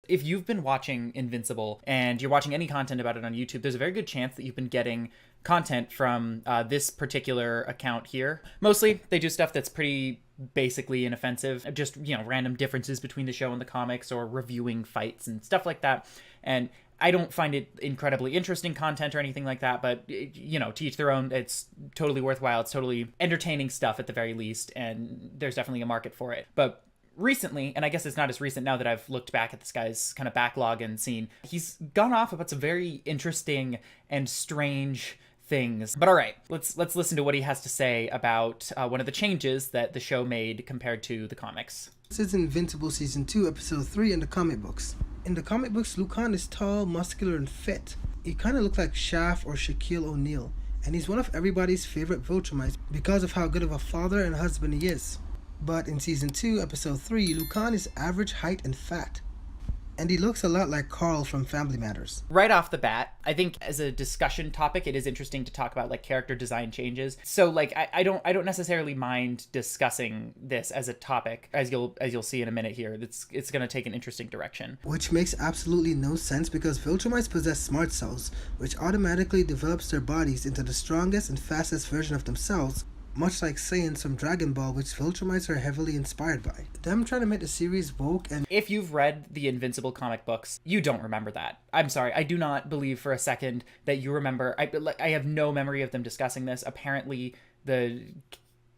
If you've been watching Invincible and you're watching any content about it on YouTube, there's a very good chance that you've been getting content from this particular account here. Mostly, they do stuff that's pretty basically inoffensive, just, random differences between the show and the comics, or reviewing fights and stuff like that. And I don't find it incredibly interesting content or anything like that, but, to each their own. It's totally worthwhile. It's totally entertaining stuff at the very least, and there's definitely a market for it. But recently, and I guess it's not as recent now that I've looked back at this guy's kind of backlog and seen, he's gone off about some very interesting and strange things. But all right, let's listen to what he has to say about one of the changes that the show made compared to the comics. This is Invincible Season 2, Episode 3 in the comic books. In the comic books, Lucan is tall, muscular, and fit. He kind of looks like Shaft or Shaquille O'Neal, and he's one of everybody's favorite Viltrumites because of how good of a father and husband he is. But in Season 2, Episode 3, Lucan is average height and fat. And he looks a lot like Carl from Family Matters. Right off the bat, I think as a discussion topic, it is interesting to talk about character design changes. So I don't necessarily mind discussing this as a topic, as you'll see in a minute here. It's going to take an interesting direction. Which makes absolutely no sense because Viltrumites possess smart cells, which automatically develops their bodies into the strongest and fastest version of themselves, much like Saiyans from Dragon Ball, which Viltrumites are heavily inspired by. Them trying to make the series woke and... If you've read the Invincible comic books, you don't remember that. I'm sorry, I do not believe for a second that you remember. I have no memory of them discussing this. Apparently, the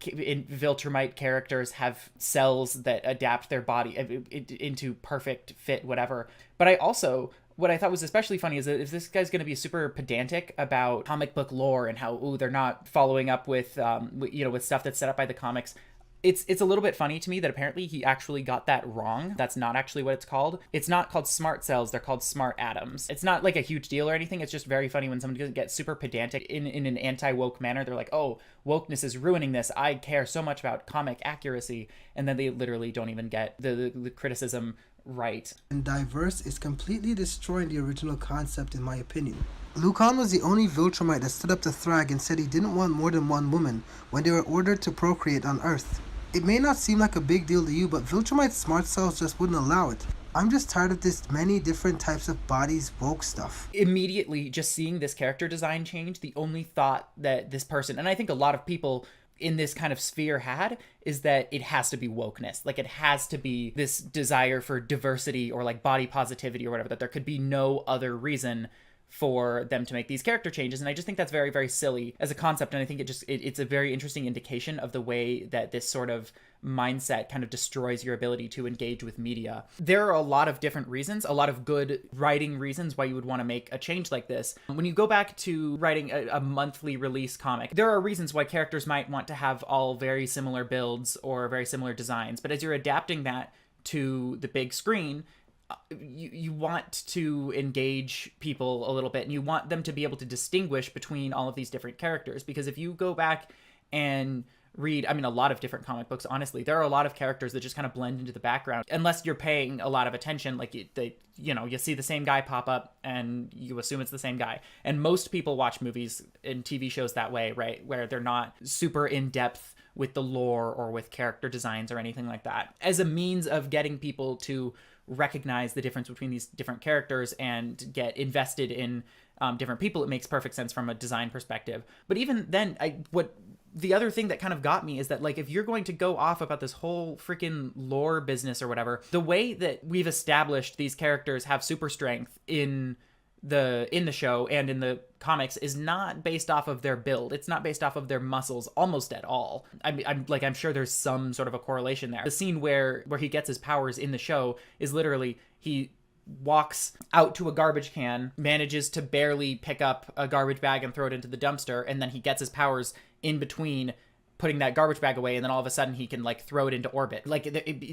Viltrumite characters have cells that adapt their body into perfect fit, whatever. But I also... What I thought was especially funny is that if this guy's going to be super pedantic about comic book lore and how they're not following up with with stuff that's set up by the comics, it's a little bit funny to me that apparently he actually got that wrong. That's not actually what it's called. It's not called smart cells. They're called smart atoms. It's not a huge deal or anything. It's just very funny when someone gets super pedantic in an anti-woke manner. They're like, oh, wokeness is ruining this. I care so much about comic accuracy. And then they literally don't even get the criticism right. And diverse is completely destroying the original concept, in my opinion. Lucan was the only Viltrumite that stood up to Thrag and said he didn't want more than one woman when they were ordered to procreate on Earth. It may not seem like a big deal to you, but Viltrumite's smart cells just wouldn't allow it. I'm just tired of this many different types of bodies woke stuff. Immediately, just seeing this character design change, the only thought that this person, and I think a lot of people in this kind of sphere had, is that it has to be wokeness. It has to be this desire for diversity or body positivity or whatever, that there could be no other reason for them to make these character changes. And I just think that's very, very silly as a concept. And I think it's a very interesting indication of the way that this sort of mindset kind of destroys your ability to engage with media. There are a lot of different reasons, a lot of good writing reasons why you would want to make a change like this. When you go back to writing a monthly release comic, there are reasons why characters might want to have all very similar builds or very similar designs. But as you're adapting that to the big screen, you want to engage people a little bit, and you want them to be able to distinguish between all of these different characters. Because if you go back and read, a lot of different comic books, honestly, there are a lot of characters that just kind of blend into the background unless you're paying a lot of attention. You see the same guy pop up and you assume it's the same guy. And most people watch movies and TV shows that way, right? Where they're not super in depth with the lore or with character designs or anything like that, as a means of getting people to recognize the difference between these different characters and get invested in different people. It makes perfect sense from a design perspective. But even then, the other thing that kind of got me is that if you're going to go off about this whole freaking lore business or whatever, the way that we've established these characters have super strength in the show and in the comics is not based off of their build. It's not based off of their muscles almost at all. I'm sure there's some sort of a correlation there. The scene where he gets his powers in the show is literally he walks out to a garbage can, manages to barely pick up a garbage bag and throw it into the dumpster, and then he gets his powers in between putting that garbage bag away, and then all of a sudden he can throw it into orbit.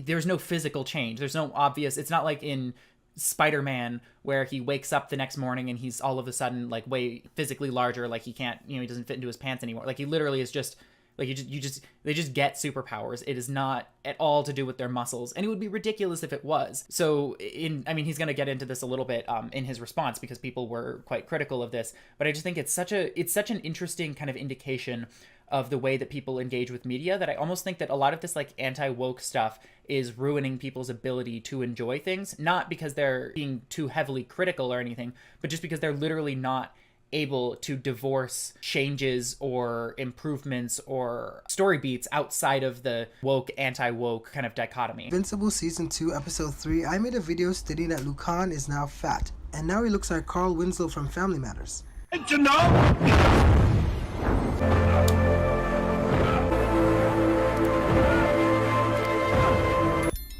There's no physical change. There's no obvious. It's not like in Spider-Man where he wakes up the next morning and he's all of a sudden way physically larger, he can't, he doesn't fit into his pants anymore. He literally is just they just get superpowers. It is not at all to do with their muscles, and it would be ridiculous if it was. So he's going to get into this a little bit in his response, because people were quite critical of this, but I just think it's such an interesting kind of indication of the way that people engage with media that I almost think that a lot of this like anti-woke stuff is ruining people's ability to enjoy things, not because they're being too heavily critical or anything, but just because they're literally not able to divorce changes or improvements or story beats outside of the woke anti-woke kind of dichotomy. Invincible season 2 episode 3, I made a video stating that Lucan is now fat, and now he looks like Carl Winslow from Family Matters. You know?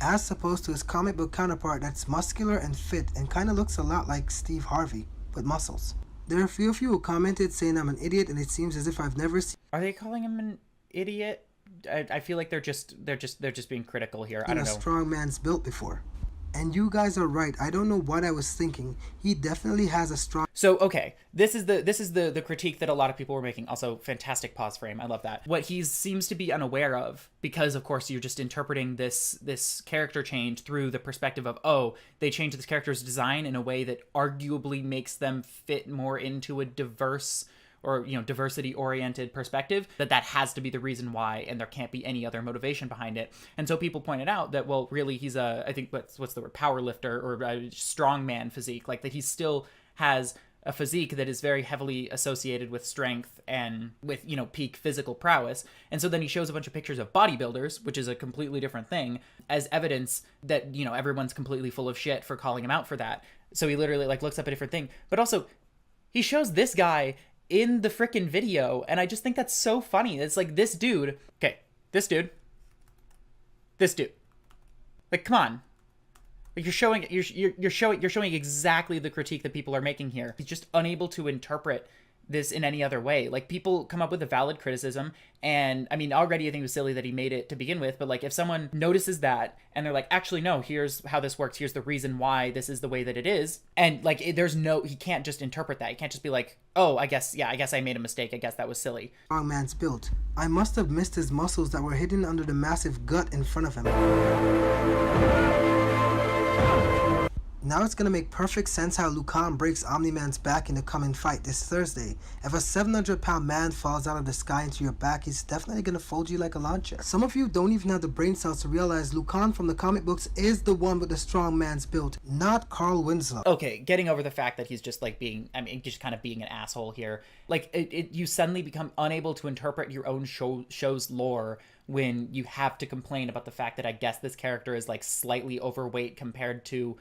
As opposed to his comic book counterpart that's muscular and fit and kind of looks a lot like Steve Harvey with muscles. There are a few of you who commented saying I'm an idiot, and it seems as if I've never seen. Are they calling him an idiot? I feel like they're just being critical here. I don't know. A strong man's built before. And you guys are right. I don't know what I was thinking. He definitely has a strong... So, okay. This is the critique that a lot of people were making. Also, fantastic pause frame. I love that. What he seems to be unaware of, because, of course, you're just interpreting this character change through the perspective of, oh, they changed this character's design in a way that arguably makes them fit more into a diverse or, you know, diversity-oriented perspective, that has to be the reason why, and there can't be any other motivation behind it. And so people pointed out that, well, really, he's I think, what's the word, power lifter, or a strongman physique, like that he still has a physique that is very heavily associated with strength and with, you know, peak physical prowess. And so then he shows a bunch of pictures of bodybuilders, which is a completely different thing, as evidence that, you know, everyone's completely full of shit for calling him out for that. So he literally, like, looks up a different thing. But also, he shows this guy in the frickin' video, and I just think that's so funny. It's like, this dude, like, come on, like, you're showing exactly the critique that people are making here. He's just unable to interpret this in any other way. Like, people come up with a valid criticism, and I mean, already I think it was silly that he made it to begin with, but like, if someone notices that and they're like, actually no, here's how this works, here's the reason why this is the way that it is, and like, he can't just interpret that. He can't just be like, oh, I guess I made a mistake, I guess that was silly. Strong man's built. I must have missed his muscles that were hidden under the massive gut in front of him. Now it's gonna make perfect sense how Lucan breaks Omni-Man's back in the coming fight this Thursday. If a 700-pound man falls out of the sky into your back, he's definitely gonna fold you like a lawn chair. Some of you don't even have the brain cells to realize Lucan from the comic books is the one with the strong man's build, not Carl Winslow. Okay, getting over the fact that he's just like just kind of being an asshole here. Like, you suddenly become unable to interpret your own show's lore when you have to complain about the fact that I guess this character is like slightly overweight compared to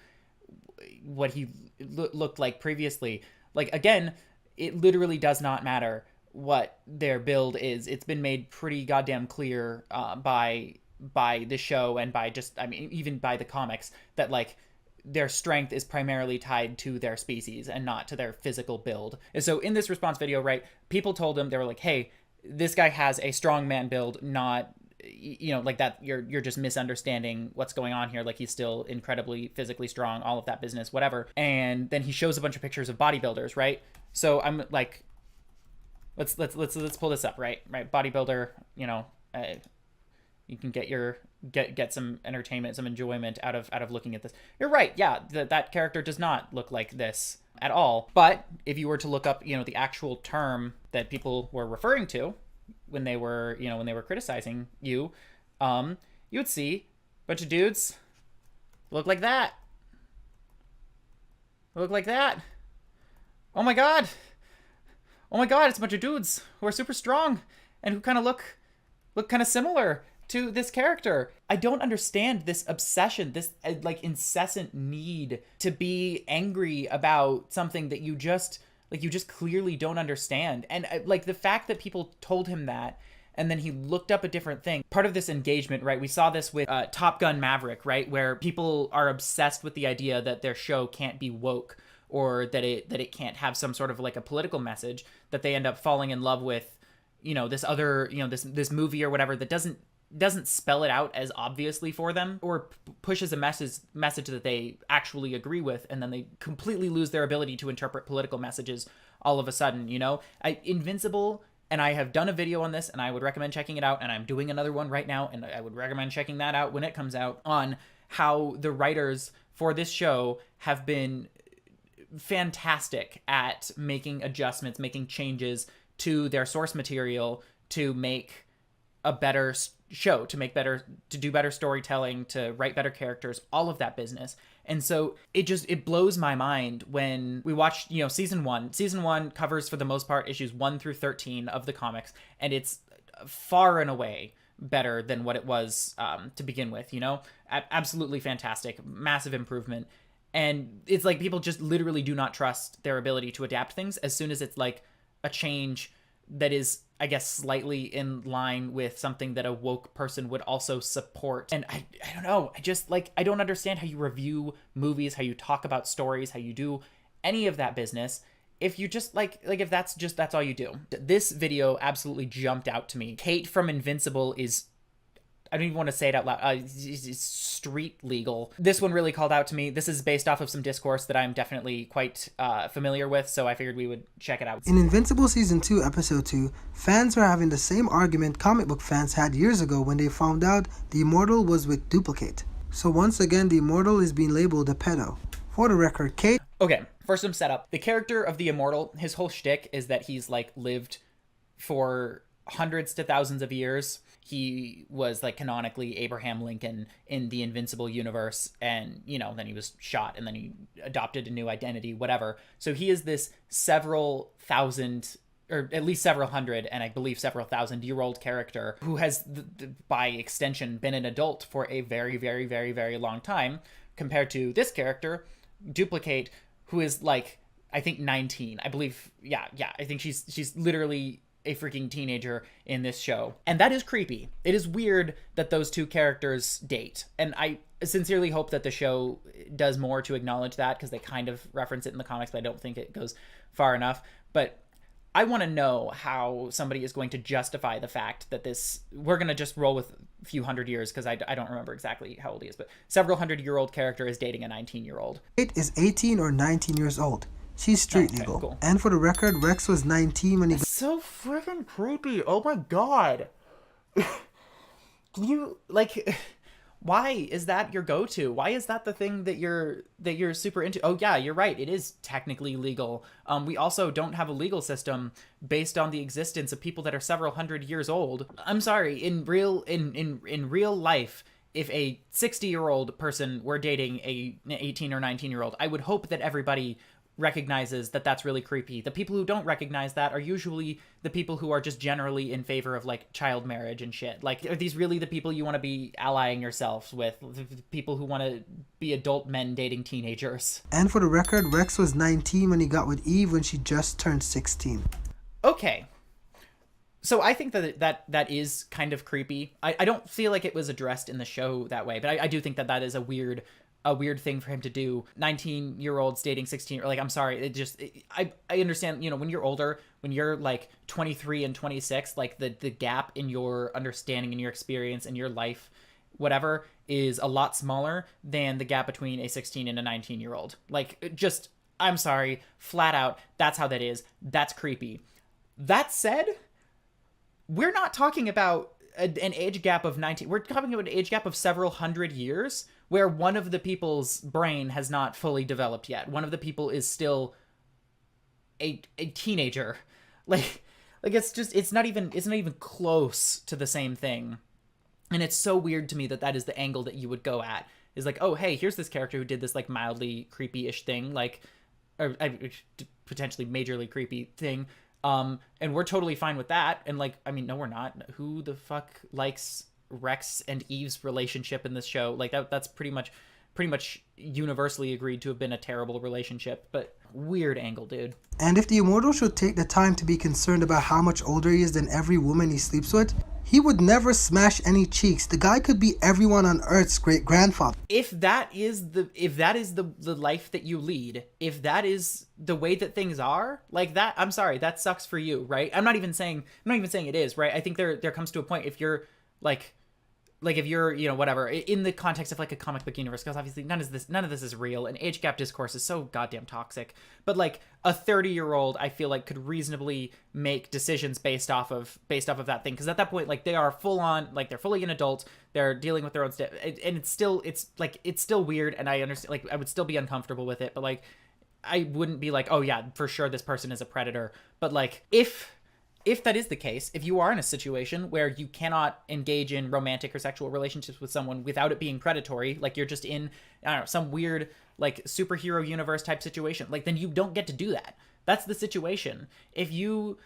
what he looked like previously. Like, again, it literally does not matter what their build is. It's been made pretty goddamn clear by the show and by just, I mean, even by the comics, that like their strength is primarily tied to their species and not to their physical build. And so in this response video, right, people told him, they were like, hey, this guy has a strong man build, not, you know, like that, you're just misunderstanding what's going on here. Like, he's still incredibly physically strong, all of that business, whatever. And then he shows a bunch of pictures of bodybuilders, right? So I'm like, let's pull this up, right? Bodybuilder, you know, you can get some entertainment, some enjoyment out of looking at this. You're right, yeah, that character does not look like this at all. But if you were to look up, you know, the actual term that people were referring to when they were criticizing you, you would see a bunch of dudes look like that. Look like that. Oh my god, it's a bunch of dudes who are super strong and who kind of look kind of similar to this character. I don't understand this obsession, this like incessant need to be angry about something that you just clearly don't understand. And like, the fact that people told him that, and then he looked up a different thing. Part of this engagement, right? We saw this with Top Gun Maverick, right? Where people are obsessed with the idea that their show can't be woke, or that it can't have some sort of like a political message, that they end up falling in love with, you know, this other, you know, this movie or whatever that doesn't spell it out as obviously for them, or pushes a message that they actually agree with, and then they completely lose their ability to interpret political messages all of a sudden, you know? Invincible, and I have done a video on this, and I would recommend checking it out, and I'm doing another one right now, and I would recommend checking that out when it comes out, on how the writers for this show have been fantastic at making adjustments, making changes to their source material to make a better show, to do better storytelling, to write better characters, all of that business. And so it blows my mind when we watch, season one covers for the most part issues 1 through 13 of the comics, and it's far and away better than what it was to begin with. Absolutely fantastic, massive improvement. And it's like people just literally do not trust their ability to adapt things as soon as it's like a change that is, I guess, slightly in line with something that a woke person would also support. And I don't know. I just I don't understand how you review movies, how you talk about stories, how you do any of that business if you just if that's all you do. This video absolutely jumped out to me. Kate from Invincible is, I don't even want to say it out loud, it's street legal. This one really called out to me. This is based off of some discourse that I'm definitely quite familiar with, so I figured we would check it out. In Invincible Season 2, Episode 2, fans were having the same argument comic book fans had years ago when they found out the Immortal was with Duplicate. So once again, the Immortal is being labeled a pedo. For the record, Kate... Okay, first some setup. The character of the Immortal, his whole shtick is that he's lived for hundreds to thousands of years. He was canonically Abraham Lincoln in the Invincible universe, and then he was shot, and then he adopted a new identity, whatever. So he is this several thousand, or at least several hundred, and I believe several thousand-year-old character who has by extension been an adult for a very, very, very, very long time, compared to this character, Duplicate, who is I think 19. I believe, yeah, I think she's literally a freaking teenager in this show. And that is creepy. It is weird that those two characters date. And I sincerely hope that the show does more to acknowledge that, because they kind of reference it in the comics, but I don't think it goes far enough. But I want to know how somebody is going to justify the fact that we're going to just roll with a few hundred years, because I don't remember exactly how old he is, but several hundred-year-old character is dating a 19-year-old. Kate is 18 or 19 years old. She's street legal. Cool. And for the record, Rex was 19 when he... That's so freaking creepy. Oh my god. Can you, why is that your go-to? Why is that the thing that you're super into? Oh yeah, you're right. It is technically legal. We also don't have a legal system based on the existence of people that are several hundred years old. I'm sorry, in real life, if a 60-year-old person were dating an 18 or 19-year-old, I would hope that everybody recognizes that that's really creepy. The people who don't recognize that are usually the people who are just generally in favor of child marriage and shit. Are these really the people you want to be allying yourselves with? The people who want to be adult men dating teenagers? And for the record, Rex was 19 when he got with Eve when she just turned 16. Okay. So I think that is kind of creepy. I don't feel like it was addressed in the show that way, but I do think that is a weird thing for him to do. 19-year-olds dating 16, or I'm sorry, I understand, when you're older, when you're 23 and 26, the gap in your understanding and your experience and your life, whatever, is a lot smaller than the gap between a 16 and a 19-year-old. I'm sorry, flat out, that's how that is. That's creepy. That said, we're not talking about an age gap of 19. We're talking about an age gap of several hundred years, where one of the people's brain has not fully developed yet. One of the people is still a teenager. It's not even close to the same thing. And it's so weird to me that is the angle that you would go at. Is oh, hey, here's this character who did this mildly creepy-ish thing, or potentially majorly creepy thing. And we're totally fine with that. And no, we're not. Who the fuck likes Rex and Eve's relationship in this show? That's pretty much universally agreed to have been a terrible relationship, but weird angle, dude. And if the Immortal should take the time to be concerned about how much older he is than every woman he sleeps with, he would never smash any cheeks. The guy could be everyone on Earth's great-grandfather. If that is the life that you lead, if that is the way that things are, that, I'm sorry, that sucks for you, right? I'm not even saying it is, right? I think there comes to a point if you're if you're, whatever, in the context of a comic book universe, because obviously none of this is real, and age gap discourse is so goddamn toxic. But a 30-year-old, I feel could reasonably make decisions based off of that thing, because at that point, they are full on, they're fully an adult, they're dealing with their own stuff, and it's still weird, and I understand, I would still be uncomfortable with it, but I wouldn't be oh yeah, for sure this person is a predator. But if if that is the case, if you are in a situation where you cannot engage in romantic or sexual relationships with someone without it being predatory, like you're just in, I don't know, some weird like superhero universe type situation, like then you don't get to do that. That's the situation. If you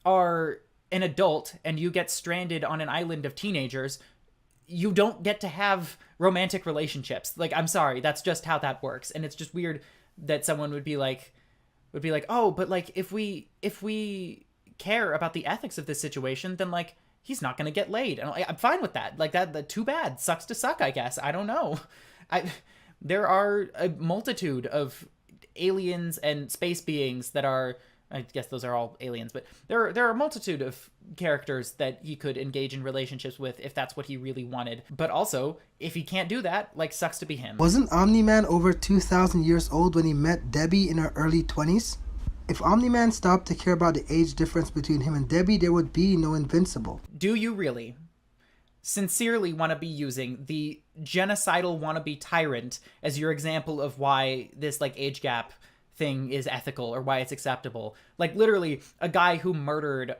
are an adult and you get stranded on an island of teenagers, you don't get to have romantic relationships. Like, I'm sorry, that's just how that works. And it's just weird that someone would be like, oh, but like if we care about the ethics of this situation, then like he's not gonna get laid. And I'm fine with that. Like that too bad. Sucks to suck, I guess. I don't know. There are a multitude of aliens and space beings that are, I guess those are all aliens, but there are a multitude of characters that he could engage in relationships with if that's what he really wanted. But also, if he can't do that, like, sucks to be him. Wasn't Omni-Man over 2,000 years old when he met Debbie in her early 20s? If Omni-Man stopped to care about the age difference between him and Debbie, there would be no Invincible. Do you really sincerely want to be using the genocidal wannabe tyrant as your example of why this, like, age gap thing is ethical or why it's acceptable? Like, literally a guy who murdered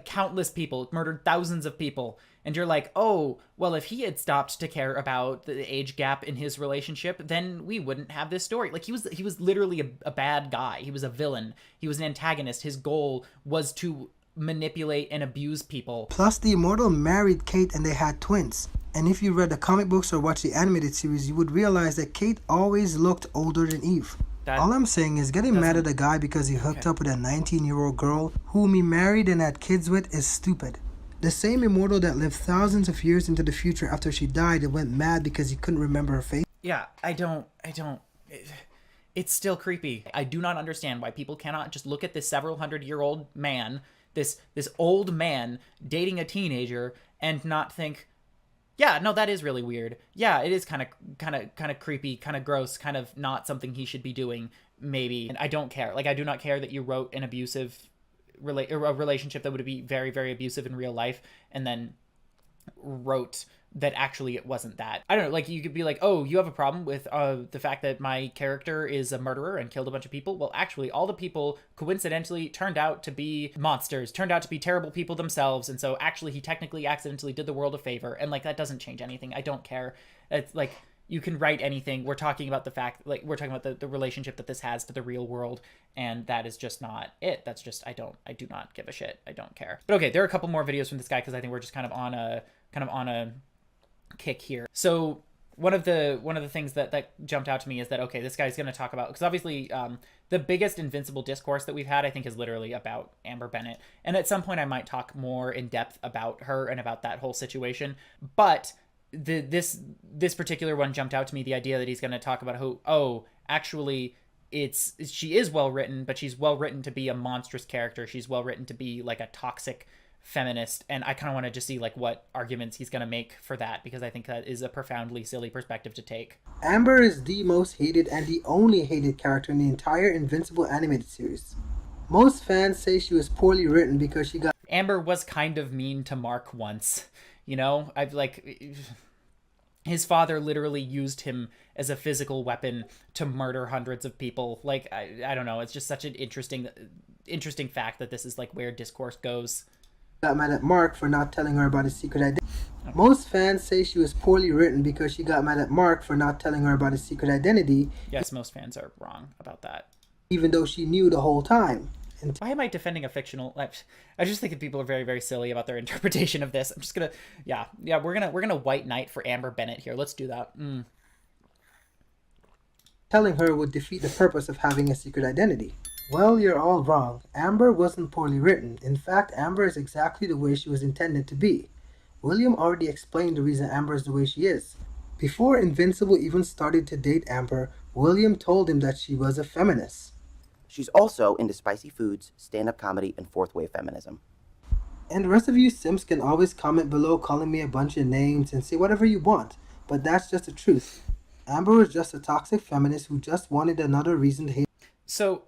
countless people, murdered thousands of people, and you're like, oh, well, if he had stopped to care about the age gap in his relationship, then we wouldn't have this story. Like, he was literally a bad guy. He was a villain. He was an antagonist. His goal was to manipulate and abuse people. Plus, the Immortal married Kate and they had twins. And if you read the comic books or watched the animated series, you would realize that Kate always looked older than Eve. All I'm saying is getting mad at a guy because he hooked up with a 19-year-old girl whom he married and had kids with is stupid. The same Immortal that lived thousands of years into the future after she died and went mad because he couldn't remember her face. Yeah, it's still creepy. I do not understand why people cannot just look at this several hundred-year-old man, this old man dating a teenager, and not think, yeah, no, that is really weird. Yeah, it is kind of creepy, kind of gross, kind of not something he should be doing, maybe. And I don't care. Like, I do not care that you wrote an abusive a relationship that would be very, very abusive in real life, and then wrote that actually it wasn't that. I don't know, like, you could be like, oh, you have a problem with the fact that my character is a murderer and killed a bunch of people. Well, actually, all the people coincidentally turned out to be monsters, turned out to be terrible people themselves, and so actually he technically accidentally did the world a favor, and like, that doesn't change anything. I don't care. It's like, you can write anything. We're talking about the fact, like, we're talking about the relationship that this has to the real world, and that is just not it. That's just, I do not give a shit. I don't care. But okay, there are a couple more videos from this guy because I think we're just kind of on a kick here. So one of the things that jumped out to me is that, okay, this guy's going to talk about, because obviously the biggest Invincible discourse that we've had, I think, is literally about Amber Bennett, and at some point I might talk more in depth about her and about that whole situation. But this particular one jumped out to me, the idea that he's going to talk about who, oh, actually she is well written, but she's well written to be a monstrous character. She's well written to be like a toxic feminist, and I kind of want to just see like what arguments he's going to make for that, because I think that is a profoundly silly perspective to take. Amber is the most hated and the only hated character in the entire Invincible animated series. Most fans say she was poorly written because she got... Amber was kind of mean to Mark once, you know? I've like... His father literally used him as a physical weapon to murder hundreds of people. Like, I don't know. It's just such an interesting fact that this is like where discourse goes. Got mad at Mark for not telling her about his secret identity. Most fans say she was poorly written because she got mad at Mark for not telling her about his secret identity. Yes, most fans are wrong about that. Even though she knew the whole time. Why am I defending a fictional? I just think that people are very, very silly about their interpretation of this. I'm just gonna, yeah, we're gonna white knight for Amber Bennett here. Let's do that. Telling her would defeat the purpose of having a secret identity. Well, you're all wrong. Amber wasn't poorly written. In fact, Amber is exactly the way she was intended to be. William already explained the reason Amber is the way she is. Before Invincible even started to date Amber, William told him that she was a feminist. She's also into spicy foods, stand-up comedy, and fourth-wave feminism. And the rest of you simps can always comment below calling me a bunch of names and say whatever you want, but that's just the truth. Amber was just a toxic feminist who just wanted another reason to hate. So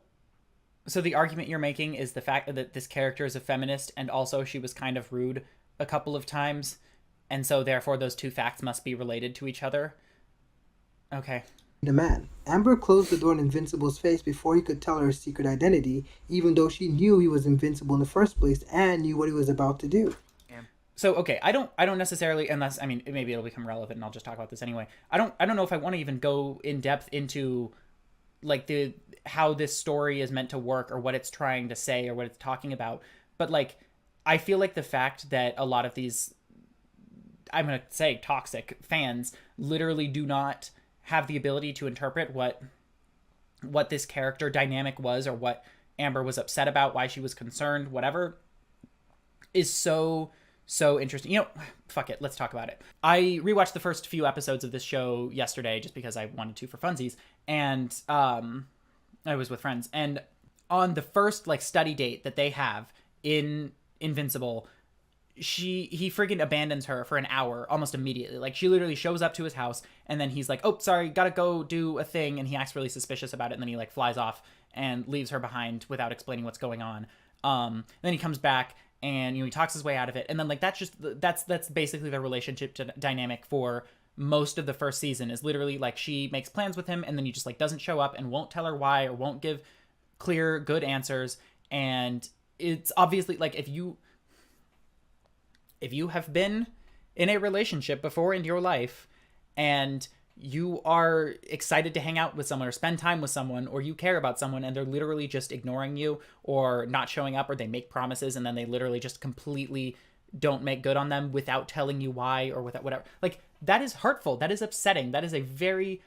the argument you're making is the fact that this character is a feminist, and also she was kind of rude a couple of times, and so therefore those two facts must be related to each other. Okay. the man. Amber closed the door in Invincible's face before he could tell her his secret identity, even though she knew he was invincible in the first place and knew what he was about to do. So okay, I don't necessarily, unless, I mean, maybe it'll become relevant and I'll just talk about this anyway. I don't know if I want to even go in depth into like how this story is meant to work or what it's trying to say or what it's talking about. But like, I feel like the fact that a lot of these, I'm going to say toxic fans literally do not have the ability to interpret what this character dynamic was or what Amber was upset about, why she was concerned, whatever, is so interesting. You know, fuck it, let's talk about it. I rewatched the first few episodes of this show yesterday just because I wanted to for funsies, and I was with friends, and on the first like study date that they have in Invincible, he friggin' abandons her for an hour almost immediately. Like, she literally shows up to his house and then he's like, oh, sorry, gotta go do a thing, and he acts really suspicious about it, and then he like flies off and leaves her behind without explaining what's going on. Then he comes back and, you know, he talks his way out of it, and then like that's basically the relationship dynamic for most of the first season, is literally like she makes plans with him and then he just like doesn't show up and won't tell her why or won't give clear good answers. And it's obviously like, if you have been in a relationship before in your life and you are excited to hang out with someone or spend time with someone, or you care about someone and they're literally just ignoring you or not showing up, or they make promises and then they literally just completely don't make good on them without telling you why or without whatever, like, that is hurtful. That is upsetting. That is a very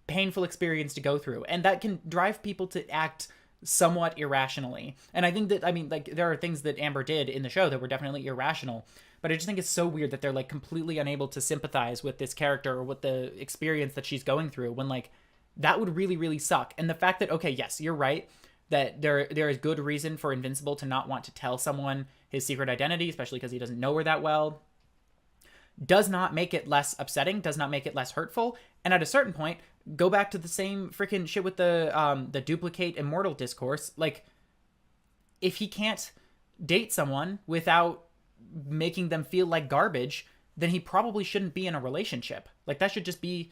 painful experience to go through. And that can drive people to act somewhat irrationally. And I think that, I mean, like, there are things that Amber did in the show that were definitely irrational, but I just think it's so weird that they're like completely unable to sympathize with this character or with the experience that she's going through, when like that would really, really suck. And the fact that, okay, yes, you're right, that there is good reason for Invincible to not want to tell someone his secret identity, especially because he doesn't know her that well, does not make it less upsetting, does not make it less hurtful. And at a certain point, go back to the same freaking shit with the duplicate immortal discourse. Like, if he can't date someone without making them feel like garbage, then he probably shouldn't be in a relationship. Like, that should just be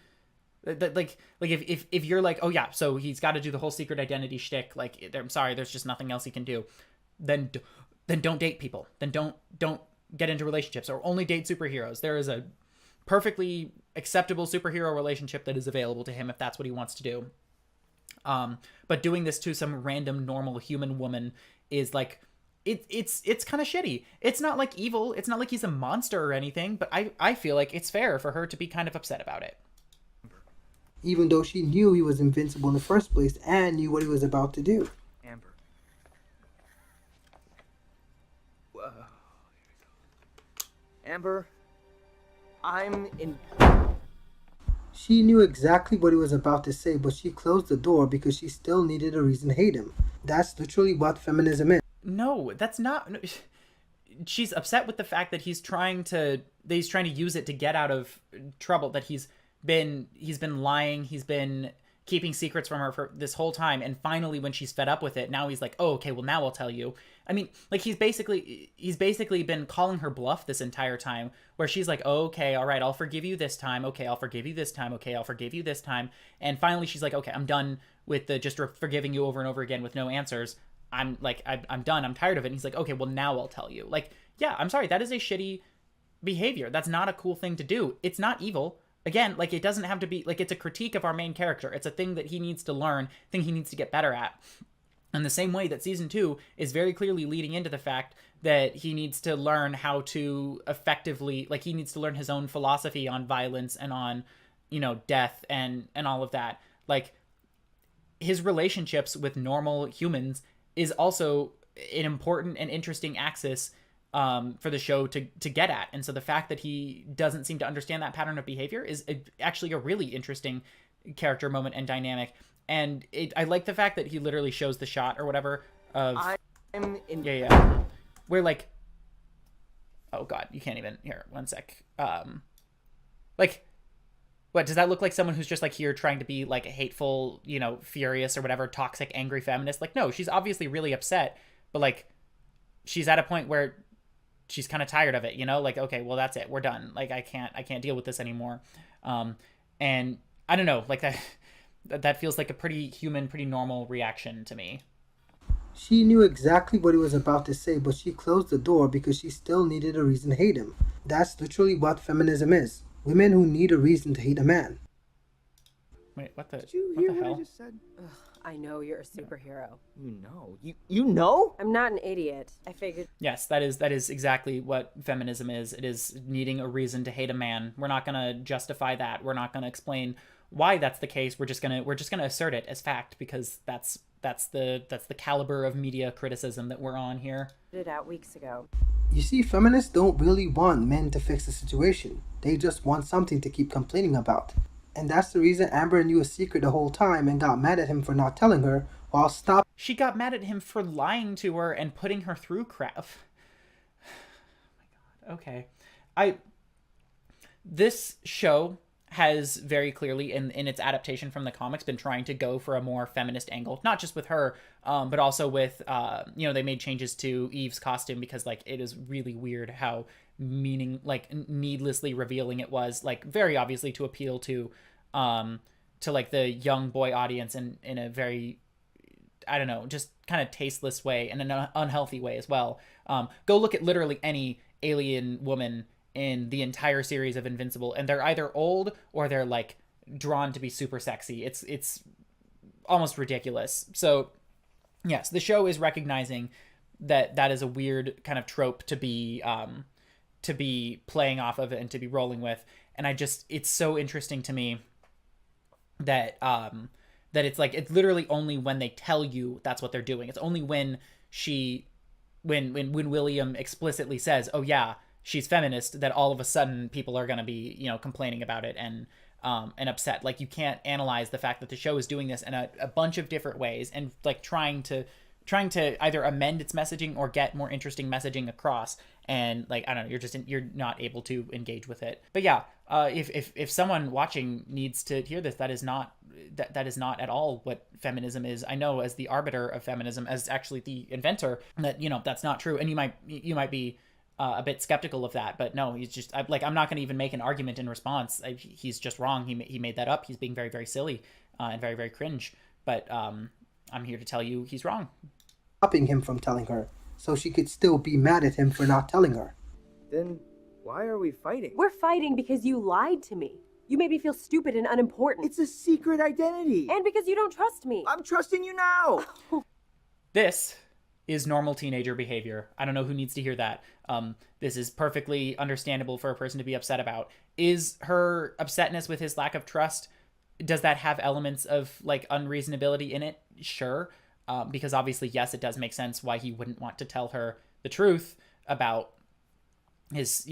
like if you're like, oh yeah, so he's got to do the whole secret identity shtick, like, I'm sorry, there's just nothing else he can do, then don't date people. Then don't get into relationships, or only date superheroes. There is a perfectly acceptable superhero relationship that is available to him if that's what he wants to do. But doing this to some random normal human woman is like, it's kind of shitty. It's not like evil. It's not like he's a monster or anything, but I feel like it's fair for her to be kind of upset about it. Even though she knew he was invincible in the first place and knew what he was about to do. Amber. Whoa. Amber, I'm in... She knew exactly what he was about to say, but she closed the door because she still needed a reason to hate him. That's literally what feminism is. No, that's not... She's upset with the fact that he's trying to use it to get out of trouble, that he's been lying, he's been keeping secrets from her for this whole time, and finally when she's fed up with it, now he's like, oh, okay, well, now I'll tell you. I mean, like, he's basically been calling her bluff this entire time, where she's like, oh, okay, all right, I'll forgive you this time, okay, I'll forgive you this time, okay, I'll forgive you this time, and finally she's like, okay, I'm done with the just forgiving you over and over again with no answers. I'm done, I'm tired of it. And he's like, okay, well, now I'll tell you. Like, yeah, I'm sorry, that is a shitty behavior. That's not a cool thing to do. It's not evil. Again, like, it doesn't have to be, like, it's a critique of our main character. It's a thing that he needs to learn, thing he needs to get better at. In the same way that season 2 is very clearly leading into the fact that he needs to learn how to effectively, like, he needs to learn his own philosophy on violence and on, you know, death and all of that. Like, his relationships with normal humans is also an important and interesting axis for the show to get at. And so the fact that he doesn't seem to understand that pattern of behavior is actually a really interesting character moment and dynamic. And I like the fact that he literally shows the shot or whatever of... Yeah. Where, like... Oh, God, you can't even... Here, one sec. Like... What, does that look like someone who's just, like, here trying to be, like, a hateful, you know, furious or whatever, toxic, angry feminist? Like, no, she's obviously really upset, but, like, she's at a point where she's kind of tired of it, you know? Like, okay, well, that's it. We're done. Like, I can't deal with this anymore. And I don't know, like, That feels like a pretty human, pretty normal reaction to me. She knew exactly what he was about to say, but she closed the door because she still needed a reason to hate him. That's literally what feminism is. Women who need a reason to hate a man. Wait, what the? Did you what hear the what hell? I just said? I know you're a superhero. You know? I'm not an idiot. I figured. Yes, that is exactly what feminism is. It is needing a reason to hate a man. We're not gonna justify that. We're not gonna explain why that's the case. We're just gonna assert it as fact because that's the caliber of media criticism that we're on here. It out weeks ago. You see, feminists don't really want men to fix the situation. They just want something to keep complaining about. And that's the reason Amber knew a secret the whole time and got mad at him for not telling her, while stopping. She got mad at him for lying to her and putting her through crap. Oh my god. Okay. This show has very clearly in its adaptation from the comics been trying to go for a more feminist angle, not just with her, but also with they made changes to Eve's costume because like it is really weird how needlessly revealing it was, like very obviously to appeal to like the young boy audience in a very, I don't know, just kind of tasteless way and an unhealthy way as well. Go look at literally any alien woman in the entire series of Invincible, and they're either old or they're like drawn to be super sexy. It's almost ridiculous. So yes, the show is recognizing that is a weird kind of trope to be playing off of and to be rolling with. And it's so interesting to me that it's like, it's literally only when they tell you that's what they're doing. It's only when when William explicitly says, oh yeah, she's feminist, that all of a sudden people are going to be, complaining about it and upset. Like, you can't analyze the fact that the show is doing this in a bunch of different ways and like trying to either amend its messaging or get more interesting messaging across. And like, I don't know, you're not able to engage with it. But yeah, if someone watching needs to hear this, that is not at all what feminism is. I know as the arbiter of feminism, as actually the inventor, that, that's not true. And you might be a bit skeptical of that, but no, he's just I'm not going to even make an argument in response. He's just wrong. He made that up. He's being very, very silly and very, very cringe. But I'm here to tell you he's wrong. Stopping him from telling her, so she could still be mad at him for not telling her. Then why are we fighting? We're fighting because you lied to me. You made me feel stupid and unimportant. It's a secret identity. And because you don't trust me. I'm trusting you now. This is normal teenager behavior. I don't know who needs to hear that. This is perfectly understandable for a person to be upset about. Is her upsetness with his lack of trust, does that have elements of like unreasonability in it? Sure. Because obviously, yes, it does make sense why he wouldn't want to tell her the truth about his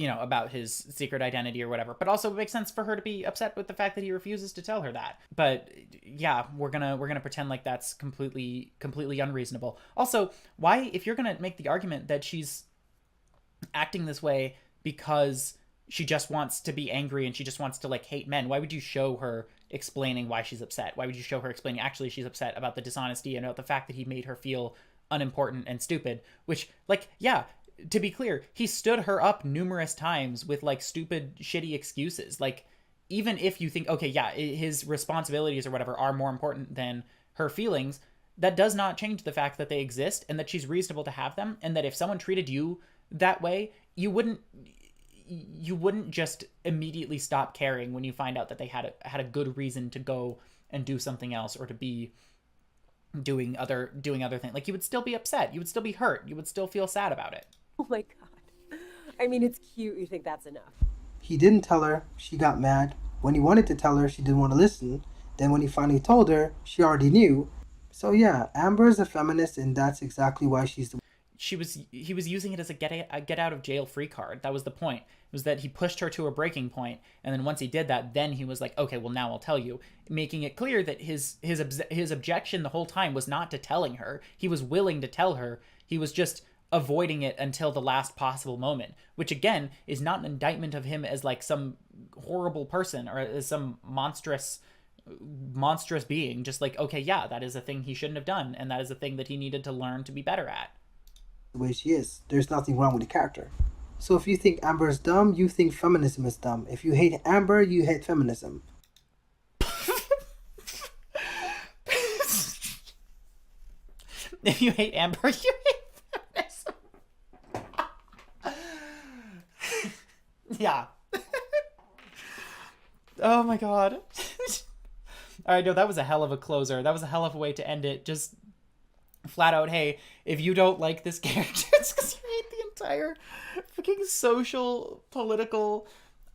secret identity or whatever. But also it makes sense for her to be upset with the fact that he refuses to tell her that. But yeah, we're gonna pretend like that's completely unreasonable. Also, why, if you're gonna make the argument that she's acting this way because she just wants to be angry and she just wants to like hate men, why would you show her explaining why she's upset? Why would you show her explaining actually she's upset about the dishonesty and about the fact that he made her feel unimportant and stupid? Which, like, yeah, to be clear, he stood her up numerous times with like stupid, shitty excuses. Like, even if you think, okay, yeah, his responsibilities or whatever are more important than her feelings, that does not change the fact that they exist and that she's reasonable to have them, and that if someone treated you that way, you wouldn't just immediately stop caring when you find out that they had a good reason to go and do something else or to be doing other things. Like, you would still be upset, you would still be hurt, you would still feel sad about it. Oh my god. I mean, it's cute. You think that's enough. He didn't tell her, she got mad. When he wanted to tell her, she didn't want to listen. Then when he finally told her, she already knew. So yeah, Amber is a feminist, and that's exactly why she's the... He was using it as a get out of jail free card. That was the point. It was that he pushed her to a breaking point, and then once he did that, then he was like, okay, well, now I'll tell you, making it clear that his objection the whole time was not to telling her. He was willing to tell her. He was just avoiding it until the last possible moment, which again is not an indictment of him as like some horrible person or as some monstrous being. Just like, okay, yeah, that is a thing he shouldn't have done, and that is a thing that he needed to learn to be better at. The way she is. There's nothing wrong with the character. So if you think Amber is dumb, you think feminism is dumb. If you hate Amber, you hate feminism. If you hate Amber, you hate feminism. Yeah. Oh my god. All right, no, that was a hell of a closer. That was a hell of a way to end it. Just flat out, hey, if you don't like this character, it's because you hate the entire fucking social, political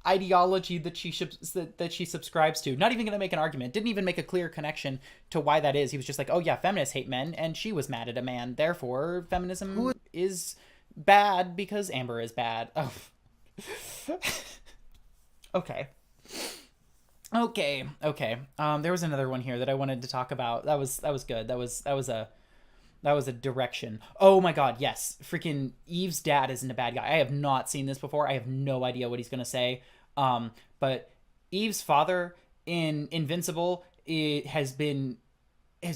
ideology that she subscribes to. Not even gonna make an argument. Didn't even make a clear connection to why that is. He was just like, oh yeah, feminists hate men, and she was mad at a man. Therefore, feminism is bad because Amber is bad. Oh. Okay. There was another one here that I wanted to talk about. That was good. That was a direction. Oh my god, yes. Freaking Eve's dad isn't a bad guy. I have not seen this before. I have no idea what he's gonna say. But Eve's father in Invincible has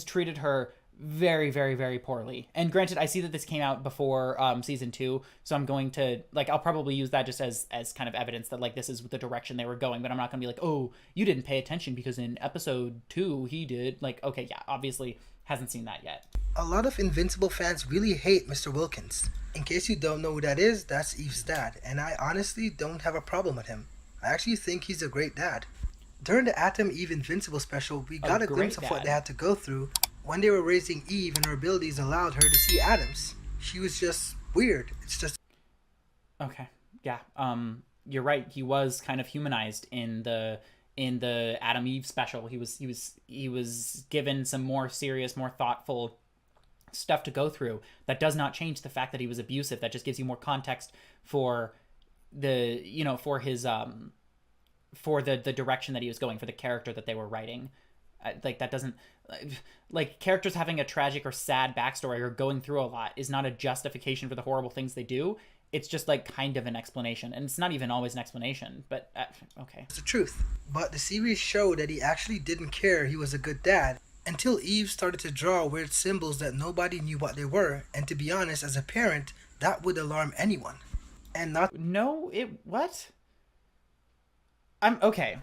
treated her very, very, very poorly. And granted, I see that this came out before season 2, so I'm going to, like, I'll probably use that just as kind of evidence that, like, this is the direction they were going, but I'm not gonna be like, oh, you didn't pay attention because in episode 2 he did. Like, okay, yeah, obviously hasn't seen that yet. A lot of Invincible fans really hate Mr. Wilkins. In case you don't know who that is, that's Eve's dad, and I honestly don't have a problem with him. I actually think he's a great dad. During the Atom Eve Invincible special, we got a glimpse of what they had to go through when they were raising Eve and her abilities allowed her to see atoms. She was just weird. It's just... Okay, yeah. You're right. He was kind of humanized in the Adam Eve special. He was given some more serious, more thoughtful stuff to go through. That does not change the fact that he was abusive. That just gives you more context for the, you know, for his for the direction that he was going, for the character that they were writing. Like, that doesn't, like, characters having a tragic or sad backstory or going through a lot is not a justification for the horrible things they do. It's just, like, kind of an explanation, and it's not even always an explanation, but okay. It's the truth. But the series showed that he actually didn't care he was a good dad until Eve started to draw weird symbols that nobody knew what they were, and to be honest, as a parent, that would alarm anyone. And not... No, what? Okay.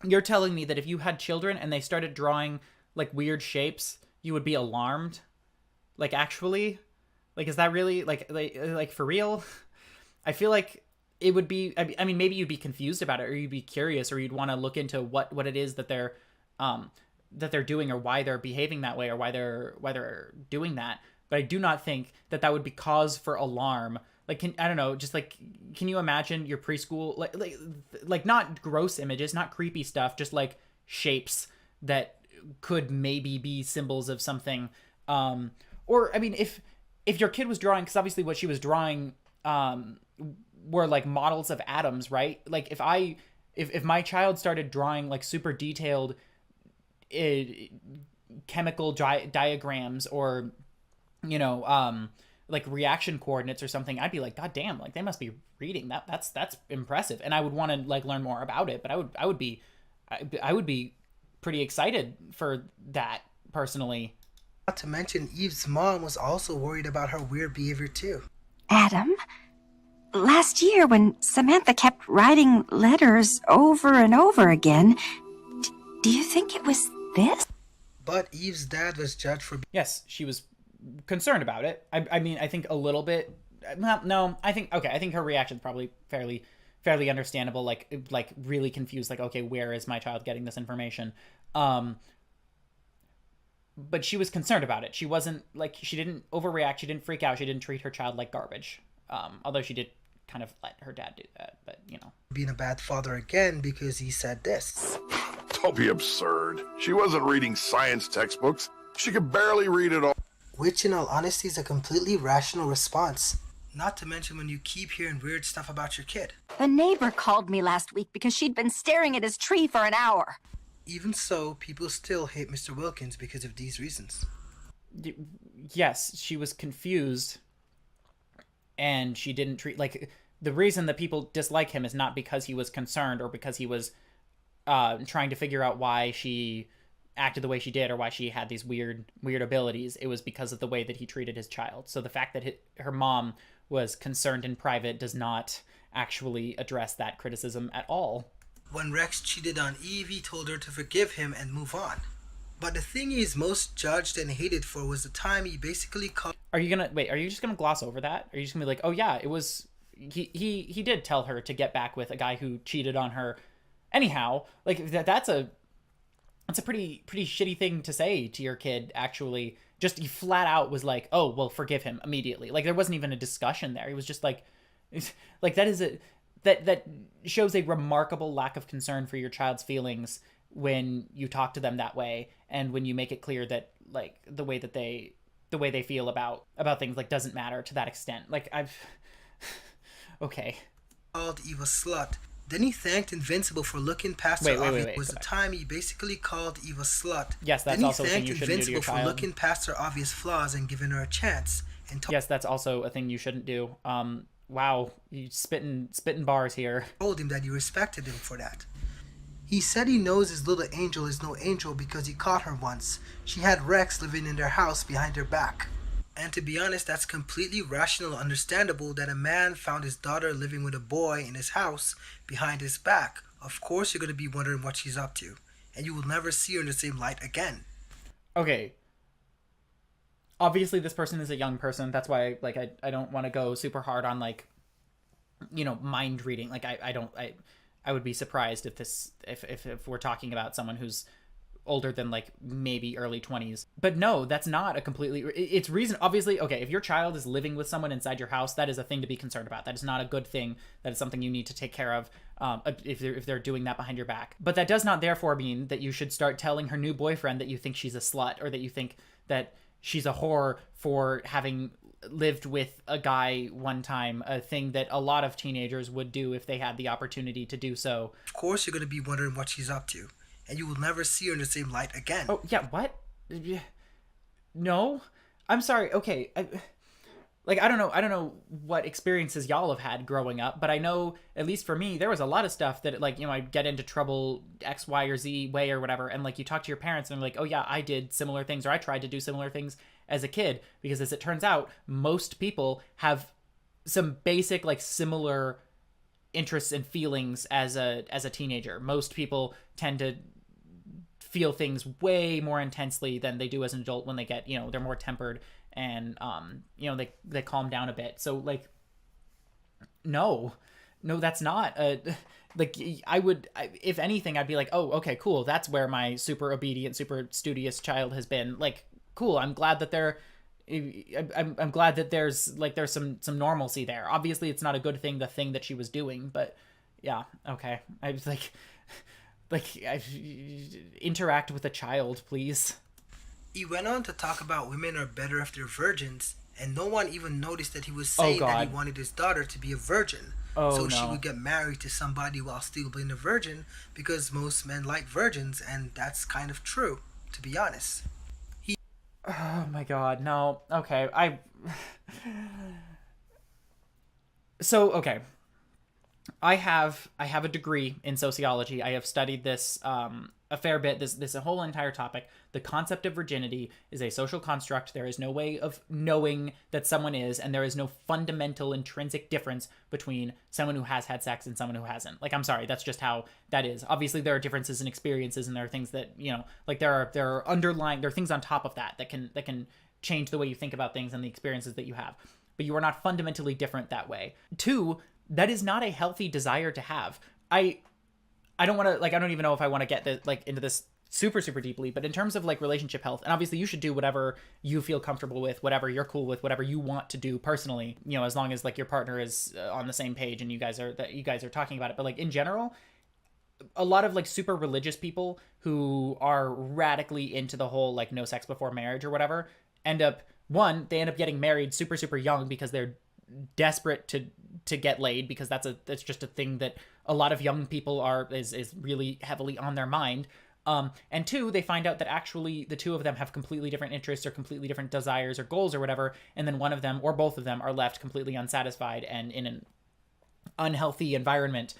You're telling me that if you had children and they started drawing, like, weird shapes, you would be alarmed? Like, actually? Like, is that really, like for real? I feel like it would be, I mean, maybe you'd be confused about it, or you'd be curious, or you'd want to look into what it is that they're doing, or why they're behaving that way, or why they're doing that. But I do not think that would be cause for alarm. Like, I don't know, just like, can you imagine your preschool, like not gross images, not creepy stuff, just like shapes that could maybe be symbols of something. Or, I mean, if your kid was drawing, because obviously what she was drawing were like models of atoms, right? Like, if my child started drawing like super detailed chemical diagrams, or, you know, like reaction coordinates or something, I'd be like, god damn, like, they must be reading that. That's impressive, and I would want to, like, learn more about it. But I would be pretty excited for that, personally. Not to mention, Eve's mom was also worried about her weird behavior too. Adam, last year when Samantha kept writing letters over and over again, do you think it was this? But Eve's dad was judged for... Yes, she was concerned about it. I mean, I think a little bit. Well, no, I think her reaction's probably fairly understandable. Like really confused. Like, okay, where is my child getting this information? But she was concerned about it. She wasn't, like, she didn't overreact. She didn't freak out. She didn't treat her child like garbage. Although she did kind of let her dad do that. But, you know, being a bad father again because he said this. Don't be absurd. She wasn't reading science textbooks. She could barely read it all. Which, in all honesty, is a completely rational response. Not to mention when you keep hearing weird stuff about your kid. The neighbor called me last week because she'd been staring at his tree for an hour. Even so, people still hate Mr. Wilkins because of these reasons. Yes, she was confused, and she didn't treat, like, the reason that people dislike him is not because he was concerned, or because he was trying to figure out why she acted the way she did, or why she had these weird abilities. It was because of the way that he treated his child. So the fact that her mom was concerned in private does not actually address that criticism at all. When Rex cheated on Eve, he told her to forgive him and move on. But the thing he's most judged and hated for was the time he basically called Are you just gonna gloss over that? Are you just gonna be like, oh yeah, it was he did tell her to get back with a guy who cheated on her anyhow? Like that's a pretty shitty thing to say to your kid, actually. Just he flat out was like, oh well, forgive him immediately. Like there wasn't even a discussion there. He was just like that is a that shows a remarkable lack of concern for your child's feelings when you talk to them that way, and when you make it clear that like the way they feel about things like doesn't matter to that extent. Like I've okay. called Eve a slut. Then he thanked Invincible for looking past her obvious. It was the time he basically called Eve a slut. Yes, that's also a thing you shouldn't do to your child. For looking past her obvious flaws and giving her a chance. And yes, that's also a thing you shouldn't do. Wow, you spitting bars here. Told him that you respected him for that. He said he knows his little angel is no angel because he caught her once. She had Rex living in their house behind her back. And to be honest, that's completely rational and understandable that a man found his daughter living with a boy in his house behind his back. Of course you're going to be wondering what she's up to. And you will never see her in the same light again. Okay. Obviously this person is a young person. That's why like I don't want to go super hard on like, you know, mind reading. Like I would be surprised if we're talking about someone who's older than like maybe early 20s. But no, that's not a completely, it's reason, obviously, okay, if your child is living with someone inside your house, that is a thing to be concerned about. That is not a good thing. That is something you need to take care of if they're doing that behind your back. But that does not therefore mean that you should start telling her new boyfriend that you think she's a slut, or that you think that she's a whore for having lived with a guy one time, a thing that a lot of teenagers would do if they had the opportunity to do so. Of course you're going to be wondering what she's up to, and you will never see her in the same light again. Oh, yeah, what? No? I'm sorry, okay. I don't know what experiences y'all have had growing up, but I know, at least for me, there was a lot of stuff that, like, you know, I'd get into trouble X, Y, or Z way or whatever, and, like, you talk to your parents and they're like, oh, yeah, I did similar things, or I tried to do similar things as a kid, because as it turns out, most people have some basic, like, similar interests and feelings as a teenager. Most people tend to feel things way more intensely than they do as an adult when they get, you know, they're more tempered and you know, they calm down a bit. So like no, that's not like if anything, I'd be like, oh, okay, cool, that's where my super obedient, super studious child has been. Like, cool, I'm glad that I'm glad that there's some normalcy there. Obviously it's not a good thing, the thing that she was doing, but yeah, okay. I was like interact with a child, please. He went on to talk about women are better if they're virgins, and no one even noticed that he was saying that he wanted his daughter to be a virgin. She would get married to somebody while still being a virgin, because most men like virgins, and that's kind of true, to be honest. Oh my god, no. Okay, So, okay. I have a degree in sociology. I have studied this a fair bit. This a whole entire topic. The concept of virginity is a social construct. There is no way of knowing that someone is, and there is no fundamental intrinsic difference between someone who has had sex and someone who hasn't. Like, I'm sorry, that's just how that is. Obviously, there are differences in experiences, and there are things that, you know, like there are things on top of that can change the way you think about things and the experiences that you have. But you are not fundamentally different that way. 2, that is not a healthy desire to have. I don't want to, like, I don't even know if I want to get into this super deeply, but in terms of like relationship health, and obviously you should do whatever you feel comfortable with, whatever you're cool with, whatever you want to do personally, you know, as long as like your partner is on the same page and you guys are talking about it. But like in general, a lot of like super religious people who are radically into the whole like no sex before marriage or whatever end up getting married super young because they're desperate to get laid, because that's just a thing that a lot of young people is really heavily on their mind. And 2, they find out that actually the two of them have completely different interests or completely different desires or goals or whatever, and then one of them or both of them are left completely unsatisfied and in an unhealthy environment.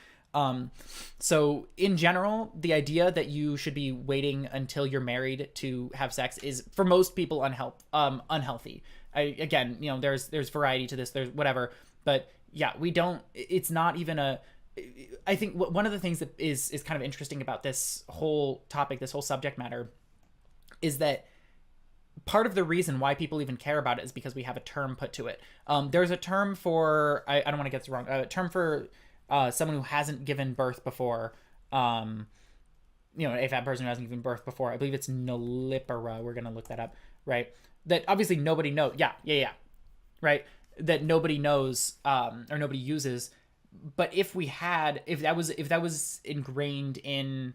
So in general, the idea that you should be waiting until you're married to have sex is for most people unhealthy. Again, you know, there's variety to this, there's whatever, but yeah, it's not even I think one of the things that is kind of interesting about this whole topic, this whole subject matter, is that part of the reason why people even care about it is because we have a term put to it. There's a term for, I don't want to get this wrong, a term for someone who hasn't given birth before. If that person who hasn't given birth before, I believe it's nullipera. We're going to look that up, right? That obviously nobody knows. Yeah. Right? That nobody knows or nobody uses. But if that was ingrained in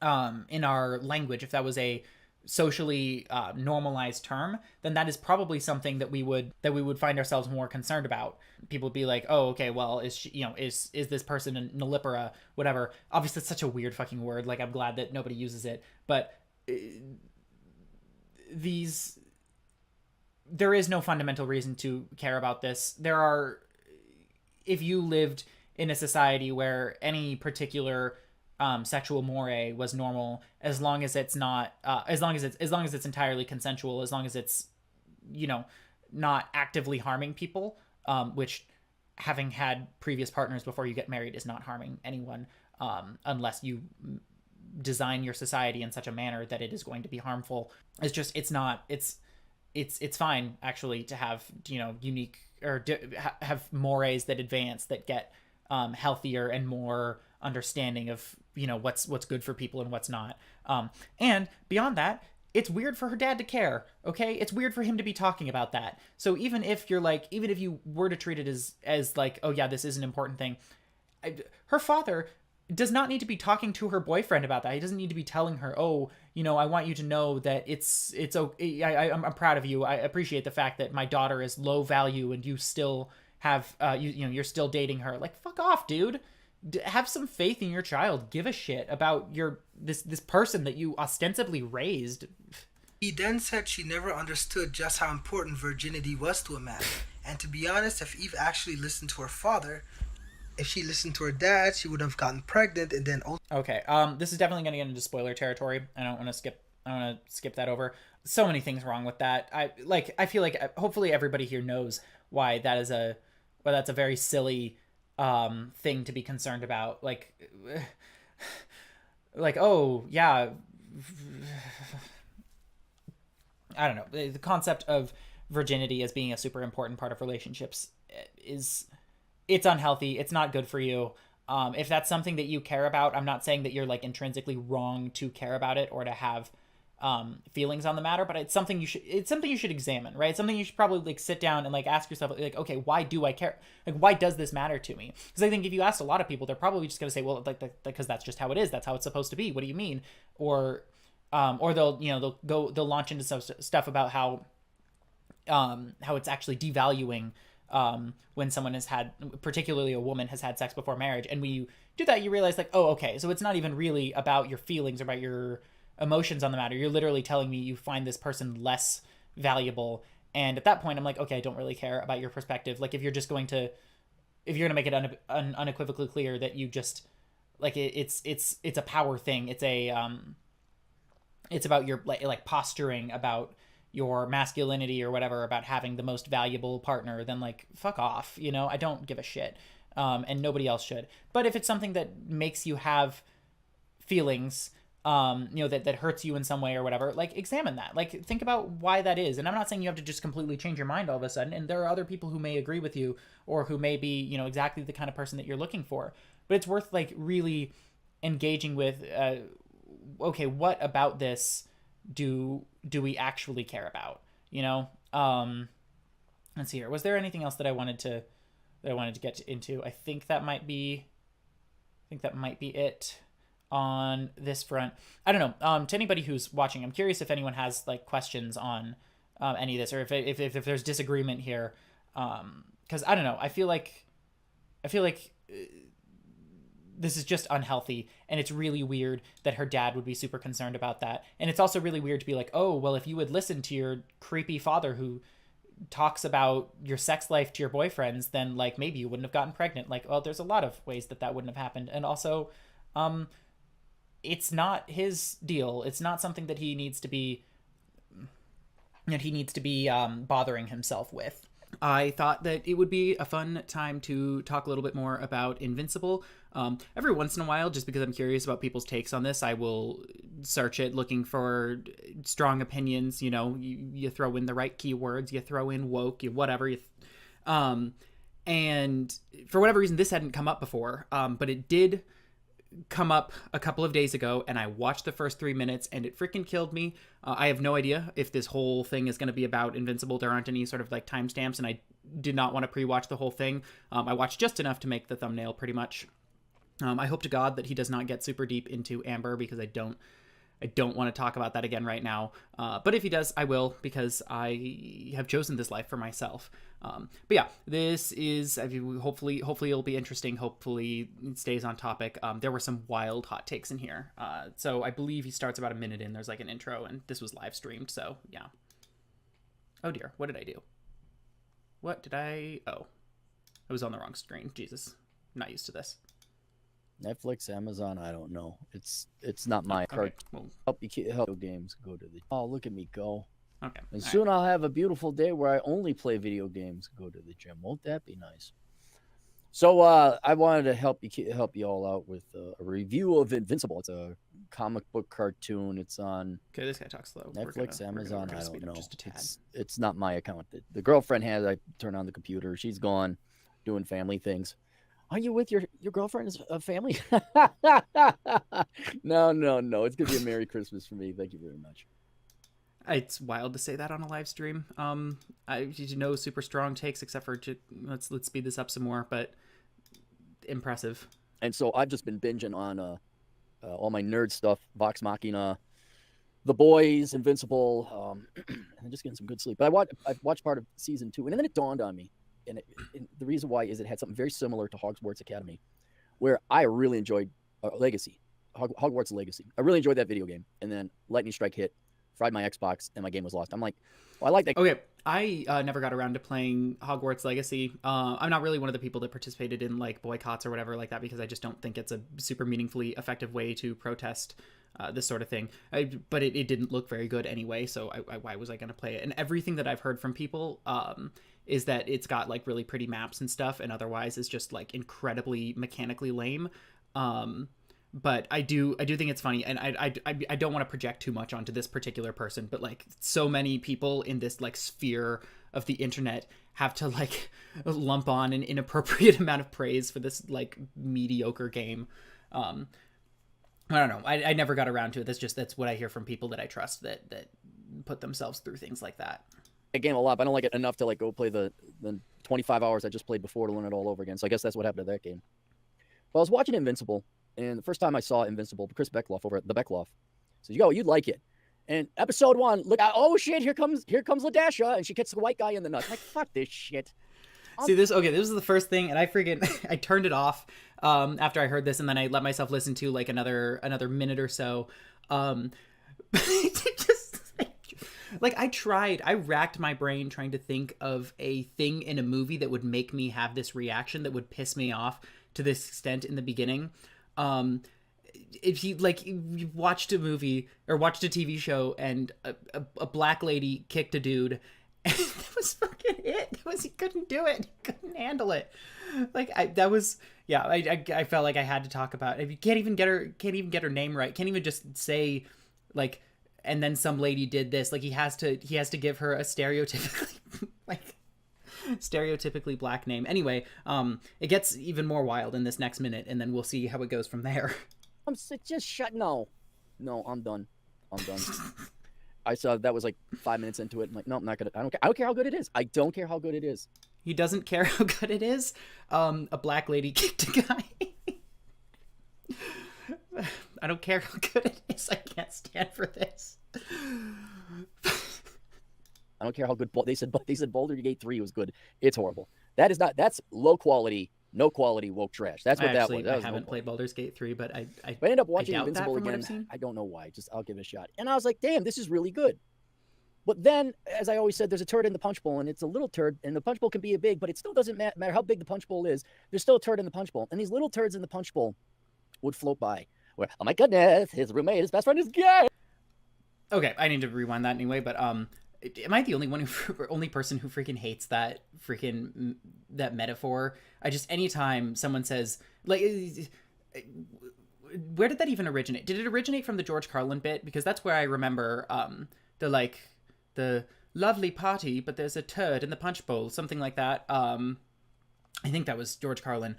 our language, if that was a socially normalized term, then that is probably something that we would find ourselves more concerned about. People would be like, oh, okay, well, is she, is this person a nullipera, whatever. Obviously it's such a weird fucking word. Like, I'm glad that nobody uses it, but there is no fundamental reason to care about this. If you lived in a society where any particular sexual moray was normal, as long as it's not, as long as it's entirely consensual, as long as it's, not actively harming people, which, having had previous partners before you get married is not harming anyone, unless you design your society in such a manner that it is going to be harmful. It's fine actually to have, unique or have mores that advance, that get healthier and more understanding of, what's good for people and what's not. And beyond that, it's weird for her dad to care. Okay. It's weird for him to be talking about that. So even if you were to treat it as like, oh yeah, this is an important thing, her father does not need to be talking to her boyfriend about that. He doesn't need to be telling her, oh, I want you to know that it's okay. I'm proud of you. I appreciate the fact that my daughter is low value and you still have, you're still dating her. Like, fuck off, dude. Have some faith in your child. Give a shit about this person that you ostensibly raised. He then said she never understood just how important virginity was to a man. And to be honest, if Eve actually listened to her father, if she listened to her dad, she would have gotten pregnant and then... Okay, this is definitely going to get into spoiler territory. I want to skip that over. So many things wrong with that. I feel like hopefully everybody here knows why that's a very silly thing to be concerned about. Like, oh yeah, I don't know. The concept of virginity as being a super important part of relationships it's unhealthy. It's not good for you. If that's something that you care about, I'm not saying that you're like intrinsically wrong to care about it or to have feelings on the matter, but it's something you should examine, right? It's something you should probably like sit down and like ask yourself, like, okay, why do I care? Like, why does this matter to me? Because I think if you asked a lot of people, they're probably just going to say, well, like, because that's just how it is. That's how it's supposed to be. What do you mean? Or they'll launch into some stuff about how it's actually devaluing when someone has had, particularly a woman, has had sex before marriage. And when you do that, you realize like, oh, okay, so it's not even really about your feelings or about your emotions on the matter. You're literally telling me you find this person less valuable. And at that point, I'm like, okay, I don't really care about your perspective. Like, if you're going to make it unequivocally clear that you just like it's a power thing. It's about your like posturing about your masculinity or whatever, about having the most valuable partner, then like, fuck off. I don't give a shit. And nobody else should. But if it's something that makes you have feelings, that hurts you in some way or whatever, like, examine that. Like, think about why that is. And I'm not saying you have to just completely change your mind all of a sudden. And there are other people who may agree with you or who may be, exactly the kind of person that you're looking for. But it's worth like really engaging with, okay, what about this do we actually care about? Let's see here. Was there anything else that I wanted to get into? I think that might be it on this front. I don't know. To anybody who's watching, I'm curious if anyone has like questions on any of this, or if there's disagreement here. Because I don't know. I feel like this is just unhealthy, and it's really weird that her dad would be super concerned about that. And it's also really weird to be like, oh, well, if you would listen to your creepy father who talks about your sex life to your boyfriends, then like maybe you wouldn't have gotten pregnant. Like, well, there's a lot of ways that wouldn't have happened. And also, it's not his deal. It's not something that he needs to be bothering himself with. I thought that it would be a fun time to talk a little bit more about Invincible. Every once in a while, just because I'm curious about people's takes on this, I will search it looking for strong opinions. You know, you throw in the right keywords, you throw in woke, you whatever. And for whatever reason, this hadn't come up before, but it did come up a couple of days ago, and I watched the first 3 minutes, and it freaking killed me. I have no idea if this whole thing is going to be about Invincible. There aren't any sort of like timestamps, and I did not want to pre-watch the whole thing. I watched just enough to make the thumbnail, pretty much. I hope to God that he does not get super deep into Amber, because I don't want to talk about that again right now. But if he does, I will, because I have chosen this life for myself. But yeah, this is, hopefully it'll be interesting. Hopefully it stays on topic. There were some wild hot takes in here. So I believe he starts about a minute in. There's like an intro, and this was live streamed. So yeah. Oh dear, what did I do? What did I? Oh, I was on the wrong screen. Jesus, I'm not used to this. Netflix, Amazon, I don't know. It's not my card. Well, Help games go to the. Oh, look at me go. okay. And All soon I'll have a beautiful day where I only play video games, go to the gym. Won't that be nice? So I wanted to help you all out with a review of Invincible. It's a comic book cartoon. It's on Okay, this guy talks slow. Netflix, Amazon. I don't know. Just a tad. It's not my account. The girlfriend has. I turn on the computer. She's gone, doing family things. Are you with your girlfriend's family? No. It's gonna be a Merry Christmas for me. Thank you very much. It's wild to say that on a live stream. I did no super strong takes except for let's speed this up some more, but impressive. And so I've just been binging on all my nerd stuff, Vox Machina, The Boys, Invincible, and just getting some good sleep. But I've watched part of season 2, and then it dawned on me. And the reason why is it had something very similar to Hogwarts Academy, where I really enjoyed Legacy, Hogwarts Legacy. I really enjoyed that video game. And then Lightning Strike hit, fried my Xbox, and my game was lost. I'm like, well, I like that. Okay, I never got around to playing Hogwarts Legacy. I'm not really one of the people that participated in like boycotts or whatever like that, because I just don't think it's a super meaningfully effective way to protest this sort of thing. But it didn't look very good anyway, so why was I going to play it? And everything that I've heard from people is that it's got like really pretty maps and stuff, and otherwise is just like incredibly mechanically lame. But I do think it's funny, and I don't want to project too much onto this particular person, but like so many people in this like sphere of the internet have to like lump on an inappropriate amount of praise for this like mediocre game. I don't know. I never got around to it. That's what I hear from people that I trust that put themselves through things like that. A game a lot, but I don't like it enough to like go play the 25 hours I just played before to learn it all over again. So I guess that's what happened to that game. Well, I was watching Invincible, and the first time I saw Invincible, Chris Beckloff over at the Beckloff says, "Yo, you'd like it." And episode 1, look, oh shit, here comes LaDasha, and she gets the white guy in the nuts. I'm like, fuck this shit. See this? Okay, this is the first thing, and I turned it off after I heard this, and then I let myself listen to like another minute or so. Like I racked my brain trying to think of a thing in a movie that would make me have this reaction that would piss me off to this extent in the beginning. If you watched a movie or watched a TV show and a black lady kicked a dude, and that was fucking it. He couldn't do it. He couldn't handle it. Like I felt like I had to talk about it. You can't even get her name right. Can't even just say like, and then some lady did this. Like he has to give her a stereotypically black name. Anyway, it gets even more wild in this next minute, and then we'll see how it goes from there. No, I'm done. I saw that was like 5 minutes into it. I'm like, no, I'm not gonna. I don't care how good it is. I don't care how good it is. He doesn't care how good it is. A black lady kicked a guy. I don't care how good it is. I can't stand for this. I don't care how good they said Baldur's Gate 3 was good. It's horrible. That's low quality, no quality woke trash. That's what that was. I haven't played Baldur's Gate 3, but I ended up watching Invincible again. I don't know why. I'll give it a shot. And I was like, damn, this is really good. But then, as I always said, there's a turd in the punch bowl, and it's a little turd, and the punch bowl can be big, but it still doesn't matter how big the punch bowl is. There's still a turd in the punch bowl, and these little turds in the punch bowl would float by. Where, oh my goodness, his best friend is gay. Okay, I need to rewind that anyway, but am I the only person who freaking hates that metaphor? I just, anytime someone says, like, where did that even originate? Did it originate from the George Carlin bit? Because that's where I remember the lovely party, but there's a turd in the punch bowl, something like that. I think that was George Carlin.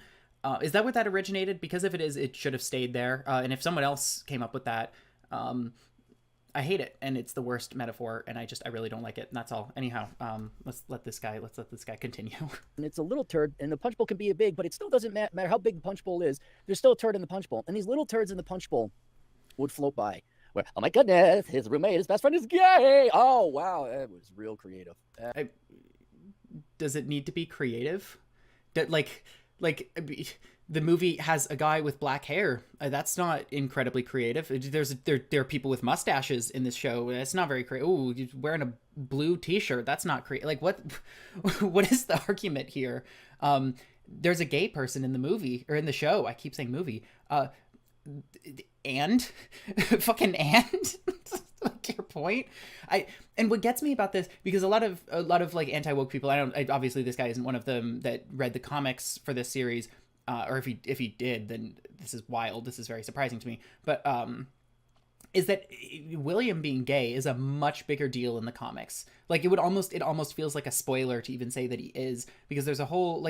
Is that where that originated? Because if it is, it should have stayed there. And if someone else came up with that, I hate it, and it's the worst metaphor, and I really don't like it. And that's all. Anyhow, let's let this guy continue. And it's a little turd, and the punch bowl can be a big, but it still doesn't matter how big the punch bowl is. There's still a turd in the punch bowl, and these little turds in the punch bowl would float by. Where, oh my goodness, his roommate, his best friend is gay. Oh wow, that was real creative. Does it need to be creative? Like the movie has a guy with black hair. That's not incredibly creative. There are people with mustaches in this show. It's not very creative. Oh, he's wearing a blue T-shirt. That's not creative. Like what is the argument here? There's a gay person in the movie or in the show. I keep saying movie. And fucking and. Like your point. And what gets me about this, because a lot of like anti-woke people, obviously this guy isn't one of them that read the comics for this series, or if he did, then this is wild. This is very surprising to me. But is that William being gay is a much bigger deal in the comics. Like it almost feels like a spoiler to even say that he is, because there's a whole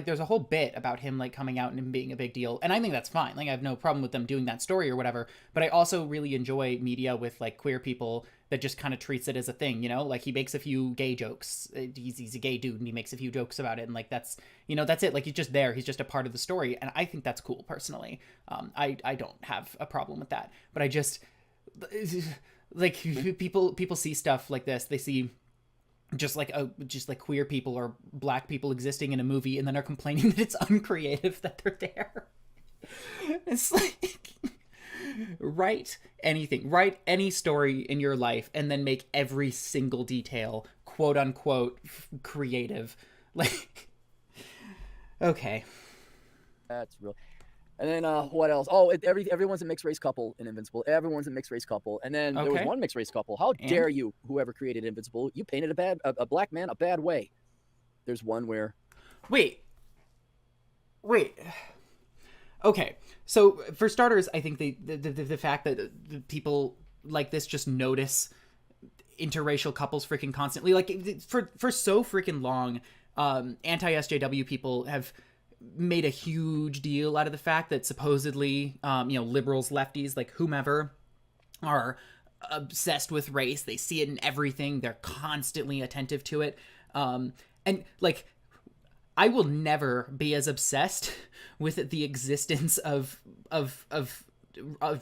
bit about him like coming out and him being a big deal. And I think that's fine. Like I have no problem with them doing that story or whatever, but I also really enjoy media with like queer people that just kind of treats it as a thing, you know, like he makes a few gay jokes. He's a gay dude and he makes a few jokes about it. And like, that's it. Like he's just there. He's just a part of the story. And I think that's cool personally. I don't have a problem with that, but I just, like people see stuff like this. They see just like queer people or black people existing in a movie and then are complaining that it's uncreative that they're there. It's like, write anything, write any story in your life and then make every single detail quote unquote creative. Like, okay, that's real. And then what else? Oh, everyone's a mixed race couple in Invincible. Everyone's a mixed race couple. And then there was one mixed race couple. How dare you, whoever created Invincible? You painted a black man a bad way. There's one where. Wait. Okay, so for starters, I think the fact that the people like this just notice interracial couples freaking constantly, like for so freaking long, anti-SJW people have made a huge deal out of the fact that supposedly, liberals, lefties, like whomever, are obsessed with race. They see it in everything. They're constantly attentive to it. And like, I will never be as obsessed with the existence of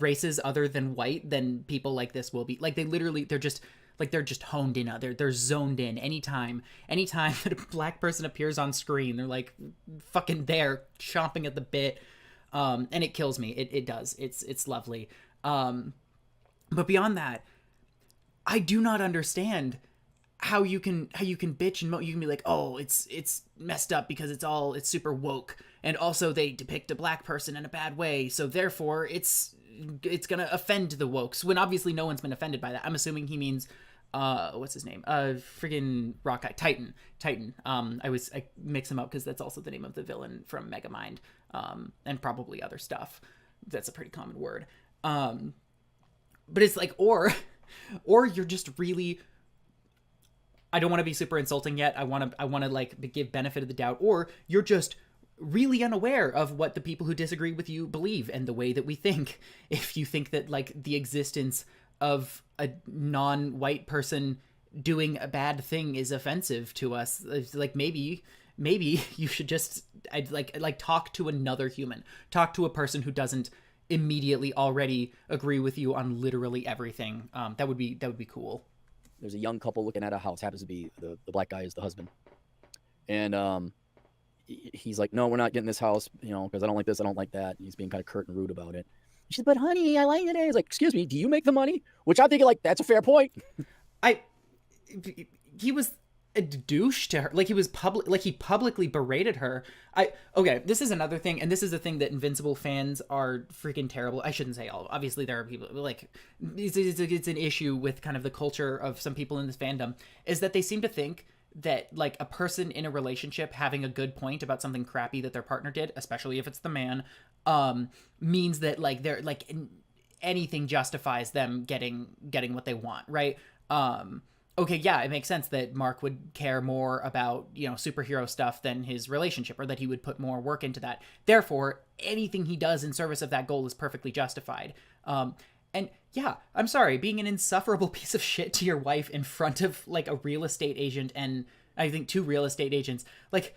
races other than white than people like this will be. Like they're just honed in. They're zoned in. Anytime that a black person appears on screen, they're like fucking there, chomping at the bit. And it kills me. It does. It's lovely. But beyond that, I do not understand how you can bitch and you can be like, oh, it's messed up because it's super woke, and also they depict a black person in a bad way, so therefore it's gonna offend the wokes, when obviously no one's been offended by that. I'm assuming he means what's his name, friggin' rock guy, Titan. I mix him up because that's also the name of the villain from Megamind, and probably other stuff. That's a pretty common word. But it's like, or you're just really, I don't want to be super insulting yet. I want to like give benefit of the doubt, or you're just really unaware of what the people who disagree with you believe and the way that we think. If you think that like the existence of a non-white person doing a bad thing is offensive to us, it's like maybe you should just like talk to another human, talk to a person who doesn't immediately already agree with you on literally everything. That would be cool. There's a young couple looking at a house. Happens to be the black guy is the husband, and he's like, no, we're not getting this house, because I don't like this, I don't like that. And he's being kind of curt and rude about it. She said, but honey, I like it. He's like, excuse me, do you make the money? Which I'm thinking, like, that's a fair point. He was a douche to her. Like, he publicly berated her. Okay, this is another thing, and this is a thing that Invincible fans are freaking terrible. I shouldn't say all. Obviously, there are people, like, it's an issue with kind of the culture of some people in this fandom, is that they seem to think that, like, a person in a relationship having a good point about something crappy that their partner did, especially if it's the man, means that, like, they're, like, anything justifies them getting what they want, right? Okay, yeah, it makes sense that Mark would care more about, you know, superhero stuff than his relationship, or that he would put more work into that. Therefore, anything he does in service of that goal is perfectly justified. And yeah, I'm sorry, being an insufferable piece of shit to your wife in front of, like, a real estate agent and I think 2 real estate agents, like,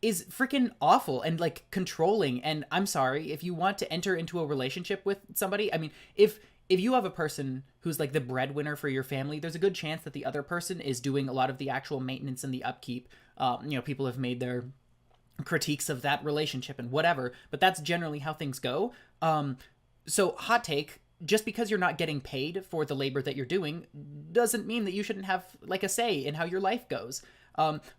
is freaking awful and, like, controlling. And I'm sorry, if you want to enter into a relationship with somebody, I mean, if you have a person who's, like, the breadwinner for your family, there's a good chance that the other person is doing a lot of the actual maintenance and the upkeep. You know, people have made their critiques of that relationship and whatever, but that's generally how things go. So, hot take, just because you're not getting paid for the labor that you're doing doesn't mean that you shouldn't have, like, a say in how your life goes.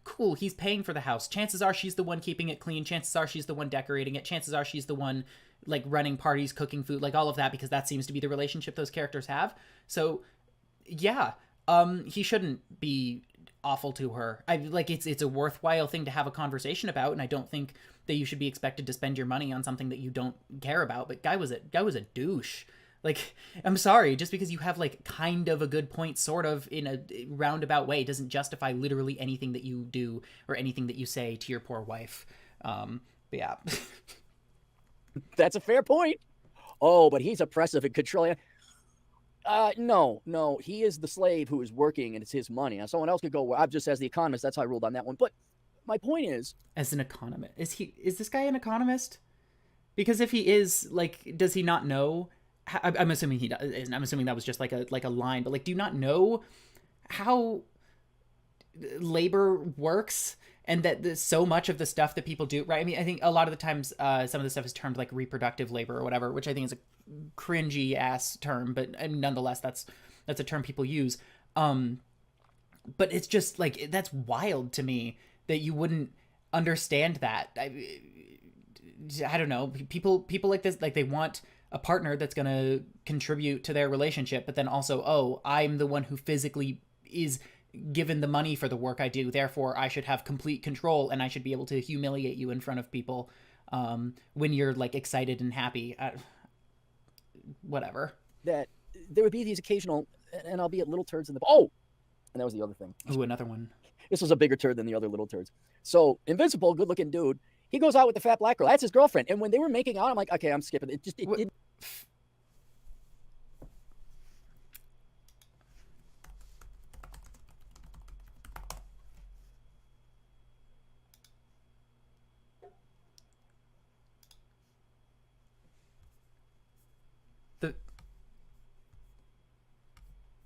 Cool, he's paying for the house. Chances are she's the one keeping it clean. Chances are she's the one decorating it. Chances are she's the one, like, running parties, cooking food, like, all of that, because that seems to be the relationship those characters have. So, yeah, he shouldn't be awful to her. It's a worthwhile thing to have a conversation about, and I don't think that you should be expected to spend your money on something that you don't care about. But guy was a douche. Like, I'm sorry, just because you have, like, kind of a good point, sort of, in a roundabout way, doesn't justify literally anything that you do or anything that you say to your poor wife. But yeah. That's a fair point. Oh, but he's oppressive and controlling. No, he is the slave who is working, and it's his money. Now, someone else could go, well, I'm just as the economist, that's how I ruled on that one. But my point is, as an economist, is this guy an economist? Because if he is, like, does he not know? I'm assuming he does. I'm assuming that was just like a line, but, like, do you not know how labor works? And that so much of the stuff that people do, right? I mean, I think a lot of the times some of the stuff is termed, like, reproductive labor or whatever, which I think is a cringy ass term, but I mean, nonetheless, that's a term people use. But it's just, like, that's wild to me that you wouldn't understand that. I don't know. People like this, like, they want a partner that's going to contribute to their relationship, but then also, oh, I'm the one who physically is given the money for the work I do, therefore I should have complete control, and I should be able to humiliate you in front of people when you're, like, excited and happy. Whatever. That there would be these occasional, and albeit little turds in the... Oh! And that was the other thing. Ooh, another one. This was a bigger turd than the other little turds. So, Invincible, good-looking dude, he goes out with the fat black girl. That's his girlfriend. And when they were making out, I'm like, okay, I'm skipping it. It did...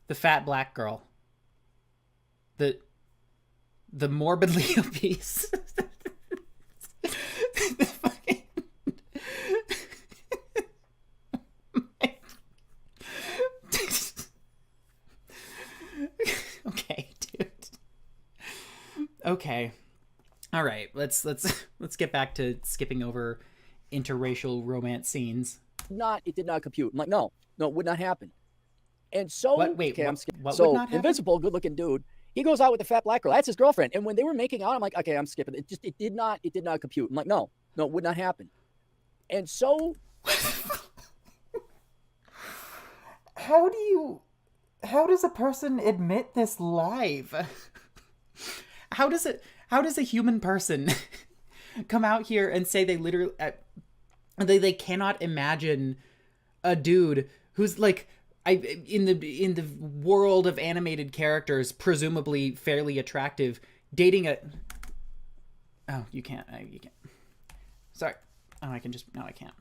The fat black girl. The morbidly obese. The fucking... Okay, dude. Okay. All right. Let's get back to skipping over interracial romance scenes. It did not compute. I'm like, no, it would not happen. And so, what okay, would so not happen? Invincible, good-looking dude, he goes out with the fat black girl. That's his girlfriend. And when they were making out, I'm like, okay, I'm skipping it. It did not compute. I'm like, no, it would not happen. And so, how does a person admit this live? How does a human person come out here and say they literally they cannot imagine a dude who's, like, in the world of animated characters, presumably fairly attractive, dating a... Oh, you can't. You can't. Sorry. Oh, I can just... No, I can't.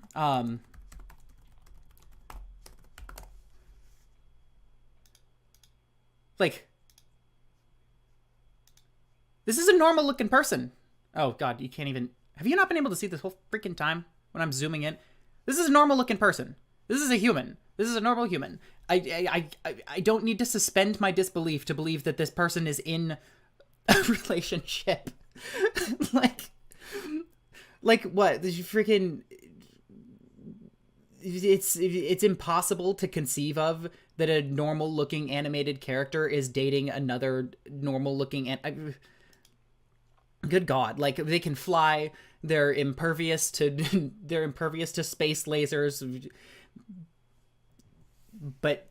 Like... This is a normal-looking person. Oh, God, you can't even... Have you not been able to see this whole freaking time when I'm zooming in? This is a normal-looking person. This is a human. This is a normal human. I don't need to suspend my disbelief to believe that this person is in a relationship. like what? The freaking it's impossible to conceive of that a normal looking animated character is dating another normal looking good God, like they can fly, they're impervious to space lasers, but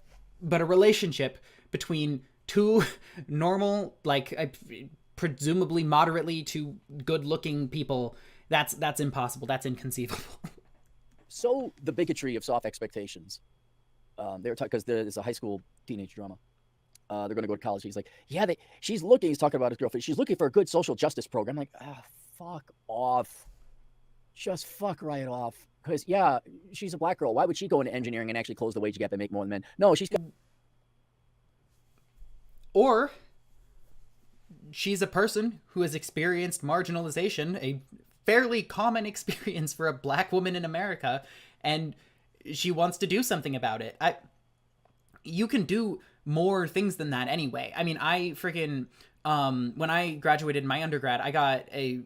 a relationship between two normal, like presumably moderately to good looking people, that's impossible, that's inconceivable. So the bigotry of soft expectations. They were talking because there's a high school teenage drama. They're going to go to college. He's like, yeah, she's looking. He's talking about his girlfriend. She's looking for a good social justice program. I'm like, fuck off. Just fuck right off. Because yeah, she's a black girl. Why would she go into engineering and actually close the wage gap and make more than men? No, she's. Or she's a person who has experienced marginalization, a fairly common experience for a black woman in America, and she wants to do something about it. You can do more things than that anyway. I mean, I freaking when I graduated my undergrad, I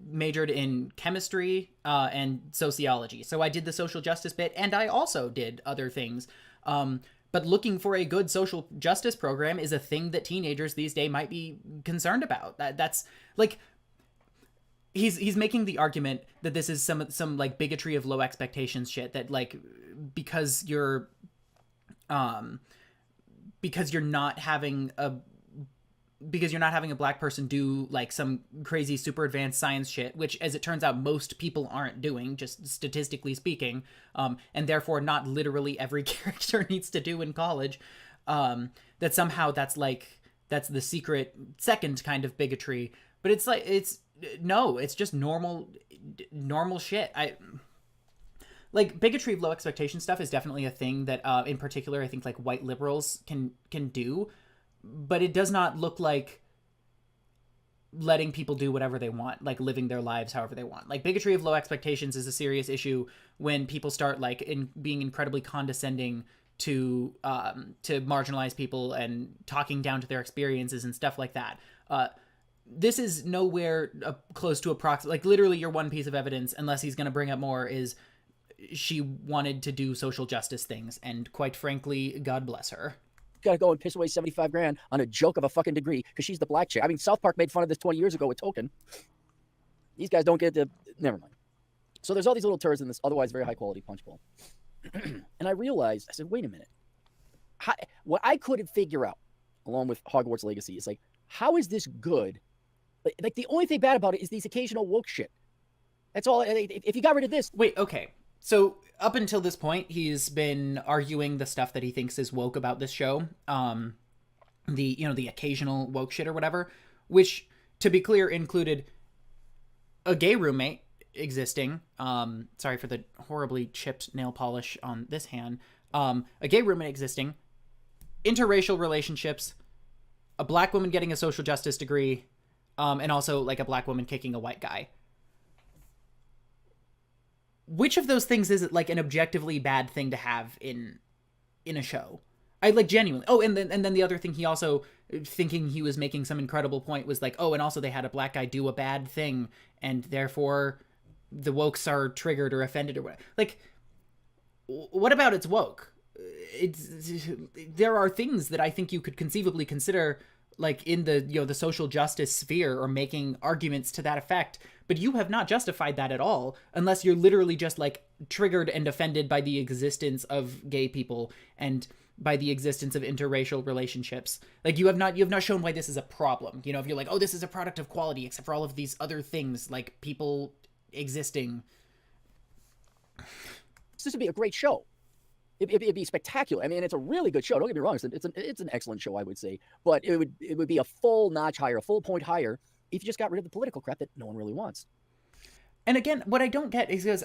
majored in chemistry and sociology. So I did the social justice bit, and I also did other things. But looking for a good social justice program is a thing that teenagers these days might be concerned about. That's like, he's making the argument that this is some like bigotry of low expectations shit, that like because you're not having a black person do like some crazy super advanced science shit, which as it turns out most people aren't doing, just statistically speaking, and therefore not literally every character needs to do in college, that somehow that's the secret second kind of bigotry. But it's like, it's just normal shit. Like bigotry of low expectation stuff is definitely a thing that in particular I think like white liberals can do, but it does not look like letting people do whatever they want, like living their lives however they want. Like bigotry of low expectations is a serious issue when people start like being incredibly condescending to marginalized people and talking down to their experiences and stuff like that. This is nowhere close to like literally your one piece of evidence, unless he's going to bring up more, is she wanted to do social justice things, and quite frankly, God bless her. Gotta go and piss away $75,000 on a joke of a fucking degree because she's the black chick. I mean, South Park made fun of this 20 years ago with Token. These guys don't get to. Never mind. So there's all these little turds in this otherwise very high quality punch bowl. And I realized, I said, wait a minute. What I couldn't figure out, along with Hogwarts Legacy, is like, how is this good? Like the only thing bad about it is these occasional woke shit. That's all. If you got rid of this. Wait, okay. So up until this point, he's been arguing the stuff that he thinks is woke about this show. The occasional woke shit or whatever, which, to be clear, included a gay roommate existing. Sorry for the horribly chipped nail polish on this hand. A gay roommate existing, interracial relationships, a black woman getting a social justice degree, and also like a black woman kicking a white guy. Which of those things is it like an objectively bad thing to have in a show? I like genuinely. Oh, and then the other thing, he also, thinking he was making some incredible point, was like, oh, and also they had a black guy do a bad thing, and therefore the wokes are triggered or offended or whatever. Like, what about it's woke? There are things that I think you could conceivably consider like in the the social justice sphere or making arguments to that effect, but you have not justified that at all, unless you're literally just like triggered and offended by the existence of gay people and by the existence of interracial relationships. Like you have not shown why this is a problem. If you're like, oh, this is a product of quality except for all of these other things like people existing. This would be a great show. It'd be spectacular. I mean, it's a really good show. Don't get me wrong. It's an excellent show, I would say. But it would be a full notch higher, a full point higher if you just got rid of the political crap that no one really wants. And again, what I don't get is because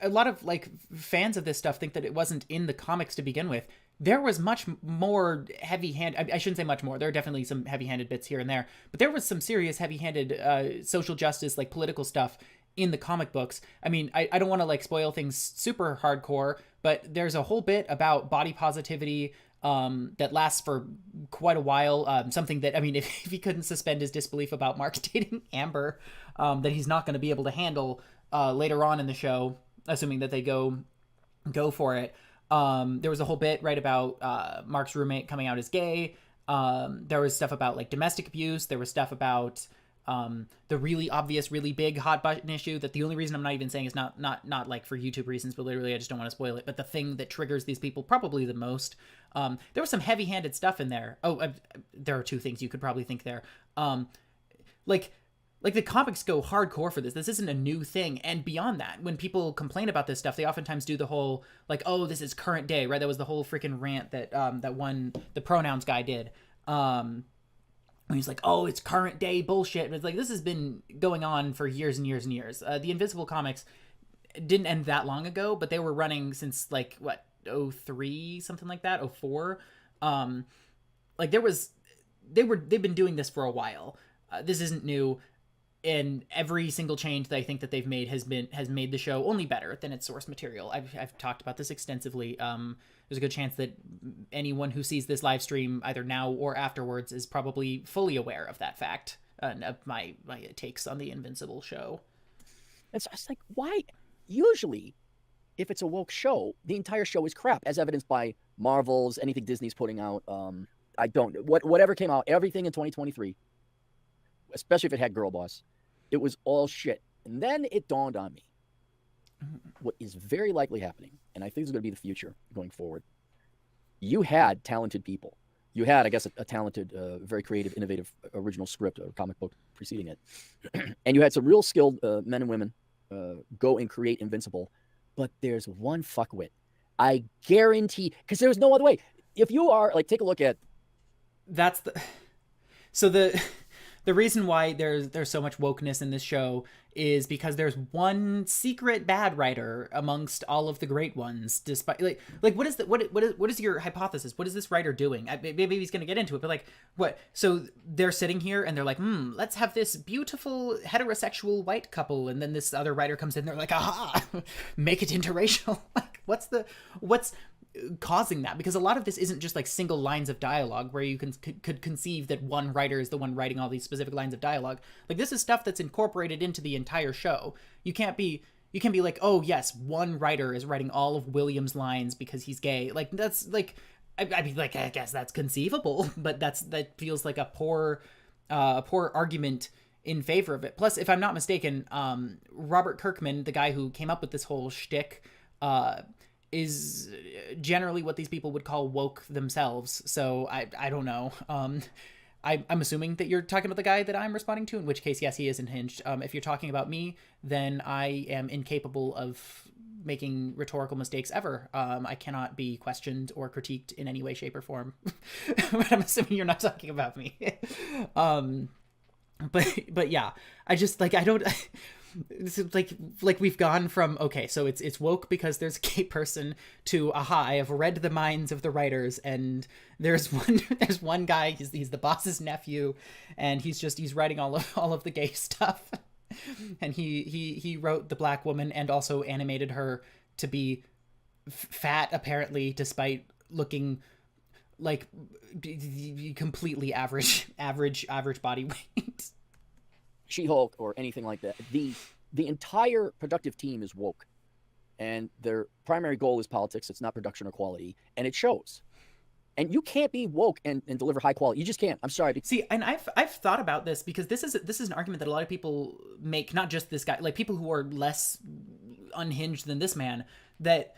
a lot of like fans of this stuff think that it wasn't in the comics to begin with. There was much more heavy-handed. I shouldn't say much more. There are definitely some heavy-handed bits here and there, but there was some serious heavy-handed social justice, like political stuff in the comic books. I mean, I don't want to like spoil things super hardcore, but there's a whole bit about body positivity that lasts for quite a while. Something that, I mean, if he couldn't suspend his disbelief about Mark dating Amber, that he's not going to be able to handle later on in the show, assuming that they go for it. There was a whole bit right about Mark's roommate coming out as gay. There was stuff about like domestic abuse. There was stuff about the really obvious, really big hot button issue that the only reason I'm not even saying is not like for YouTube reasons, but literally I just don't want to spoil it. But the thing that triggers these people probably the most, there was some heavy-handed stuff in there. There are two things you could probably think there. Like the comics go hardcore for this. This isn't a new thing. And beyond that, when people complain about this stuff, they oftentimes do the whole like, oh, this is current day, right? That was the whole freaking rant that the pronouns guy did. He's like, oh, it's current day bullshit. And it's like, this has been going on for years and years and years. The Invincible comics didn't end that long ago, but they were running since like what, 03, something like that, 04. Like they've been doing this for a while. This isn't new. And every single change that I think that they've made has made the show only better than its source material. I've talked about this extensively. There's a good chance that anyone who sees this live stream either now or afterwards is probably fully aware of that fact and of my takes on the Invincible show. It's just like, why? Usually, if it's a woke show, the entire show is crap, as evidenced by Marvel's, anything Disney's putting out. Whatever came out, everything in 2023, especially if it had Girl Boss, it was all shit. And then it dawned on me what is very likely happening, and I think it's going to be the future going forward. You had talented people. You had, I guess, a talented, very creative, innovative, original script or comic book preceding it. And you had some real skilled men and women go and create Invincible. But there's one fuckwit. I guarantee, because there's no other way. If you are, like, take a look at... The reason why there's so much wokeness in this show is because there's one secret bad writer amongst all of the great ones. Despite like what is your hypothesis? What is this writer doing? Maybe he's gonna get into it, but like what? So they're sitting here and they're like, let's have this beautiful heterosexual white couple, and then this other writer comes in. They're like, aha, make it interracial. Like what's causing that? Because a lot of this isn't just like single lines of dialogue where you could conceive that one writer is the one writing all these specific lines of dialogue. Like this is stuff that's incorporated into the entire show. You can't be like, oh yes, one writer is writing all of William's lines because he's gay. Like that's like, I mean, like I guess that's conceivable, but that feels like a poor argument in favor of it. Plus, if I'm not mistaken, Robert Kirkman, the guy who came up with this whole shtick, is generally what these people would call woke themselves. So I don't know. I'm assuming that you're talking about the guy that I'm responding to, in which case, yes, he is unhinged. If you're talking about me, then I am incapable of making rhetorical mistakes ever. I cannot be questioned or critiqued in any way, shape, or form. But I'm assuming you're not talking about me. But yeah, I just like, I don't... It's like we've gone from, okay, so it's woke because there's a gay person, to aha, I have read the minds of the writers, and there's one guy, he's the boss's nephew, and he's writing all of the gay stuff. And he wrote the black woman and also animated her to be fat, apparently, despite looking like completely average body weight. She-Hulk or anything like that. The entire productive team is woke, and their primary goal is politics. It's not production or quality, and it shows. And you can't be woke and deliver high quality. You just can't. I'm sorry. See, and I've thought about this, because this is an argument that a lot of people make, not just this guy, like people who are less unhinged than this man, that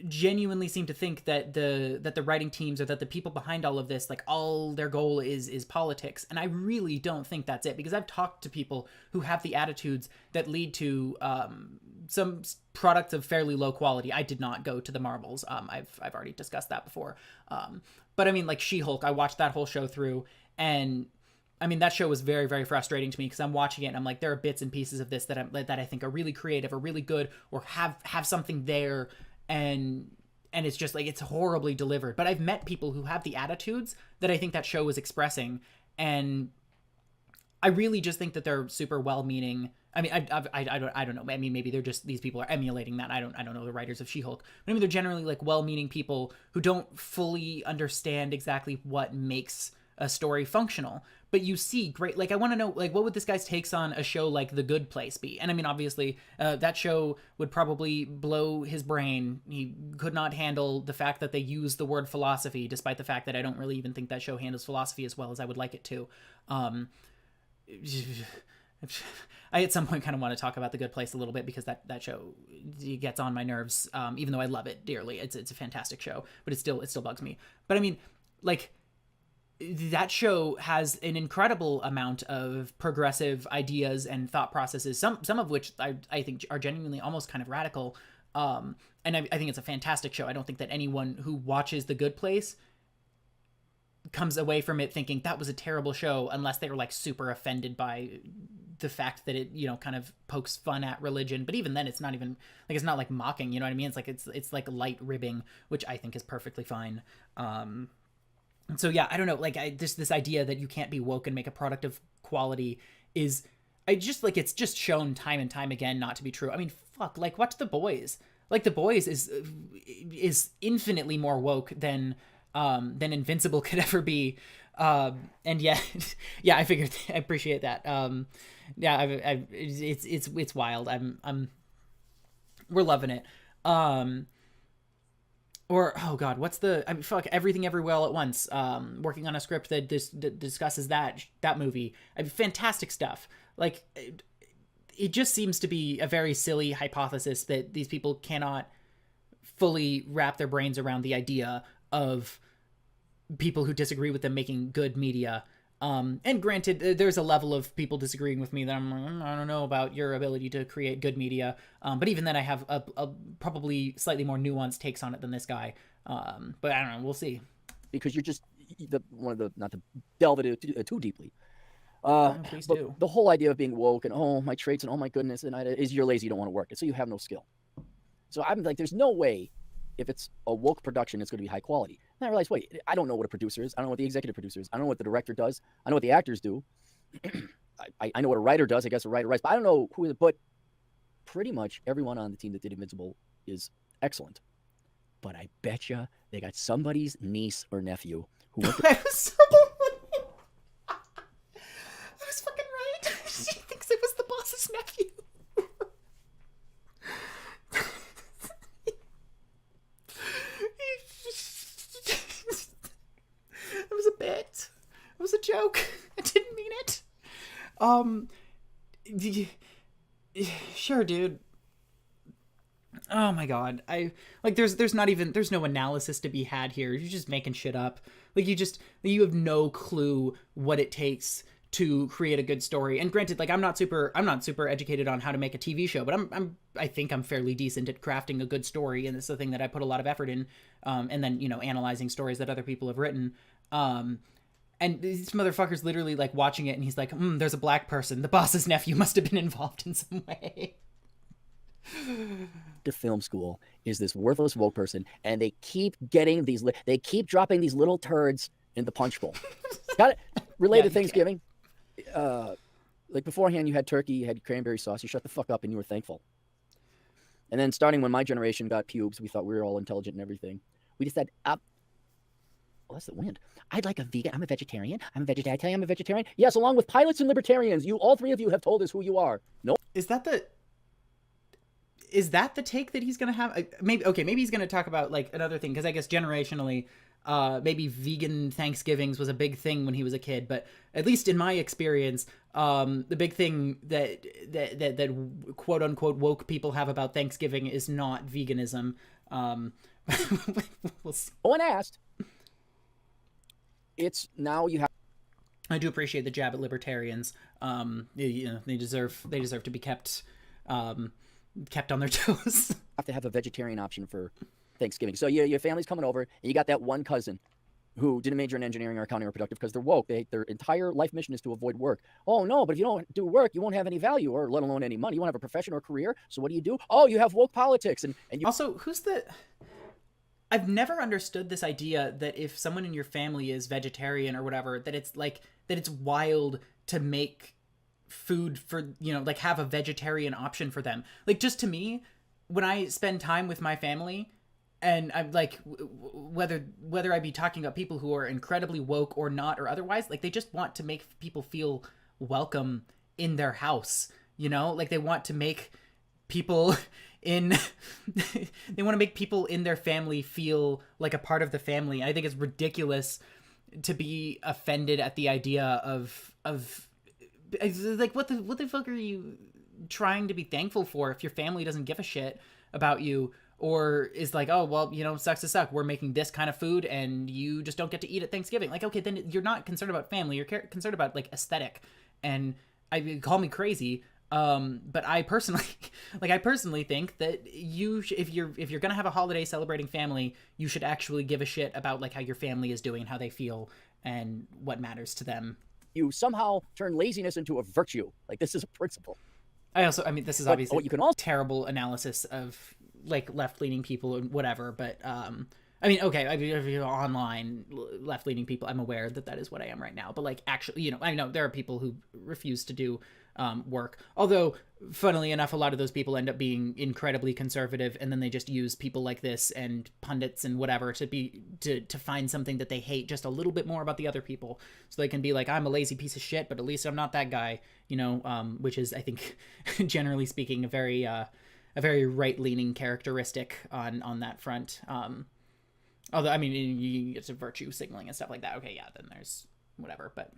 genuinely seem to think that the writing teams, or that the people behind all of this, like all their goal is politics. And I really don't think that's it, because I've talked to people who have the attitudes that lead to some products of fairly low quality. I did not go to the Marvels. I've already discussed that before. But I mean, like She-Hulk, I watched that whole show through, and I mean, that show was very, very frustrating to me, because I'm watching it and I'm like, there are bits and pieces of this that I think are really creative or really good, or have something there. And it's just like, it's horribly delivered. But I've met people who have the attitudes that I think that show was expressing, and I really just think that they're super well-meaning. I mean, I don't know. I mean, maybe they're just, these people are emulating that. I don't know the writers of She-Hulk. But I mean, they're generally like well-meaning people who don't fully understand exactly what makes a story functional. But you see great, like, I want to know, like, what would this guy's takes on a show like The Good Place be? And I mean, obviously, that show would probably blow his brain. He could not handle the fact that they use the word philosophy, despite the fact that I don't really even think that show handles philosophy as well as I would like it to. I at some point kind of want to talk about The Good Place a little bit, because that show gets on my nerves, even though I love it dearly. It's a fantastic show, but it still bugs me. But I mean, like, that show has an incredible amount of progressive ideas and thought processes, some of which I think are genuinely almost kind of radical. And I think it's a fantastic show. I don't think that anyone who watches The Good Place comes away from it thinking that was a terrible show, unless they were like super offended by the fact that it, you know, kind of pokes fun at religion. But even then, it's not even like, it's not like mocking, you know what I mean? It's like light ribbing, which I think is perfectly fine. So yeah, I don't know, like, this idea that you can't be woke and make a product of quality is, it's just shown time and time again not to be true. I mean, fuck, like, watch The Boys. Like, The Boys is infinitely more woke than Invincible could ever be. And yet, yeah, I figured, I appreciate that. Yeah, it's wild. We're loving it. Or, oh god, what's the, I mean, fuck, Everything Everywhere All at Once. Working on a script that discusses that movie. I mean, fantastic stuff. Like, it just seems to be a very silly hypothesis that these people cannot fully wrap their brains around the idea of people who disagree with them making good media. And granted, there's a level of people disagreeing with me that I don't know about your ability to create good media. But even then, I have a probably slightly more nuanced takes on it than this guy. But I don't know. We'll see. Because you're just not to delve into it too deeply. Please but do. The whole idea of being woke and, oh, my traits and, oh, my goodness, and is you're lazy, you don't want to work. And so you have no skill. So I'm like, there's no way, if it's a woke production, it's going to be high quality. And I realized, wait, I don't know what a producer is. I don't know what the executive producer is. I don't know what the director does. I know what the actors do. I know what a writer does. I guess a writer writes, but I don't know who. But pretty much everyone on the team that did Invincible is excellent. But I bet you they got somebody's niece or nephew who went to... I was fucking right. She thinks it was the boss's nephew. It was a bit. It was a joke. I didn't mean it. Sure, dude. Oh my god. There's no analysis to be had here. You're just making shit up. Like, you have no clue what it takes to create a good story. And granted, like, I'm not super educated on how to make a TV show, but I think I'm fairly decent at crafting a good story, and it's the thing that I put a lot of effort in. And then, you know, analyzing stories that other people have written. And this motherfucker's literally like watching it, and he's like, there's a black person. The boss's nephew must have been involved in some way. To film school is this worthless woke person, and they keep getting they keep dropping these little turds in the punch bowl. Got it? Related to Thanksgiving. Like, beforehand, you had turkey, you had cranberry sauce, you shut the fuck up, and you were thankful. And then starting when my generation got pubes, we thought we were all intelligent and everything. We just said, oh, that's the wind. I'd like a vegan. I'm a vegetarian. I'm a vegetarian. I'm a vegetarian. Yes, along with pilots and libertarians. All three of you have told us who you are. No. Is that the take that he's going to have? Maybe he's going to talk about, like, another thing, because I guess generationally, maybe vegan Thanksgivings was a big thing when he was a kid, but at least in my experience, the big thing that quote unquote woke people have about Thanksgiving is not veganism. We'll see. No one asked. It's now you have. I do appreciate the jab at libertarians. You know, they deserve to be kept on their toes. Have to have a vegetarian option for Thanksgiving. So your family's coming over, and you got that one cousin who didn't major in engineering or accounting or productive because they're woke. Their entire life mission is to avoid work. Oh no, but if you don't do work, you won't have any value, or let alone any money. You won't have a profession or career. So what do? Oh, you have woke politics, and you also, who's the? I've never understood this idea that if someone in your family is vegetarian or whatever, that it's like, that it's wild to make food for, you know, like have a vegetarian option for them. Like, just to me, when I spend time with my family, and I'm like, whether I be talking about people who are incredibly woke or not or otherwise, like they just want to make people feel welcome in their house, you know? Like they want to make people in they want to make people in their family feel like a part of the family. I think it's ridiculous to be offended at the idea of like what the fuck are you trying to be thankful for if your family doesn't give a shit about you, or is like, oh well, you know, sucks to suck, we're making this kind of food and you just don't get to eat at Thanksgiving. Like, okay, then you're not concerned about family, you're concerned about like aesthetic. And call me crazy, but I personally think that if you're gonna have a holiday celebrating family, you should actually give a shit about like how your family is doing, how they feel, and what matters to them. You somehow turn laziness into a virtue. Like, this is a principle. I mean, this is obviously what you can also terrible analysis of like left-leaning people and whatever, but I mean, okay, I mean, if you're online left-leaning people, I'm aware that is what I am right now, but like actually, you know, I know there are people who refuse to do work, although funnily enough, a lot of those people end up being incredibly conservative, and then they just use people like this and pundits and whatever to find something that they hate just a little bit more about the other people, so they can be like, I'm a lazy piece of shit, but at least I'm not that guy, you know, which is, I think, generally speaking, a very right-leaning characteristic on that front. Although, I mean, it's a virtue signaling and stuff like that. Okay, yeah, then there's whatever, but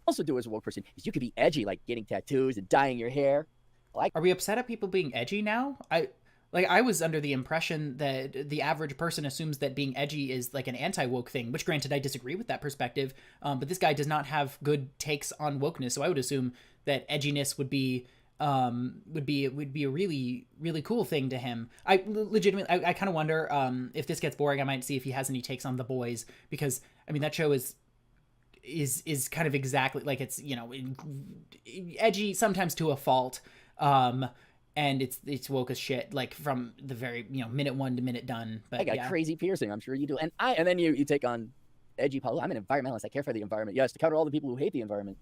also do as a woke person is you could be edgy, like getting tattoos and dyeing your hair. Like, are we upset at people being edgy now? I was under the impression that the average person assumes that being edgy is like an anti-woke thing, which granted I disagree with that perspective, but this guy does not have good takes on wokeness, so I would assume that edginess would be a really, really cool thing to him. I kind of wonder if this gets boring, I might see if he has any takes on The Boys, because I mean that show is kind of exactly like, it's, you know, edgy sometimes to a fault, and it's woke as shit, like from the very, you know, minute one to minute done. But I got crazy piercing, I'm sure you do, and then you take on edgy politics. I'm an environmentalist, I care for the environment. Yes, to counter all the people who hate the environment.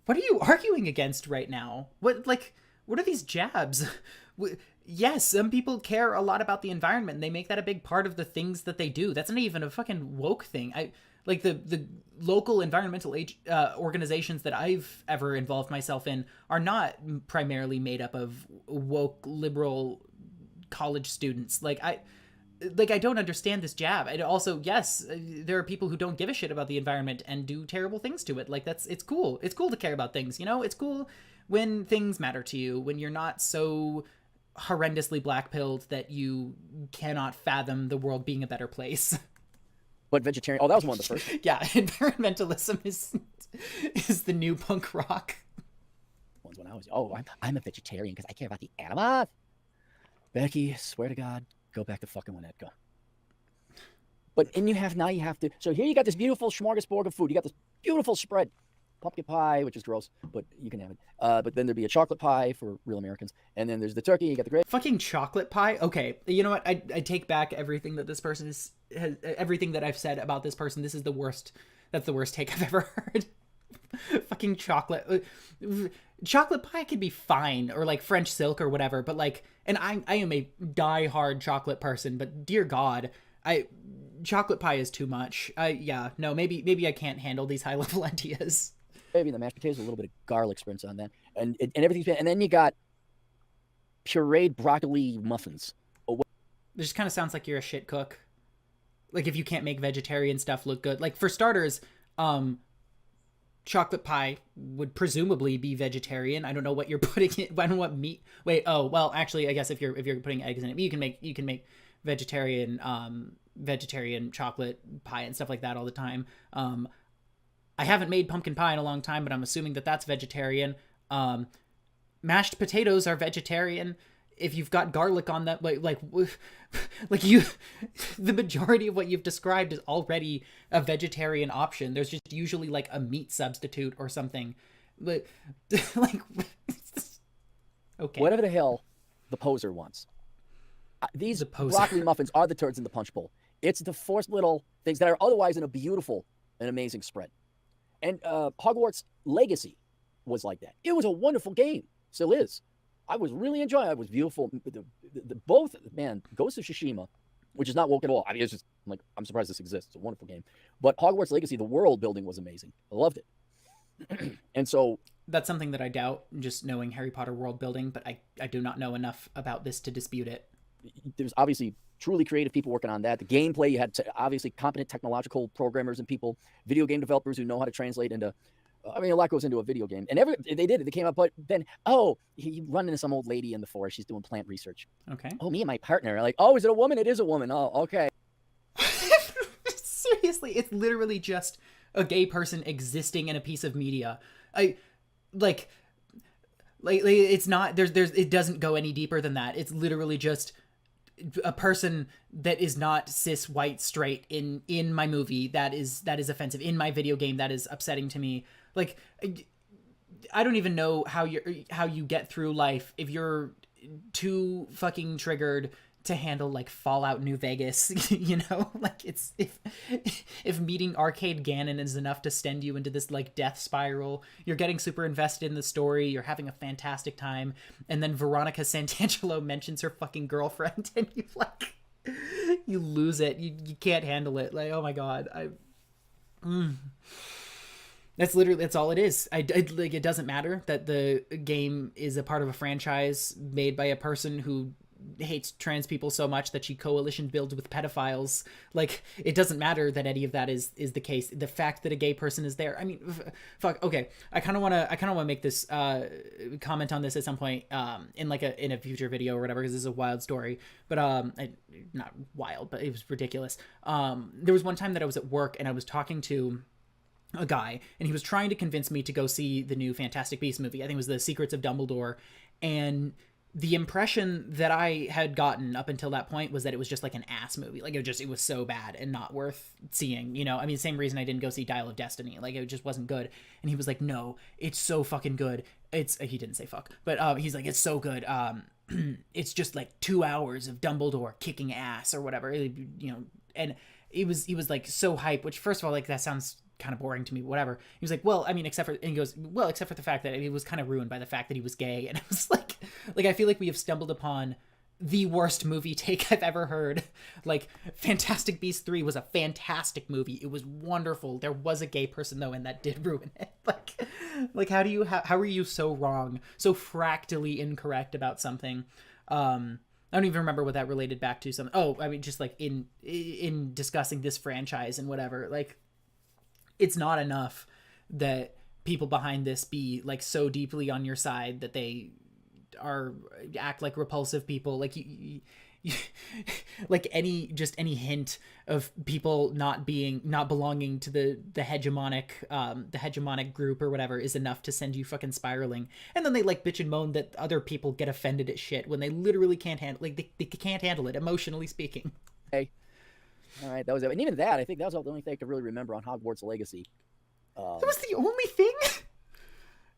What are you arguing against right now? What are these jabs? Yes, some people care a lot about the environment and they make that a big part of the things that they do. That's not even a fucking woke thing. Like the local environmental organizations that I've ever involved myself in are not primarily made up of woke liberal college students. I don't understand this jab. And also, yes, there are people who don't give a shit about the environment and do terrible things to it. Like, it's cool. It's cool to care about things, you know? It's cool when things matter to you, when you're not so horrendously black-pilled that you cannot fathom the world being a better place. But vegetarian, oh, that was one of the first. Yeah, environmentalism is the new punk rock. Ones when I was, I'm a vegetarian because I care about the animals. Becky, swear to God, go back to fucking Winnetka. But you have to. So here you got this beautiful smorgasbord of food. You got this beautiful spread, pumpkin pie, which is gross, but you can have it. But then there'd be a chocolate pie for real Americans, and then there's the turkey. You got the gravy. Fucking chocolate pie. Okay, you know what? I take back everything that this person everything that I've said about this person. This is the worst. That's the worst take I've ever heard. Fucking chocolate. Chocolate pie could be fine, or like French silk or whatever, but like, and I am a die-hard chocolate person, but dear God, chocolate pie is too much. Maybe I can't handle these high-level ideas. Maybe the mashed potatoes, a little bit of garlic sprints on that, and everything's been, and then you got pureed broccoli muffins. It just kind of sounds like you're a shit cook. Like, if you can't make vegetarian stuff look good, like for starters, chocolate pie would presumably be vegetarian. I don't know what you're putting in. I don't know what meat. Wait. Oh, well, actually, I guess if you're putting eggs in it, you can make vegetarian chocolate pie and stuff like that all the time. I haven't made pumpkin pie in a long time, but I'm assuming that that's vegetarian. Mashed potatoes are vegetarian. If you've got garlic on that, like you, the majority of what you've described is already a vegetarian option. There's just usually like a meat substitute or something. But like, okay. Whatever the hell the poser wants. these The poser. broccoli muffins are the turds in the punch bowl. It's the forced little things that are otherwise in a beautiful and amazing spread. And Hogwarts Legacy was like that. It was a wonderful game. Still is. I was really enjoying it. It was beautiful. Both, man, Ghost of Tsushima, which is not woke at all. I mean, it's just like, I'm surprised this exists. It's a wonderful game. But Hogwarts Legacy, the world building was amazing. I loved it. And so That's something that I doubt, just knowing Harry Potter world building, but I do not know enough about this to dispute it. there's obviously truly creative people working on that. The gameplay, you had obviously competent technological programmers and people, video game developers who know how to translate into, I mean, a lot goes into a video game. And they did it. They came up, but then, you run into some old lady in the forest. She's doing plant research. Okay. Oh, me and my partner. Like, oh, is it a woman? It is a woman. Oh, okay. Seriously, it's literally just a gay person existing in a piece of media. Like it's not, it doesn't go any deeper than that. It's literally just a person that is not cis white straight in my movie that is offensive, in my video game that is upsetting to me. Like, I don't even know how you get through life if you're too fucking triggered to handle like Fallout New Vegas, you know? Like, it's if meeting Arcade Gannon is enough to send you into this like death spiral, you're getting super invested in the story, you're having a fantastic time, and then Veronica Santangelo mentions her fucking girlfriend and you lose it. You can't handle it. Like, oh my god. That's all it is. Like, it doesn't matter that the game is a part of a franchise made by a person who hates trans people so much that she coalition builds with pedophiles. Like, it doesn't matter that any of that is the case. The fact that a gay person is there, I mean, fuck. Okay, I kind of want to make this comment on this at some point in a future video or whatever, because this is a wild story. But not wild, but it was ridiculous. There was one time that I was at work and I was talking to a guy, and he was trying to convince me to go see the new Fantastic Beasts movie. I think it was The Secrets of Dumbledore. And the impression that I had gotten up until that point was that it was just like an ass movie. Like, it was so bad and not worth seeing, you know? I mean, same reason I didn't go see Dial of Destiny. Like, it just wasn't good. And he was like, no, it's so fucking good. He didn't say fuck, but he's like, it's so good. It's just like 2 hours of Dumbledore kicking ass or whatever, you know? And he was like so hype, which, first of all, like, that sounds kind of boring to me, whatever. He was like, well, I mean, except for the fact that it was kind of ruined by the fact that he was gay. And it was like I feel like we have stumbled upon the worst movie take I've ever heard. Like, Fantastic Beasts 3 was a fantastic movie. It was wonderful. There was a gay person though, and that did ruin it. Like how are you so wrong, so fractally incorrect about something? I don't even remember what that related back to. I mean, just like in discussing this franchise and whatever, like, it's not enough that people behind this be like so deeply on your side that they act like repulsive people. Like, you like any hint of people not belonging to the hegemonic group or whatever is enough to send you fucking spiraling. And then they like bitch and moan that other people get offended at shit when they literally can't handle, like, they can't handle it, emotionally speaking. Hey. All right, that was it. And even that, I think that was the only thing I could really remember on Hogwarts Legacy. That was the only thing?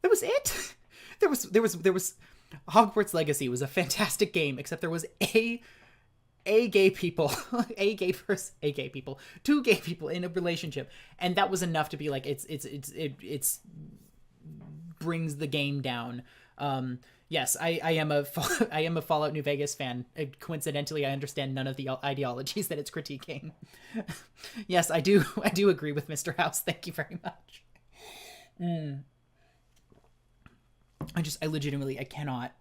That was it? There was Hogwarts Legacy was a fantastic game, except there was two gay people in a relationship, and that was enough to be like, it's brings the game down. Yes, I am a Fallout New Vegas fan. Coincidentally, I understand none of the ideologies that it's critiquing. Yes, I do agree with Mr. House. Thank you very much. I legitimately, I cannot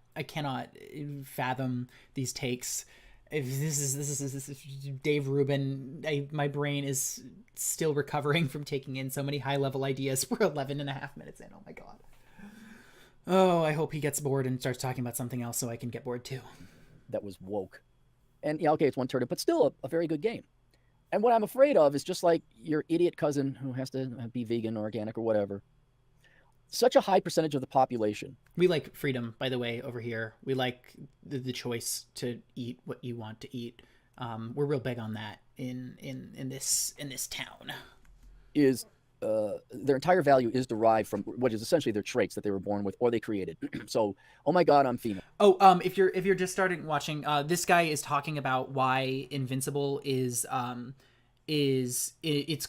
fathom these takes. If this is Dave Rubin, my brain is still recovering from taking in so many high level ideas. We're 11 and a half minutes in. Oh my god. Oh, I hope he gets bored and starts talking about something else so I can get bored too. That was woke. And yeah, okay, it's one turd, but still a very good game. And what I'm afraid of is just like your idiot cousin who has to be vegan or organic or whatever. Such a high percentage of the population. We like freedom, by the way, over here. We like the choice to eat what you want to eat. We're real big on that in this town. Is their entire value is derived from what is essentially their traits that they were born with or they created. So, oh my God, I'm female. Oh, if you're just starting watching, this guy is talking about why Invincible is it's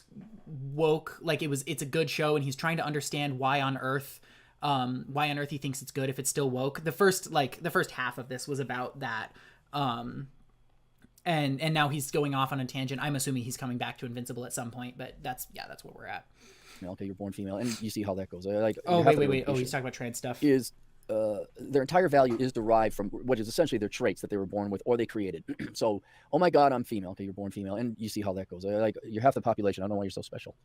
woke, like it's a good show, and he's trying to understand why on earth he thinks it's good if it's still woke. The first half of this was about that. And now he's going off on a tangent. I'm assuming he's coming back to Invincible at some point, but that's where we're at. Okay, you're born female, and you see how that goes. Like, oh, wait. Oh, he's talking about trans stuff. Is their entire value is derived from what is essentially their traits that they were born with or they created. So, oh my God, I'm female. Okay, you're born female, and you see how that goes. Like, you're half the population. I don't know why you're so special,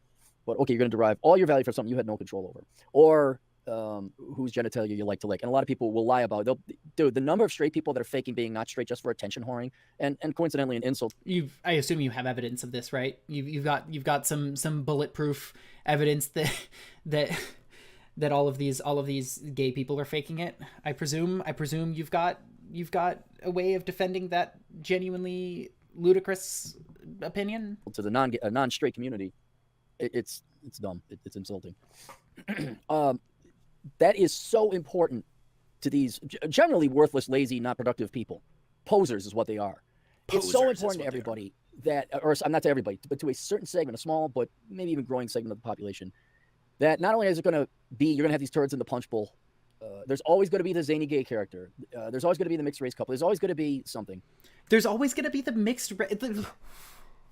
but okay, you're going to derive all your value from something you had no control over, or whose genitalia you like to lick. And a lot of people will lie about it. Dude, the number of straight people that are faking being not straight just for attention whoring and coincidentally an insult. I assume you have evidence of this, right? You've got some bulletproof evidence that all of these gay people are faking it. I presume you've got a way of defending that genuinely ludicrous opinion. To the non-straight community, it's dumb. It's insulting. That is so important to these generally worthless, lazy, not productive people. Posers is what they are. It's so important to everybody that, or not to everybody, but to a certain segment, a small but maybe even growing segment of the population, that not only is it going to be, you're going to have these turds in the punch bowl, there's always going to be the zany gay character. There's always going to be the mixed race couple. There's always going to be something. There's always going to be the mixed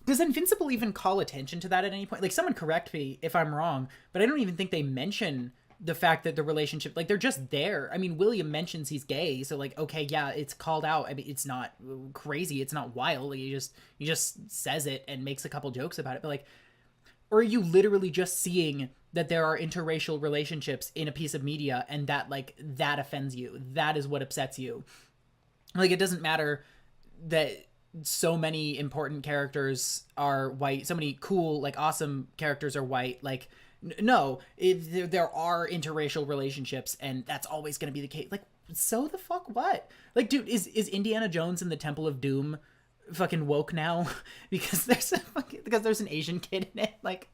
Does Invincible even call attention to that at any point? Like, someone correct me if I'm wrong, but I don't even think they mention the fact that the relationship, like, they're just there. I mean, William mentions he's gay, so, like, okay, yeah, it's called out. I mean, it's not crazy, it's not wild. Like, he just says it and makes a couple jokes about it. But, like, or are you literally just seeing that there are interracial relationships in a piece of media and that, like, that offends you? That is what upsets you. Like, it doesn't matter that so many important characters are white, so many cool, like, awesome characters are white. Like, no, there are interracial relationships, and that's always going to be the case. Like, so the fuck what? Like, dude, is Indiana Jones in the Temple of Doom fucking woke now because there's an Asian kid in it? Like,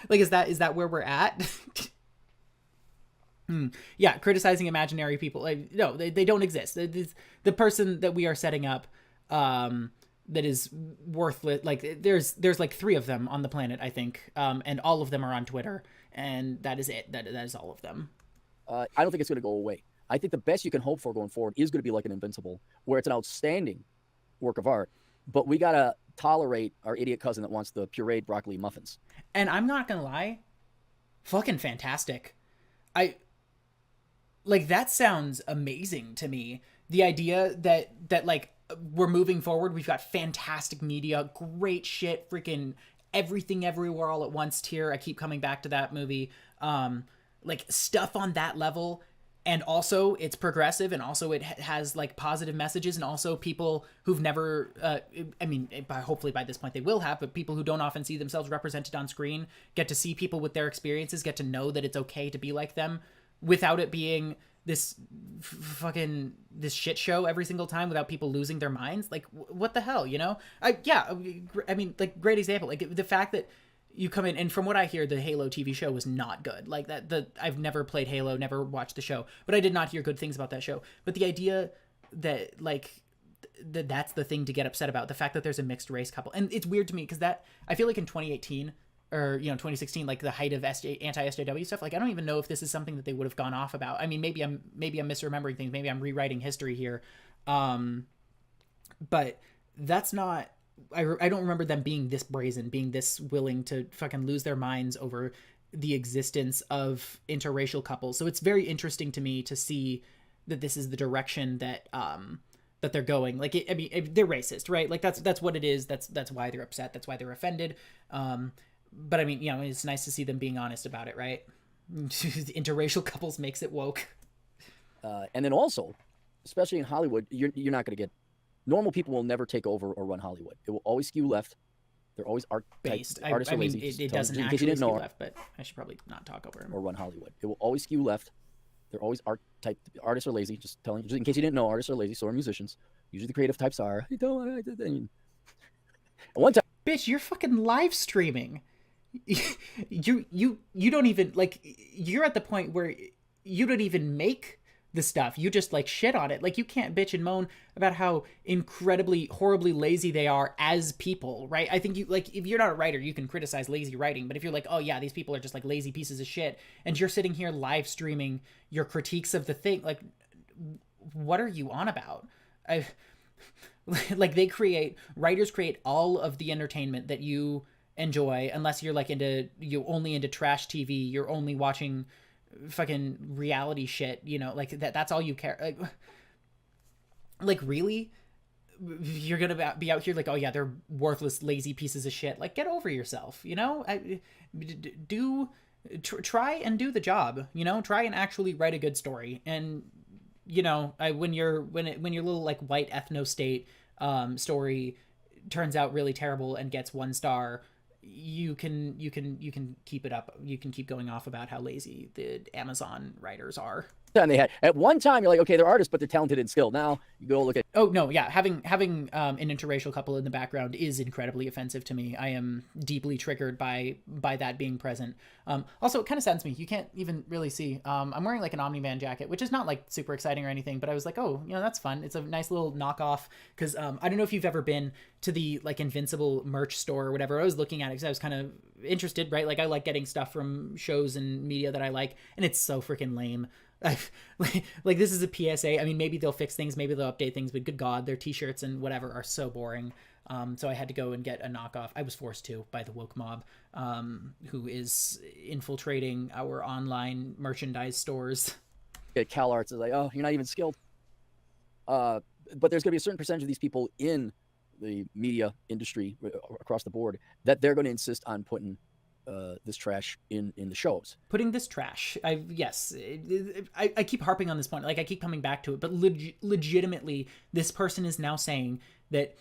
is that where we're at? Yeah, criticizing imaginary people. Like, no, they don't exist. The person that we are setting up, that is worthless. Like, there's like 3 of them on the planet, I think, and all of them are on Twitter, and that is it. That is all of them. I don't think it's going to go away. I think the best you can hope for going forward is going to be like an Invincible, where it's an outstanding work of art, but we got to tolerate our idiot cousin that wants the pureed broccoli muffins. And I'm not going to lie, fucking fantastic. That sounds amazing to me. The idea that like, we're moving forward, we've got fantastic media, great shit, freaking everything everywhere all at once tier. I keep coming back to that movie. Like, stuff on that level, and also it's progressive, and also it has like positive messages, and also people who've never hopefully by this point they will have, but people who don't often see themselves represented on screen get to see people with their experiences, get to know that it's okay to be like them without it being this fucking this shit show every single time, without people losing their minds. Like, what the hell, you know? Like, great example, like the fact that you come in, and from what I hear, the Halo TV show was not good. Like, I've never played Halo, never watched the show, but I did not hear good things about that show. But the idea that, like, that's the thing to get upset about, the fact that there's a mixed race couple, and it's weird to me because that, I feel like in 2018 or 2016, like the height of anti-SJW stuff, like, I don't even know if this is something that they would have gone off about. I mean, maybe I'm misremembering things, maybe I'm rewriting history here, but that's not. I don't remember them being this brazen, being this willing to fucking lose their minds over the existence of interracial couples. So it's very interesting to me to see that this is the direction that that they're going. Like, they're racist, right? Like, that's what it is. That's why they're upset. That's why they're offended. But I mean, it's nice to see them being honest about it, right? Interracial couples makes it woke. And then also, especially in Hollywood, you're not going to get. Normal people will never take over or run Hollywood. It will always skew left. They're always art-based. Artists are lazy. It doesn't actually skew left, but I should probably not talk over him. Or run Hollywood. It will always skew left. They're always art-type. Artists are lazy. Just in case you didn't know, artists are lazy, so are musicians. Usually the creative types are. And one time... Bitch, you're fucking live streaming. you don't even like, you're at the point where you don't even make the stuff, you just like shit on it. Like, you can't bitch and moan about how incredibly horribly lazy they are as people, right? I think you, like, if you're not a writer, you can criticize lazy writing, but if you're like, oh yeah, these people are just like lazy pieces of shit, and you're sitting here live streaming your critiques of the thing, like, what are you on about? Like, writers create all of the entertainment that you enjoy, unless you're like only into trash TV, you're only watching fucking reality shit, you know, like that's all you care. Like really, you're gonna be out here like, oh yeah, they're worthless, lazy pieces of shit. Like, get over yourself, you know. Try and do the job, you know. Try and actually write a good story. And you know, when your little like white ethno state story turns out really terrible and gets 1 star, you can keep it up. You can keep going off about how lazy the Amazon writers are. Time they had at one time, you're like, okay, they're artists, but they're talented and skilled. Now you go look at. Oh no, yeah, having an interracial couple in the background is incredibly offensive to me. I am deeply triggered by that being present. Also, it kind of saddens me. You can't even really see. I'm wearing like an Omni-Man jacket, which is not like super exciting or anything, but I was like, oh, you know, that's fun. It's a nice little knockoff because I don't know if you've ever been to the like Invincible merch store or whatever. I was looking at it because I was kind of interested, right? Like, I like getting stuff from shows and media that I like, and it's so freaking lame. Like this is a PSA. I mean, maybe they'll fix things, maybe they'll update things, but good God, their t-shirts and whatever are so boring. So I had to go and get a knockoff. I was forced to by the woke mob, who is infiltrating our online merchandise stores. At CalArts is like, oh, you're not even skilled. But there's going to be a certain percentage of these people in the media industry across the board that they're going to insist on putting this trash in the shows. Putting this trash. I keep harping on this point. Like, I keep coming back to it, but legitimately, this person is now saying that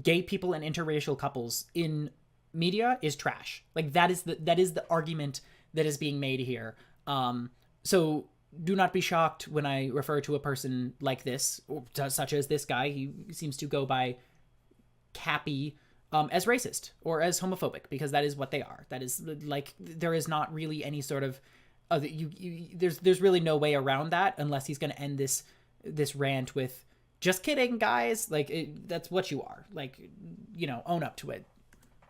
gay people and interracial couples in media is trash. Like, that is the argument that is being made here. So do not be shocked when I refer to a person like this, or such as this guy. He seems to go by Cappy, as racist or as homophobic, because that is what they are. That is, like, there is not really any sort of there's really no way around that, unless he's going to end this rant with, just kidding, guys. Like, that's what you are. Like, you know, own up to it.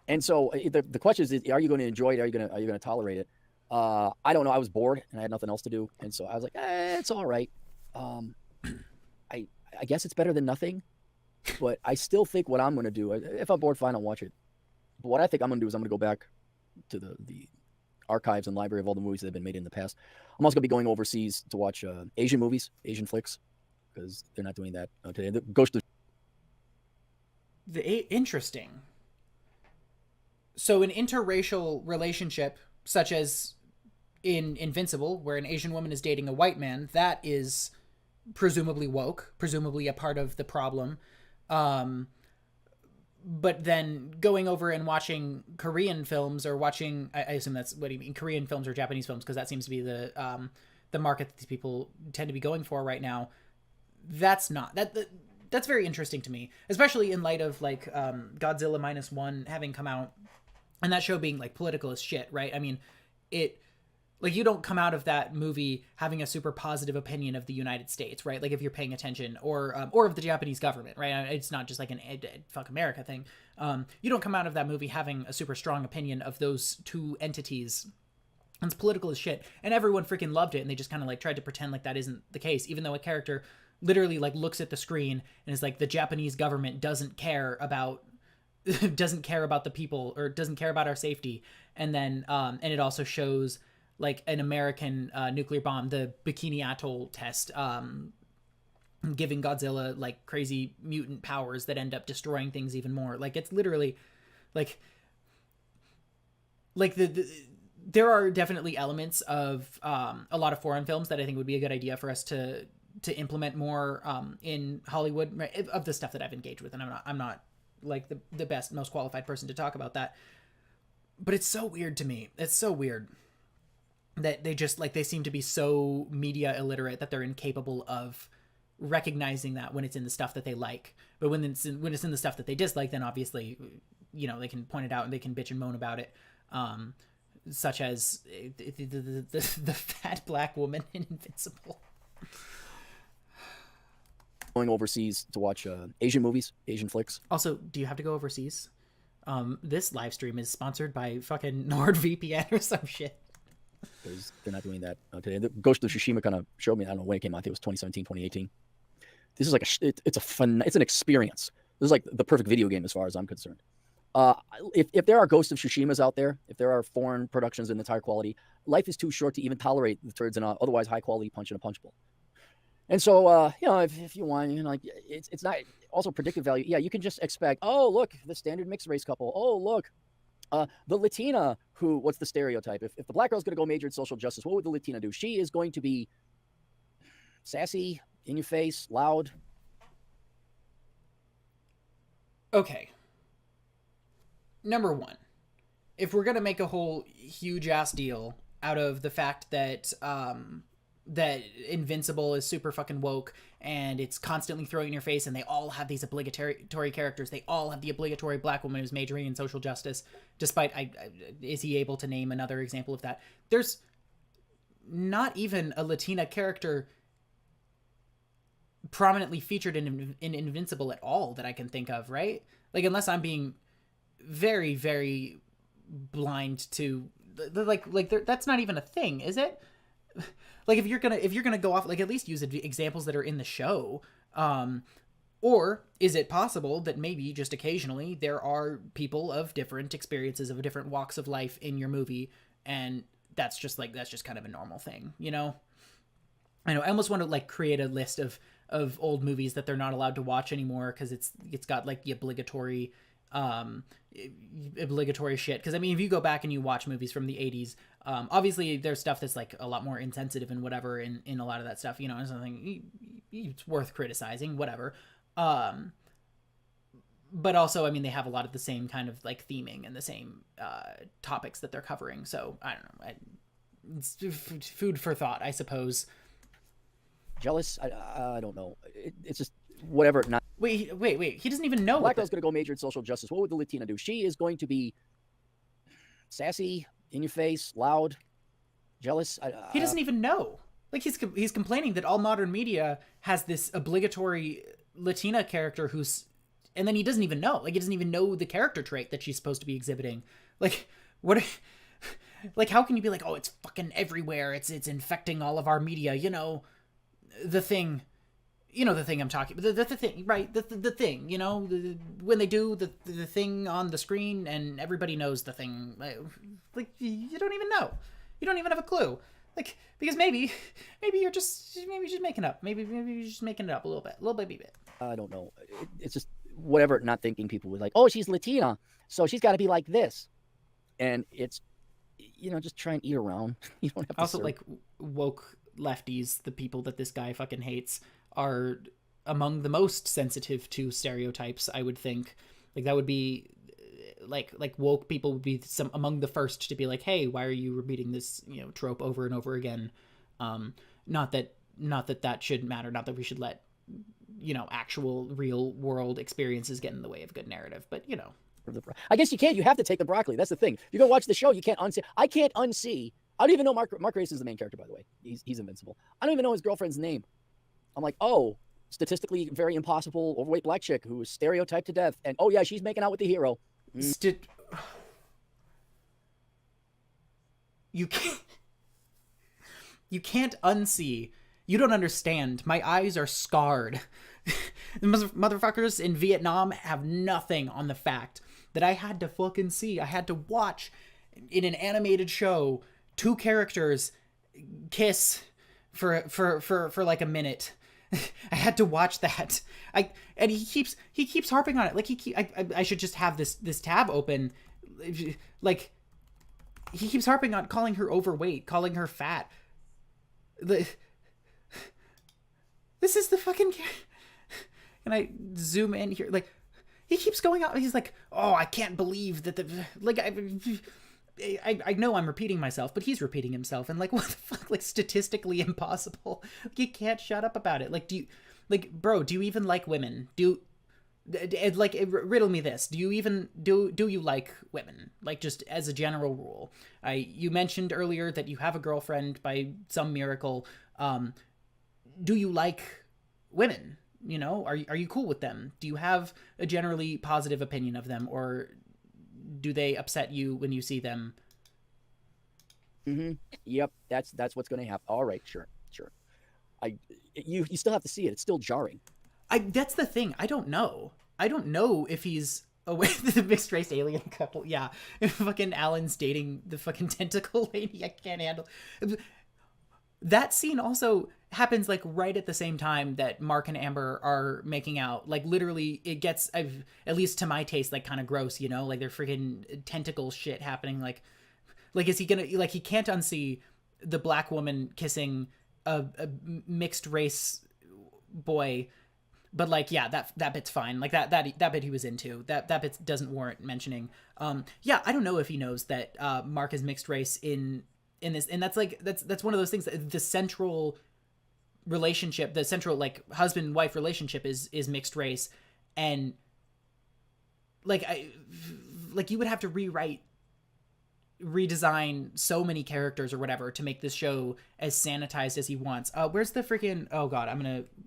And so the question is, are you going to enjoy it? Are you going to tolerate it? I don't know. I was bored and I had nothing else to do, and so I was like, it's all right. I guess it's better than nothing. But I still think what I'm going to do, if I'm bored, fine, I'll watch it. But what I think I'm going to do is I'm going to go back to the archives and library of all the movies that have been made in the past. I'm also going to be going overseas to watch Asian movies, Asian flicks, because they're not doing that today. The Ghost of... Interesting. So an interracial relationship, such as in Invincible, where an Asian woman is dating a white man, that is presumably woke, presumably a part of the problem. But then going over and watching Korean films, or watching, I assume that's what you mean, Korean films or Japanese films, because that seems to be the market that these people tend to be going for right now. That's very interesting to me, especially in light of like Godzilla -1 having come out, and that show being like political as shit, right? I mean, like, you don't come out of that movie having a super positive opinion of the United States, right? Like, if you're paying attention, or of the Japanese government, right? It's not just like an fuck America thing. You don't come out of that movie having a super strong opinion of those two entities. It's political as shit, and everyone freaking loved it, and they just kind of like tried to pretend like that isn't the case, even though a character literally like looks at the screen and is like, the Japanese government doesn't care about the people, or doesn't care about our safety. And then and it also shows like an American nuclear bomb, the Bikini Atoll test, giving Godzilla like crazy mutant powers that end up destroying things even more. Like, it's literally like there are definitely elements of a lot of foreign films that I think would be a good idea for us to implement more in Hollywood, right, of the stuff that I've engaged with. And I'm not like the best, most qualified person to talk about that. But it's so weird to me. It's so weird that they just like, they seem to be so media illiterate that they're incapable of recognizing that when it's in the stuff that they like. But when it's in the stuff that they dislike, then obviously, you know, they can point it out and they can bitch and moan about it. such as the fat black woman in Invincible. Going overseas to watch Asian movies, Asian flicks. Also, do you have to go overseas? This live stream is sponsored by fucking NordVPN or some shit. Because they're not doing that today. The Ghost of Tsushima kind of showed me. I don't know when it came out. I think it was 2017, 2018. This is like it's an experience. This is like the perfect video game as far as I'm concerned. If there are Ghost of Tsushimas out there, if there are foreign productions in entire quality, life is too short to even tolerate the turds in a otherwise high quality punch in a punch bowl. And so, if you want, like it's not also predictive value. Yeah, you can just expect. Oh, look, the standard mixed race couple. Oh, look, the Latina who. What's the stereotype? If the black girl's going to go major in social justice, what would the Latina do? She is going to be sassy, in your face, loud. Okay. Number one, if we're gonna make a whole huge ass deal out of the fact that that Invincible is super fucking woke and it's constantly throwing in your face, and they all have these obligatory characters, they all have the obligatory black woman who's majoring in social justice, despite is he able to name another example of that? There's not even a Latina character prominently featured in Invincible at all that I can think of, right? Like, unless I'm being very, very blind to that's not even a thing, is it? Like, if you're gonna go off, like, at least use examples that are in the show. Or is it possible that maybe just occasionally there are people of different experiences, of different walks of life in your movie, and that's just kind of a normal thing, you know? I know, I almost want to like create a list of old movies that they're not allowed to watch anymore because it's got like the obligatory shit. Because I mean, if you go back and you watch movies from the 80s, obviously there's stuff that's like a lot more insensitive and whatever in a lot of that stuff, you know, something it's worth criticizing, whatever. But also, I mean, they have a lot of the same kind of like theming and the same topics that they're covering. So I don't know, it's food for thought, I suppose. Jealous? I don't know. It's just whatever. Not. Wait. He doesn't even know. Black girl's going to go major in social justice. What would the Latina do? She is going to be sassy, in your face, loud, jealous. He doesn't even know. Like, he's complaining that all modern media has this obligatory Latina character and then he doesn't even know. Like, he doesn't even know the character trait that she's supposed to be exhibiting. Like, what? Like, how can you be like, oh, it's fucking everywhere. It's infecting all of our media. You know, the thing. You know the thing I'm talking about. The thing, right? The thing, you know, when they do the thing on the screen and everybody knows the thing. Like, you don't even know. You don't even have a clue. Like, because maybe you're just making up. Maybe you're just making it up a little baby bit. I don't know. It's just whatever. Not thinking people would like, oh, she's Latina, so she's got to be like this, and it's, you know, just try and eat around. You don't have to also serve. Like woke lefties, the people that this guy fucking hates, are among the most sensitive to stereotypes, I would think. Like, that would be like woke people would be among the first to be like, hey, why are you repeating this, you know, trope over and over again? Not that should matter, not that we should let, you know, actual real world experiences get in the way of good narrative, but, you know. I guess you can't. You have to take the broccoli. That's the thing. You go watch the show, you can't unsee. I can't unsee. I don't even know Mark Grace is the main character, by the way. He's Invincible. I don't even know his girlfriend's name. I'm like, oh, statistically very impossible overweight black chick who is stereotyped to death, and oh yeah, she's making out with the hero. You can't unsee. You don't understand. My eyes are scarred. The motherfuckers in Vietnam have nothing on the fact that I had to fucking see. I had to watch in an animated show 2 characters kiss for like a minute. I had to watch that. And he keeps harping on it. Like, I should just have this tab open. Like, he keeps harping on calling her overweight, calling her fat. This is the fucking. And I zoom in here, like, he keeps going out. He's like, oh, I can't believe that I know I'm repeating myself, but he's repeating himself, and like, what the fuck? Like, statistically impossible. Like, you can't shut up about it. Like, bro, do you even like women? Riddle me this. Do you even do you like women? Like, just as a general rule. You mentioned earlier that you have a girlfriend by some miracle. Do you like women? You know, are you cool with them? Do you have a generally positive opinion of them, or do they upset you when you see them? Mm-hmm. Yep, that's what's going to happen. All right, sure. You still have to see it. It's still jarring. That's the thing. I don't know if he's away the mixed race alien couple. Yeah, if fucking Alan's dating the fucking tentacle lady, I can't handle. That scene also happens like right at the same time that Mark and Amber are making out. Like, literally, it gets, at least to my taste, like kind of gross. You know, like they're freaking tentacle shit happening. Like is he gonna, like, he can't unsee the black woman kissing a mixed race boy. But like, yeah, that bit's fine. Like that bit he was into. That bit doesn't warrant mentioning. Yeah, I don't know if he knows that Mark is mixed race in this, and that's like that's one of those things. The central relationship, the central like husband wife relationship is mixed race, and like you would have to redesign so many characters or whatever to make this show as sanitized as he wants. Where's the freaking, oh god,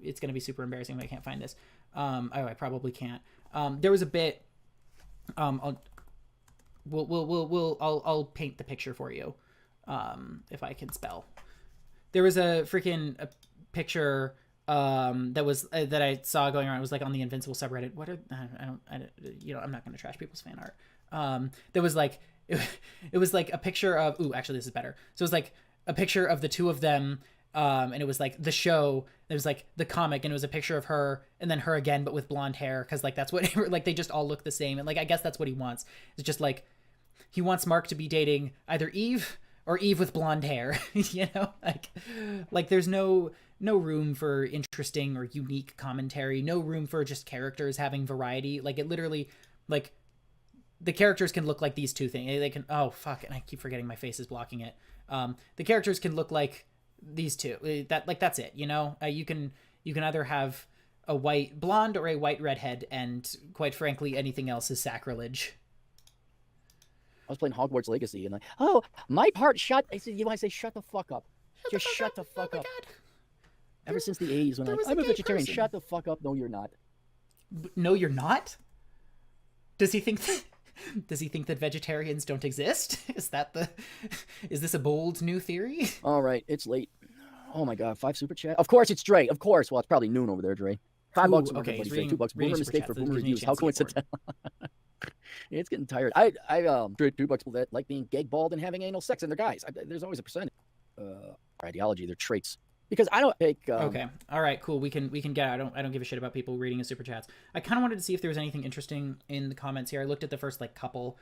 it's gonna be super embarrassing if I can't find this. I probably can't. There was a bit, I'll paint the picture for you, if I can spell. There was a picture that I saw going around. It was like on the Invincible subreddit. I'm not gonna trash people's fan art. There was like, it was like a picture of, actually this is better. So it was like a picture of the two of them, and it was like the show. It was like the comic, and it was a picture of her and then her again, but with blonde hair, because like that's what like they just all look the same, and like I guess that's what he wants. It's just like he wants Mark to be dating either Eve or Eve with blonde hair. You know, like there's no room for interesting or unique commentary, no room for just characters having variety. Like it literally, like, the characters can look like these two things. They can, oh fuck, and I keep forgetting my face is blocking it. The characters can look like these two. That's it. You know, you can either have a white blonde or a white redhead, and quite frankly, anything else is sacrilege. I was playing Hogwarts Legacy, and like, oh, my part shut. I said, you might say, shut the fuck up. Just shut the fuck up. Ever since the 80s, when I'm a vegetarian, shut the fuck up. No, you're not. No, you're not? Does he think that vegetarians don't exist? Is this a bold new theory? All right, it's late. Oh my god, 5 super chat. Of course, it's Dre. Of course. Well, it's probably noon over there, Dre. $5 for everybody. $2. Boomer mistake for boomer reviews. How coincidental. It's getting tired. I Dre, $2 people that like being gay, bald, and having anal sex, and they're guys. There's always a percentage. Our ideology, their traits. Because I don't take. Okay. All right. Cool. We can get. I don't give a shit about people reading his super chats. I kind of wanted to see if there was anything interesting in the comments here. I looked at the first like couple.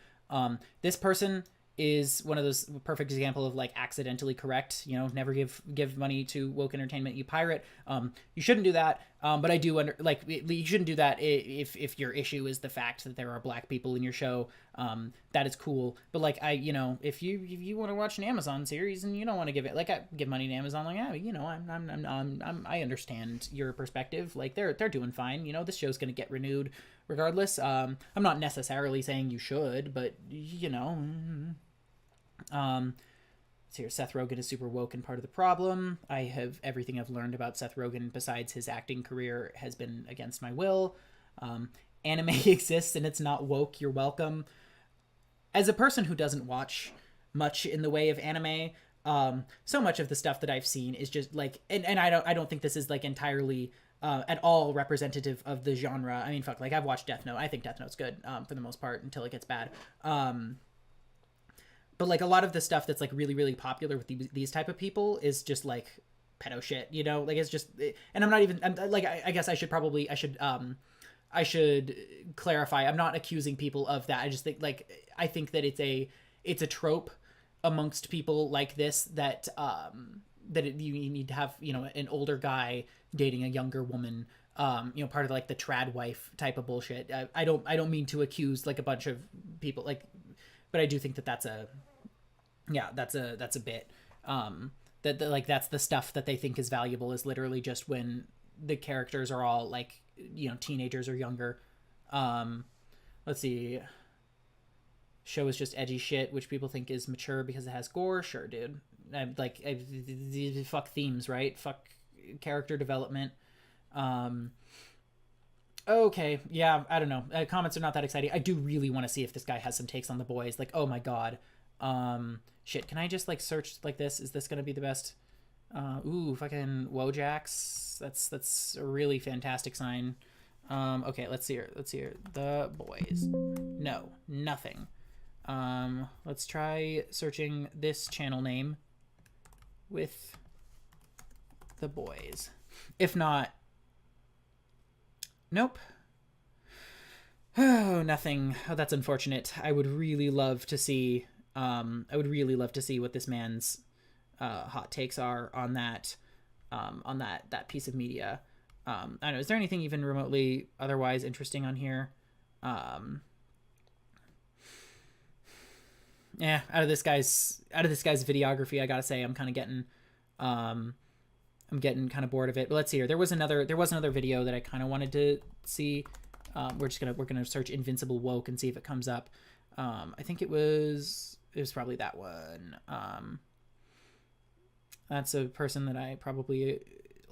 This person is one of those perfect example of like accidentally correct. You know, never give money to woke entertainment, you pirate. You shouldn't do that. But I do you shouldn't do that if your issue is the fact that there are black people in your show. That is cool. But like if you want to watch an Amazon series and you don't want to give it, like, I give money to Amazon, like, I understand your perspective. Like they're doing fine. You know, this show's gonna get renewed regardless. I'm not necessarily saying you should, but so here, Seth Rogen is super woke and part of the problem. Everything I've learned about Seth Rogen besides his acting career has been against my will. Anime exists and it's not woke. You're welcome. As a person who doesn't watch much in the way of anime, so much of the stuff that I've seen is just like, and I don't think this is like entirely at all representative of the genre. I mean, fuck, like I've watched Death Note. I think Death Note's good for the most part until it gets bad. But like a lot of the stuff that's like really, really popular with these type of people is just like pedo shit, you know, like it's just, and I guess I should clarify. I'm not accusing people of that. I just think I think that it's a trope amongst people like this that you need to have, an older guy dating a younger woman, part of like the trad wife type of bullshit. I don't mean to accuse like a bunch of people but I do think that's a bit, that that's the stuff that they think is valuable is literally just when the characters are all like, teenagers or younger. Let's see. Show is just edgy shit, which people think is mature because it has gore. Sure, dude. Fuck themes, right? Fuck character development. Okay, yeah, I don't know. Comments are not that exciting. I do really want to see if this guy has some takes on The Boys. Like, oh my god. Shit, can I just like search like this? Is this gonna be the best? Ooh, fucking Wojaks. That's a really fantastic sign. Okay, let's see here. The Boys. No, nothing. Let's try searching this channel name with The Boys. If not, nope. Oh, nothing. Oh, that's unfortunate. I would really love to see what this man's hot takes are on that piece of media. I don't know. Is there anything even remotely otherwise interesting on here? Yeah, out of this guy's videography, I gotta say I'm kind of getting kind of bored of it. But let's see here. There was another video that I kind of wanted to see. We're gonna search Invincible woke and see if it comes up. I think it was probably that one. That's a person that I probably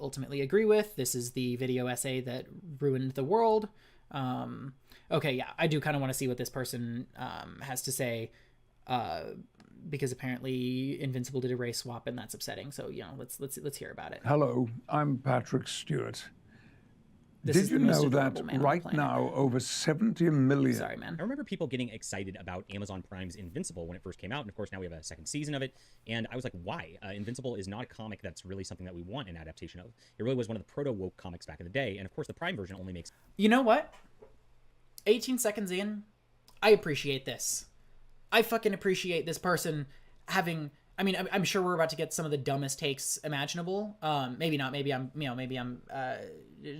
ultimately agree with. This is the video essay that ruined the world. Okay, yeah, I do kind of want to see what this person has to say, because apparently Invincible did a race swap and that's upsetting. So let's hear about it. Hello, I'm Patrick Stewart. This Did is you the most know adorable that man on the right planet. now over 70 million? Sorry, man. I remember people getting excited about Amazon Prime's Invincible when it first came out, and of course now we have a second season of it, and I was like, why? Invincible is not a comic that's really something that we want an adaptation of. It really was one of the proto-woke comics back in the day, and of course the Prime version only makes... You know what? 18 seconds in, I appreciate this. I fucking appreciate this person having... I mean, I'm sure we're about to get some of the dumbest takes imaginable. Maybe not. Maybe I'm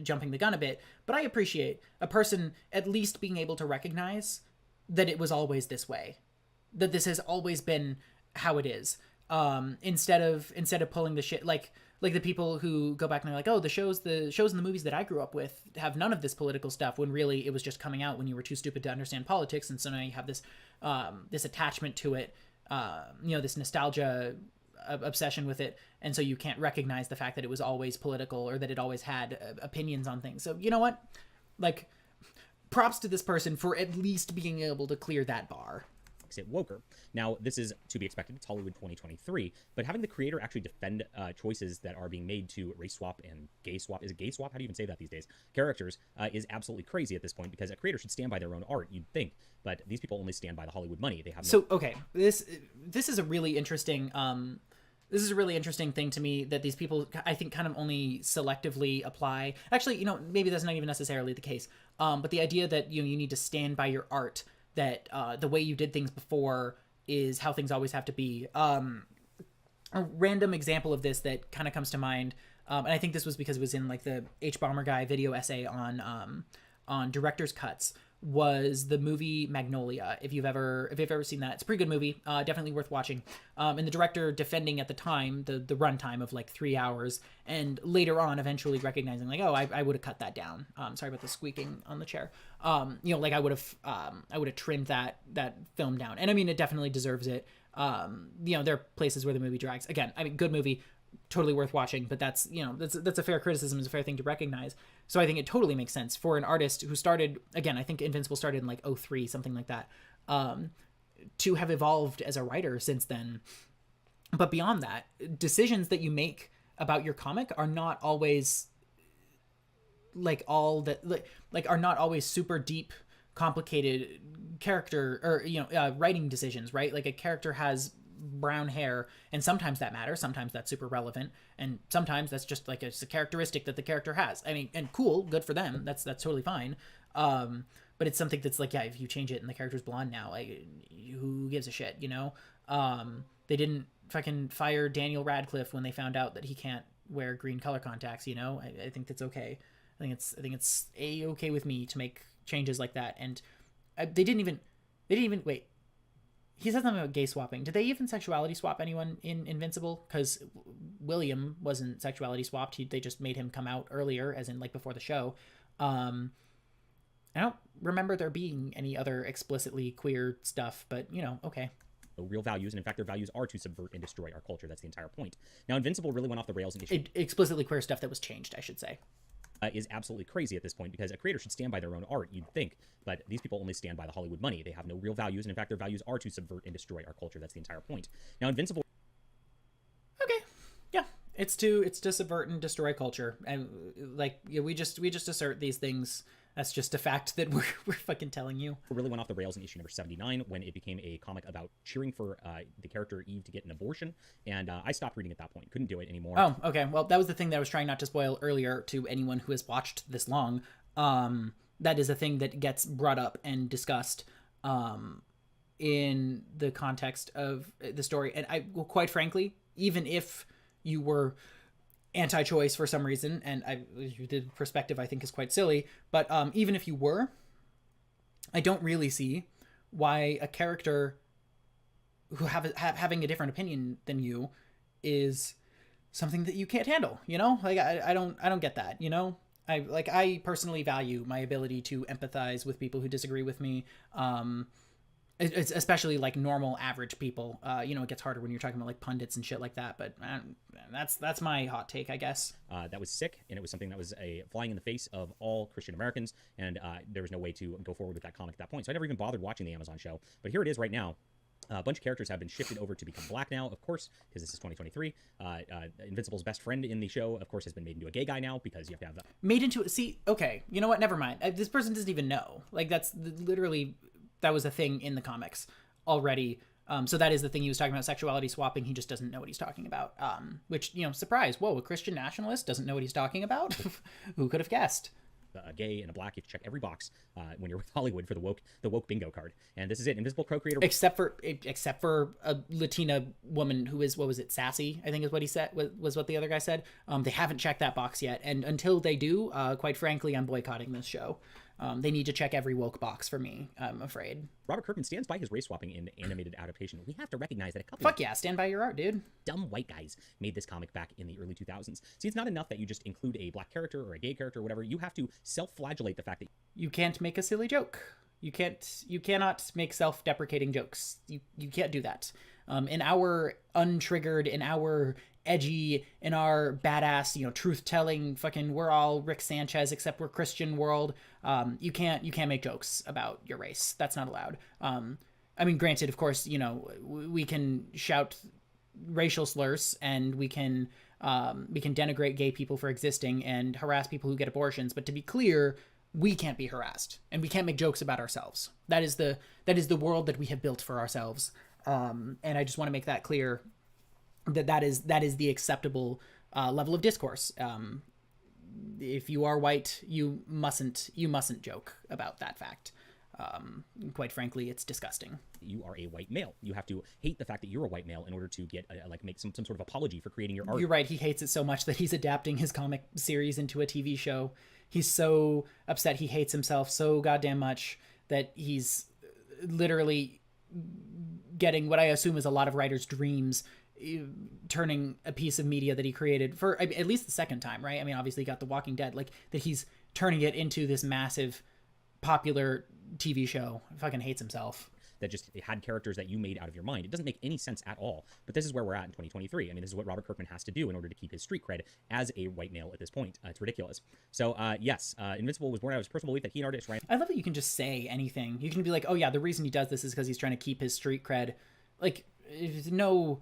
jumping the gun a bit. But I appreciate a person at least being able to recognize that it was always this way, that this has always been how it is. Instead of pulling the shit like the people who go back and they're like, oh, the shows and the movies that I grew up with have none of this political stuff, when really it was just coming out when you were too stupid to understand politics, and so now you have this this attachment to it. This nostalgia obsession with it, and so you can't recognize the fact that it was always political or that it always had opinions on things. So you know what? Like, props to this person for at least being able to clear that bar. It woker. Now, this is to be expected. It's Hollywood 2023, but having the creator actually defend choices that are being made to race swap and gay swap, is it gay swap? How do you even say that these days? Characters is absolutely crazy at this point, because a creator should stand by their own art, you'd think, but these people only stand by the Hollywood money. They have no... So okay, this is a really interesting thing to me, that these people, I think, kind of only selectively apply. Actually, maybe that's not even necessarily the case. But the idea that you need to stand by your art, that the way you did things before is how things always have to be. A random example of this that kind of comes to mind, and I think this was because it was in like the H Bomber Guy video essay on director's cuts, was the movie Magnolia. If you've ever seen that, it's a pretty good movie, definitely worth watching. And the director defending at the time the runtime of like 3 hours, and later on eventually recognizing like, oh, I would have cut that down. Sorry about the squeaking on the chair. Like I would have trimmed that film down, and I mean it definitely deserves it. There are places where the movie drags. Again, I mean, good movie, totally worth watching, but that's a fair criticism, is a fair thing to recognize. So I think it totally makes sense for an artist who started, again, I think Invincible started in like 2003, something like that, to have evolved as a writer since then. But beyond that, decisions that you make about your comic are not always like are not always super deep, complicated character or writing decisions, right? Like a character has brown hair, and sometimes that matters, sometimes that's super relevant, and sometimes that's just like it's a characteristic that the character has. I mean, and cool, good for them, that's totally fine. But it's something that's like, yeah, if you change it and the character's blonde now, like, who gives a shit, They didn't fucking fire Daniel Radcliffe when they found out that he can't wear green color contacts, I think that's okay. I think it's okay with me to make changes like that. And they didn't even wait. He said something about gay swapping. Did they even sexuality swap anyone in Invincible? Because William wasn't sexuality swapped. They just made him come out earlier, as in like before the show. I don't remember there being any other explicitly queer stuff, but, you know, okay. Real values, and in fact their values are to subvert and destroy our culture. That's the entire point. Now Invincible really went off the rails and explicitly queer stuff that was changed, I should say. Is absolutely crazy at this point, because a creator should stand by their own art, you'd think, but these people only stand by the Hollywood money. They have no real values, and in fact their values are to subvert and destroy our culture. That's the entire point. Now Invincible, okay, yeah, it's to subvert and destroy culture, and like, yeah, we just assert these things. That's just a fact that we're fucking telling you. Really went off the rails in issue number 79 when it became a comic about cheering for the character Eve to get an abortion, and I stopped reading at that point. Couldn't do it anymore. Oh, okay. Well, that was the thing that I was trying not to spoil earlier to anyone who has watched this long. That is a thing that gets brought up and discussed in the context of the story. And well, quite frankly, even if you were anti-choice for some reason, and the perspective I think is quite silly, but even if you were, I don't really see why a character who having a different opinion than you is something that you can't handle, you know? Like, I don't get that, you know? I personally value my ability to empathize with people who disagree with me, it's especially like normal average people. You know, it gets harder when you're talking about like pundits and shit like that, but that's my hot take, I guess. That was sick, and it was something that was flying in the face of all Christian Americans, and there was no way to go forward with that comic at that point. So I never even bothered watching the Amazon show, but here it is right now. A bunch of characters have been shifted over to become black now, of course, because this is 2023. Invincible's best friend in the show, of course, has been made into a gay guy now, because you have to have that. Made into see, okay, you know what? Never mind. This person doesn't even know. Like, that's literally, that was a thing in the comics already. So that is the thing he was talking about, sexuality swapping. He just doesn't know what he's talking about. Which, you know, surprise. Whoa, a Christian nationalist doesn't know what he's talking about? Who could have guessed? A gay and a black, you have to check every box when you're with Hollywood for the woke bingo card, and this is it. Invisible co-creator, except for a Latina woman who is, what was it, sassy, I think is what he said, was what the other guy said. They haven't checked that box yet, and until they do, quite frankly, I'm boycotting this show. They need to check every woke box for me, I'm afraid. Robert Kirkman stands by his race swapping in animated adaptation. We have to recognize that a couple fuck yeah, stand by your art, dude. Dumb white guys made this comic back in the early 2000s. See, it's not enough that you just include a black character or a gay character or whatever. You have to self-flagellate the fact that you can't make a silly joke. You cannot make self-deprecating jokes. You can't do that. In our untriggered, in our edgy, in our badass, you know, truth-telling, fucking, we're all Rick Sanchez except we're Christian world, you can't make jokes about your race. That's not allowed. I mean, granted, of course, you know, we can shout racial slurs, and we can denigrate gay people for existing and harass people who get abortions, but to be clear, we can't be harassed, and we can't make jokes about ourselves. That is the world that we have built for ourselves. And I just want to make that clear, that is the acceptable level of discourse. If you are white, you mustn't joke about that fact. Quite frankly, it's disgusting. You are a white male. You have to hate the fact that you're a white male in order to get make some sort of apology for creating your art. You're right. He hates it so much that he's adapting his comic series into a TV show. He's so upset. He hates himself so goddamn much that he's literally getting what I assume is a lot of writers' dreams, turning a piece of media that he created for at least the second time, right? I mean, obviously he got The Walking Dead, like, that he's turning it into this massive popular TV show. Fucking hates himself. That just had characters that you made out of your mind. It doesn't make any sense at all. But this is where we're at in 2023. I mean, this is what Robert Kirkman has to do in order to keep his street cred as a white male at this point. It's ridiculous. So, yes, Invincible was born out of his personal belief that he and artist Ryan... I love that you can just say anything. You can be like, oh yeah, the reason he does this is because he's trying to keep his street cred. Like, no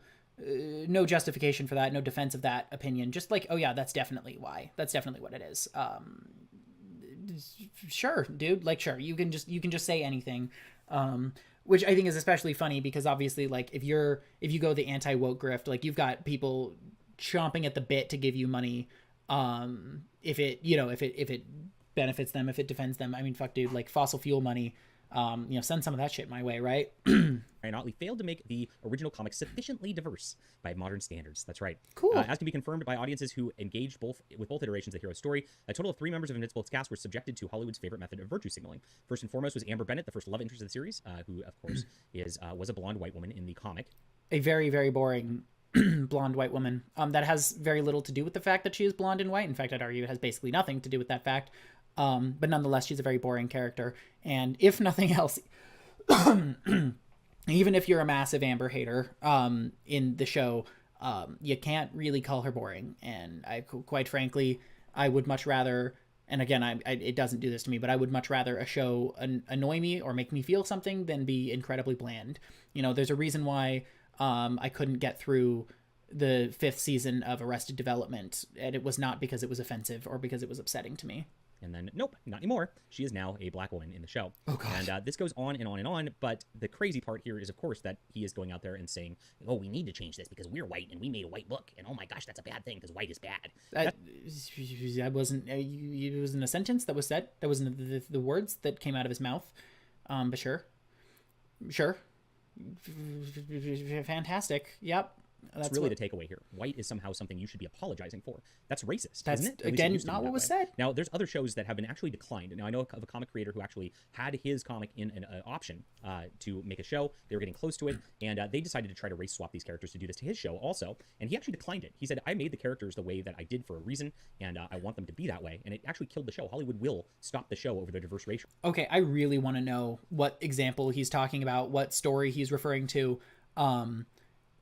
justification for that, no defense of that opinion. Just like, oh yeah, that's definitely why. That's definitely what it is. Sure, dude. Like, sure, you can just say anything. Which I think is especially funny because obviously, like, if you go the anti-woke grift, like, you've got people chomping at the bit to give you money, if it benefits them, if it defends them. I mean, fuck, dude, like, fossil fuel money, send some of that shit my way, right? Ryan Otley failed to make the original comic sufficiently diverse by modern standards. That's right. Cool. As can be confirmed by audiences who engaged with both iterations of the hero's story, a total of 3 members of Invincible's cast were subjected to Hollywood's favorite method of virtue signaling. First and foremost was Amber Bennett, the first love interest of the series, who, of course, was a blonde white woman in the comic. A very, very boring blonde white woman. That has very little to do with the fact that she is blonde and white. In fact, I'd argue it has basically nothing to do with that fact. But nonetheless, she's a very boring character. And if nothing else, even if you're a massive Amber hater in the show, you can't really call her boring. And quite frankly, I would much rather, and again, it doesn't do this to me, but I would much rather a show annoy me or make me feel something than be incredibly bland. You know, there's a reason why I couldn't get through the 5th season of Arrested Development, and it was not because it was offensive or because it was upsetting to me. And then, nope, not anymore. She is now a black woman in the show. Oh, God. And this goes on and on and on. But the crazy part here is, of course, that he is going out there and saying, oh, we need to change this because we're white and we made a white book. And oh my gosh, that's a bad thing because white is bad. That wasn't, it wasn't a sentence that was said. That wasn't the words that came out of his mouth. But sure. Fantastic. Yep. That's really the takeaway here. White is somehow something you should be apologizing for. That's racist, that's, isn't it? again, not what was said. Now, there's other shows that have been actually declined. Now, I know of a comic creator who actually had his comic in an option to make a show. They were getting close to it, and they decided to try to race swap these characters to do this to his show also, and he actually declined it. He said, I made the characters the way that I did for a reason, and I want them to be that way, and it actually killed the show. Hollywood will stop the show over the diverse race. Okay, I really want to know what example he's talking about, what story he's referring to,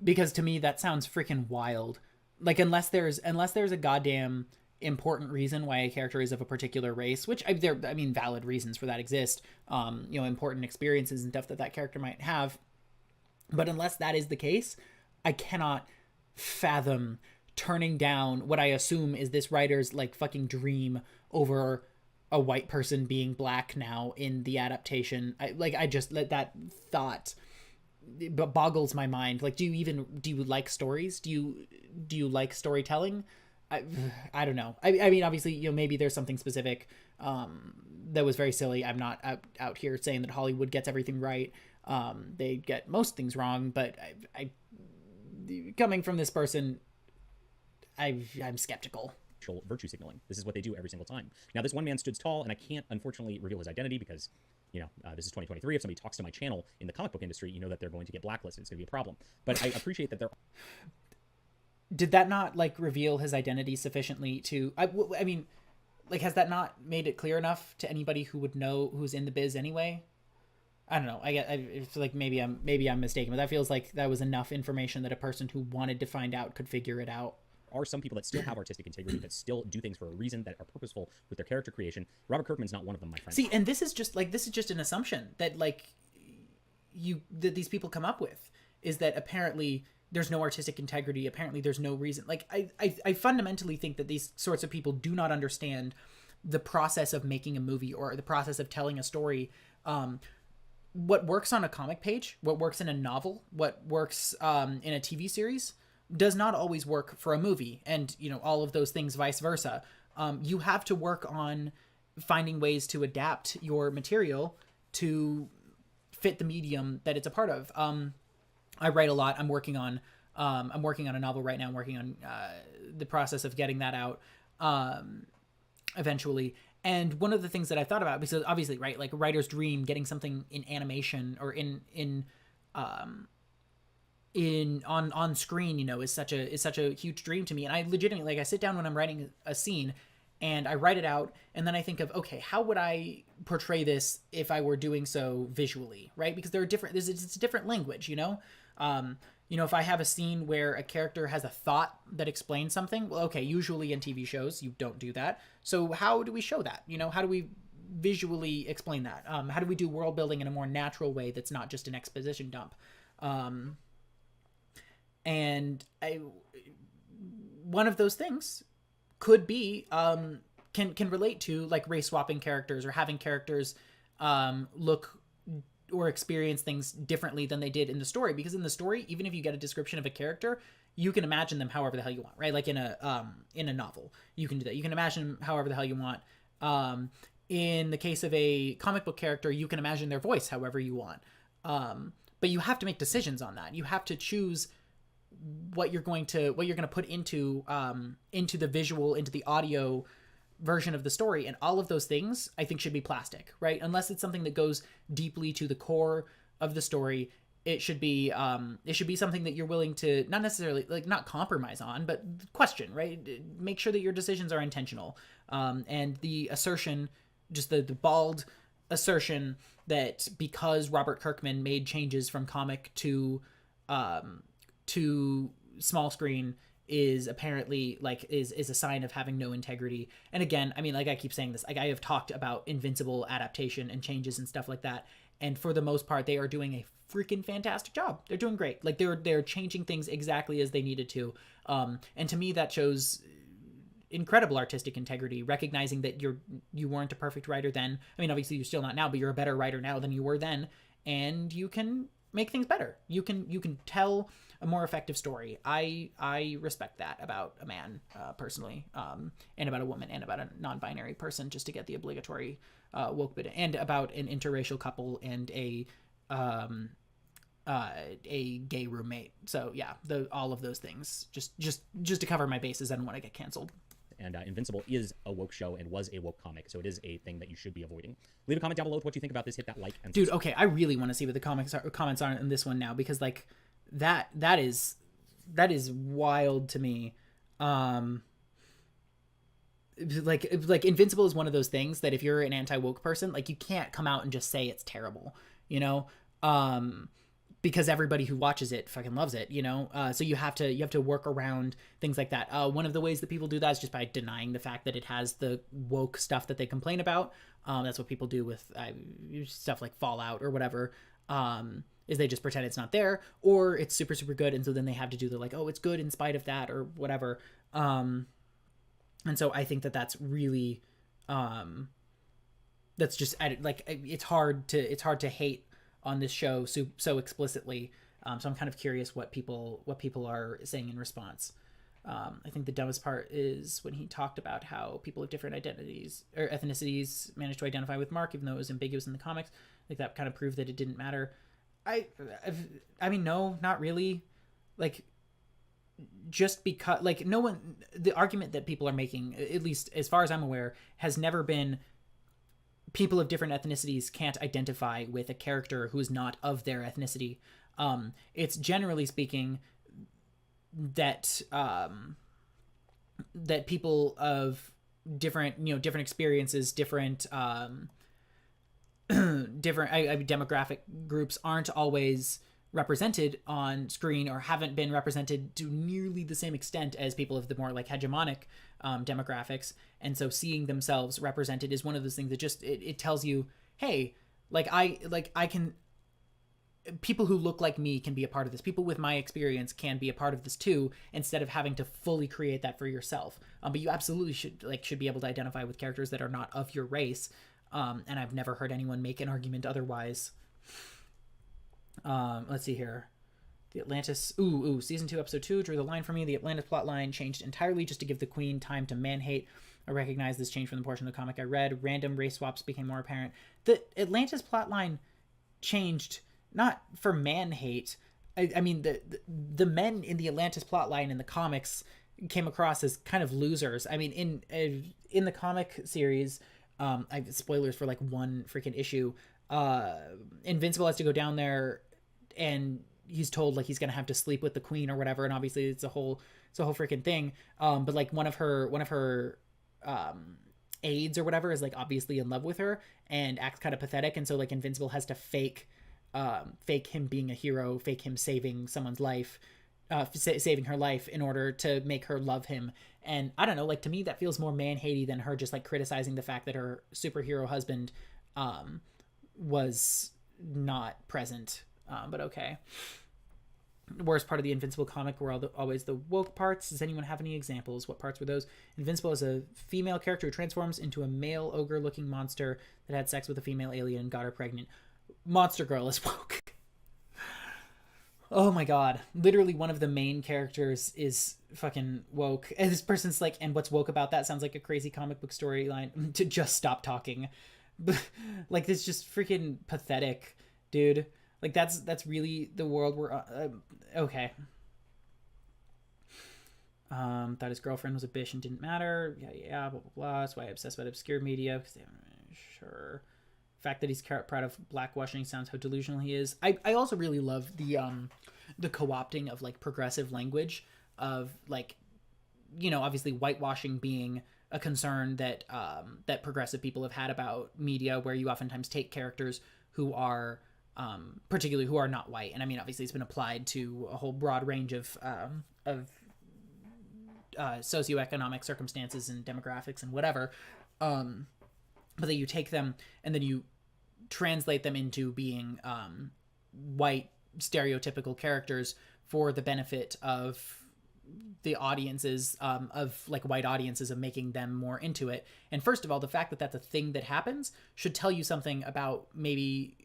because to me that sounds freaking wild. Like, unless there's a goddamn important reason why a character is of a particular race, which valid reasons for that exist, important experiences and stuff that character might have, but unless that is the case, I cannot fathom turning down what I assume is this writer's like fucking dream over a white person being black now in the adaptation. I just let that thought, it boggles my mind. Like, do you like stories? Do you like storytelling? I don't know. I mean, obviously, maybe there's something specific that was very silly. I'm not out here saying that Hollywood gets everything right. They get most things wrong, but I coming from this person, I'm skeptical. Virtue signaling. This is what they do every single time. Now, this one man stood tall, and I can't unfortunately reveal his identity because, this is 2023. If somebody talks to my channel in the comic book industry, you know that they're going to get blacklisted. It's going to be a problem. But I appreciate that they're... Did that not, reveal his identity sufficiently to... I mean, has that not made it clear enough to anybody who would know who's in the biz anyway? I don't know. It's like maybe I'm mistaken, but that feels like that was enough information that a person who wanted to find out could figure it out. Are some people that still have artistic integrity, that still do things for a reason, that are purposeful with their character creation. Robert Kirkman's not one of them, my friend. See, and this is just an assumption that that these people come up with, is that apparently there's no artistic integrity. Apparently there's no reason. I fundamentally think that these sorts of people do not understand the process of making a movie or the process of telling a story. What works on a comic page, what works in a novel, what works in a TV series does not always work for a movie, and all of those things vice versa. You have to work on finding ways to adapt your material to fit the medium that it's a part of. I write a lot. I'm working on a novel right now. I'm working on the process of getting that out eventually. And one of the things that I thought about, because obviously, right, like a writer's dream, getting something in animation or on screen, is such a huge dream to me. And I legitimately, I sit down when I'm writing a scene and I write it out, and then I think of, okay, how would I portray this if I were doing so visually, right? Because it's a different language, if I have a scene where a character has a thought that explains something, well, okay, usually in TV shows you don't do that. So how do we show that? How do we visually explain that? How do we do world building in a more natural way that's not just an exposition dump? And one of those things could be can relate to race swapping characters or having characters look or experience things differently than they did in the story. Because in the story, even if you get a description of a character, you can imagine them however the hell you want, right? Like in a novel, you can do that. You can imagine them however the hell you want. In the case of a comic book character, you can imagine their voice however you want. But you have to make decisions on that. You have to choose what you're going to put into the visual, into the audio version of the story, and all of those things I think should be plastic, right? Unless it's something that goes deeply to the core of the story, it should be something that you're willing to not necessarily not compromise on, but question, right? Make sure that your decisions are intentional. And the assertion, just the bald assertion that because Robert Kirkman made changes from comic to small screen is apparently like is a sign of having no integrity. And again, I mean, like I keep saying this, like I have talked about Invincible adaptation and changes and stuff like that, and for the most part they are doing a freaking fantastic job. They're doing great. Like they're changing things exactly as they needed to, and to me that shows incredible artistic integrity, recognizing that you weren't a perfect writer then. I mean, obviously you're still not now, but you're a better writer now than you were then, and you can make things better. You can tell a more effective story. I respect that about a man, personally, and about a woman, and about a non-binary person, just to get the obligatory woke bit, and about an interracial couple and a gay roommate. So yeah, all of those things, just to cover my bases. I don't want to get canceled. And Invincible is a woke show and was a woke comic, so it is a thing that you should be avoiding. Leave a comment down below with what you think about this. Hit that like and dude. Okay, I really want to see what the comments are in this one now, because like that is wild to me. Like Invincible is one of those things that if you're an anti-woke person, like you can't come out and just say it's terrible, you know, because everybody who watches it fucking loves it, you know. So you have to work around things like that. One of the ways that people do that is just by denying the fact that it has the woke stuff that they complain about. That's what people do with stuff like Fallout or whatever. Is they just pretend it's not there, or it's super, super good, and so then they have to do the like, oh, it's good in spite of that, or whatever. And so I think that that's really, that's just like it's hard to hate on this show so explicitly. So I'm kind of curious what people are saying in response. I think the dumbest part is when he talked about how people of different identities or ethnicities managed to identify with Mark, even though it was ambiguous in the comics. Like that kind of proved that it didn't matter. I mean, no, not really. Like, just because, like, no one, the argument that people are making, at least as far as I'm aware, has never been people of different ethnicities can't identify with a character who is not of their ethnicity. It's generally speaking that that people of different, you know, different experiences, different demographic groups aren't always represented on screen, or haven't been represented to nearly the same extent as people of the more like hegemonic demographics. And so seeing themselves represented is one of those things that just it tells you, hey, people who look like me can be a part of this. People with my experience can be a part of this too, instead of having to fully create that for yourself. But you absolutely should be able to identify with characters that are not of your race. And I've never heard anyone make an argument otherwise. Let's see here. The Atlantis... Season 2, Episode 2 drew the line for me. The Atlantis plotline changed entirely just to give the Queen time to man-hate. I recognize this change from the portion of the comic I read. Random race swaps became more apparent. The Atlantis plotline changed not for man-hate. I mean, the men in the Atlantis plotline in the comics came across as kind of losers. I mean, in the comic series... spoilers for like one freaking issue. Invincible has to go down there, and he's told like he's gonna have to sleep with the Queen or whatever, and obviously it's a whole freaking thing. But like one of her aides or whatever is like obviously in love with her and acts kind of pathetic, and so like Invincible has to fake him being a hero, fake him saving someone's life, saving her life in order to make her love him. And I don't know, like to me that feels more man-hatey than her just like criticizing the fact that her superhero husband was not present. But okay. The worst part of the Invincible comic were always the woke parts. Does anyone have any examples? What parts were those? Invincible is a female character who transforms into a male ogre-looking monster that had sex with a female alien and got her pregnant. Monster Girl is woke. Oh my god. Literally one of the main characters is fucking woke. And this person's like, and what's woke about that? Sounds like a crazy comic book storyline. To just stop talking. Like, this just freaking pathetic, dude. Like, that's really the world we're okay. Thought his girlfriend was a bitch and didn't matter. Yeah, blah, blah, blah. That's why I'm obsessed about obscure media. Sure. Fact that he's proud of blackwashing sounds how delusional he is. I also really love the co-opting of like progressive language, of like obviously whitewashing being a concern that that progressive people have had about media, where you oftentimes take characters who are particularly who are not white. And I mean, obviously it's been applied to a whole broad range of socioeconomic circumstances and demographics and whatever. But then you take them and then you translate them into being white stereotypical characters for the benefit of the audiences, of like white audiences, of making them more into it. And first of all, the fact that that's a thing that happens should tell you something about maybe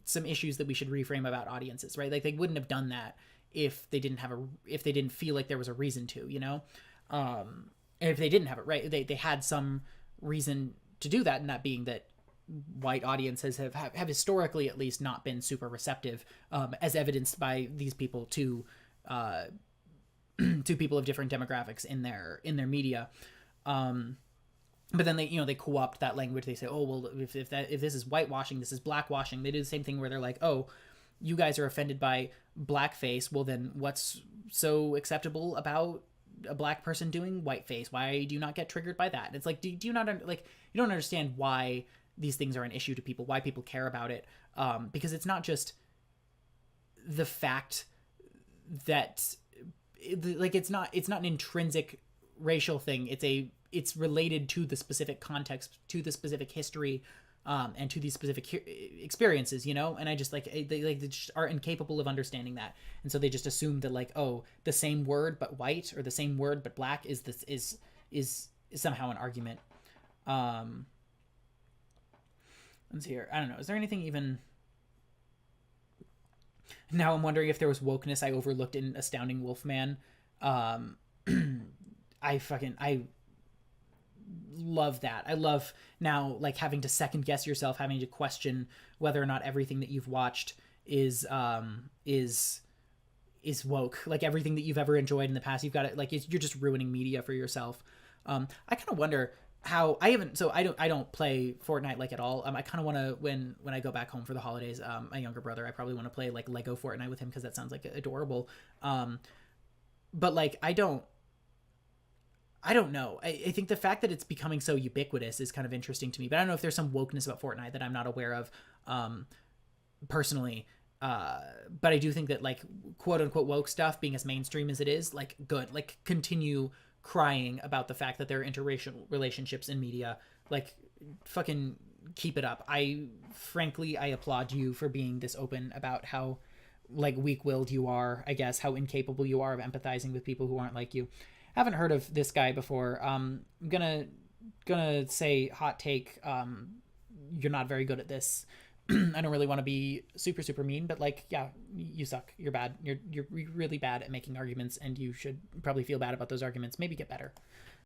some issues that we should reframe about audiences, right? Like they wouldn't have done that if they didn't feel like there was a reason to, and if they didn't have it, right? They had some reason to do that, and that being that white audiences have historically at least not been super receptive, as evidenced by these people to people of different demographics in their media. But then they co-opt that language. They say, oh, well, if this is whitewashing, this is blackwashing. They do the same thing where they're like, oh, you guys are offended by blackface. Well, then what's so acceptable about a black person doing whiteface? Why do you not get triggered by that? It's like, do you not, like, you don't understand why these things are an issue to people, why people care about it. Because it's not just the fact that like, it's not an intrinsic racial thing. It's related to the specific context, to the specific history, and to these specific experiences, and I just they just are incapable of understanding that. And so they just assume that, like, oh, the same word but white, or the same word but black is somehow an argument. Let's see here. I don't know. Is there anything even... Now I'm wondering if there was wokeness I overlooked in Astounding Wolfman. I love that. I love now, like, having to second guess yourself, having to question whether or not everything that you've watched is woke. Like, everything that you've ever enjoyed in the past, you've got it, like, you're just ruining media for yourself. I kind of wonder how I don't play Fortnite like at all. I kind of want to, when I go back home for the holidays, my younger brother, I probably want to play like Lego Fortnite with him, because that sounds like adorable. But like, I don't know. I think the fact that it's becoming so ubiquitous is kind of interesting to me, but I don't know if there's some wokeness about Fortnite that I'm not aware of personally. But I do think that, like, quote unquote woke stuff being as mainstream as it is, like, good, like, continue crying about the fact that there are interracial relationships in media. Like, fucking keep it up. Frankly, I applaud you for being this open about how, like, weak-willed you are, I guess, how incapable you are of empathizing with people who aren't like you. Haven't heard of this guy before. I'm gonna say hot take. You're not very good at this. I don't really want to be super, super mean, but, like, yeah, you suck. You're bad. You're really bad at making arguments, and you should probably feel bad about those arguments. Maybe get better.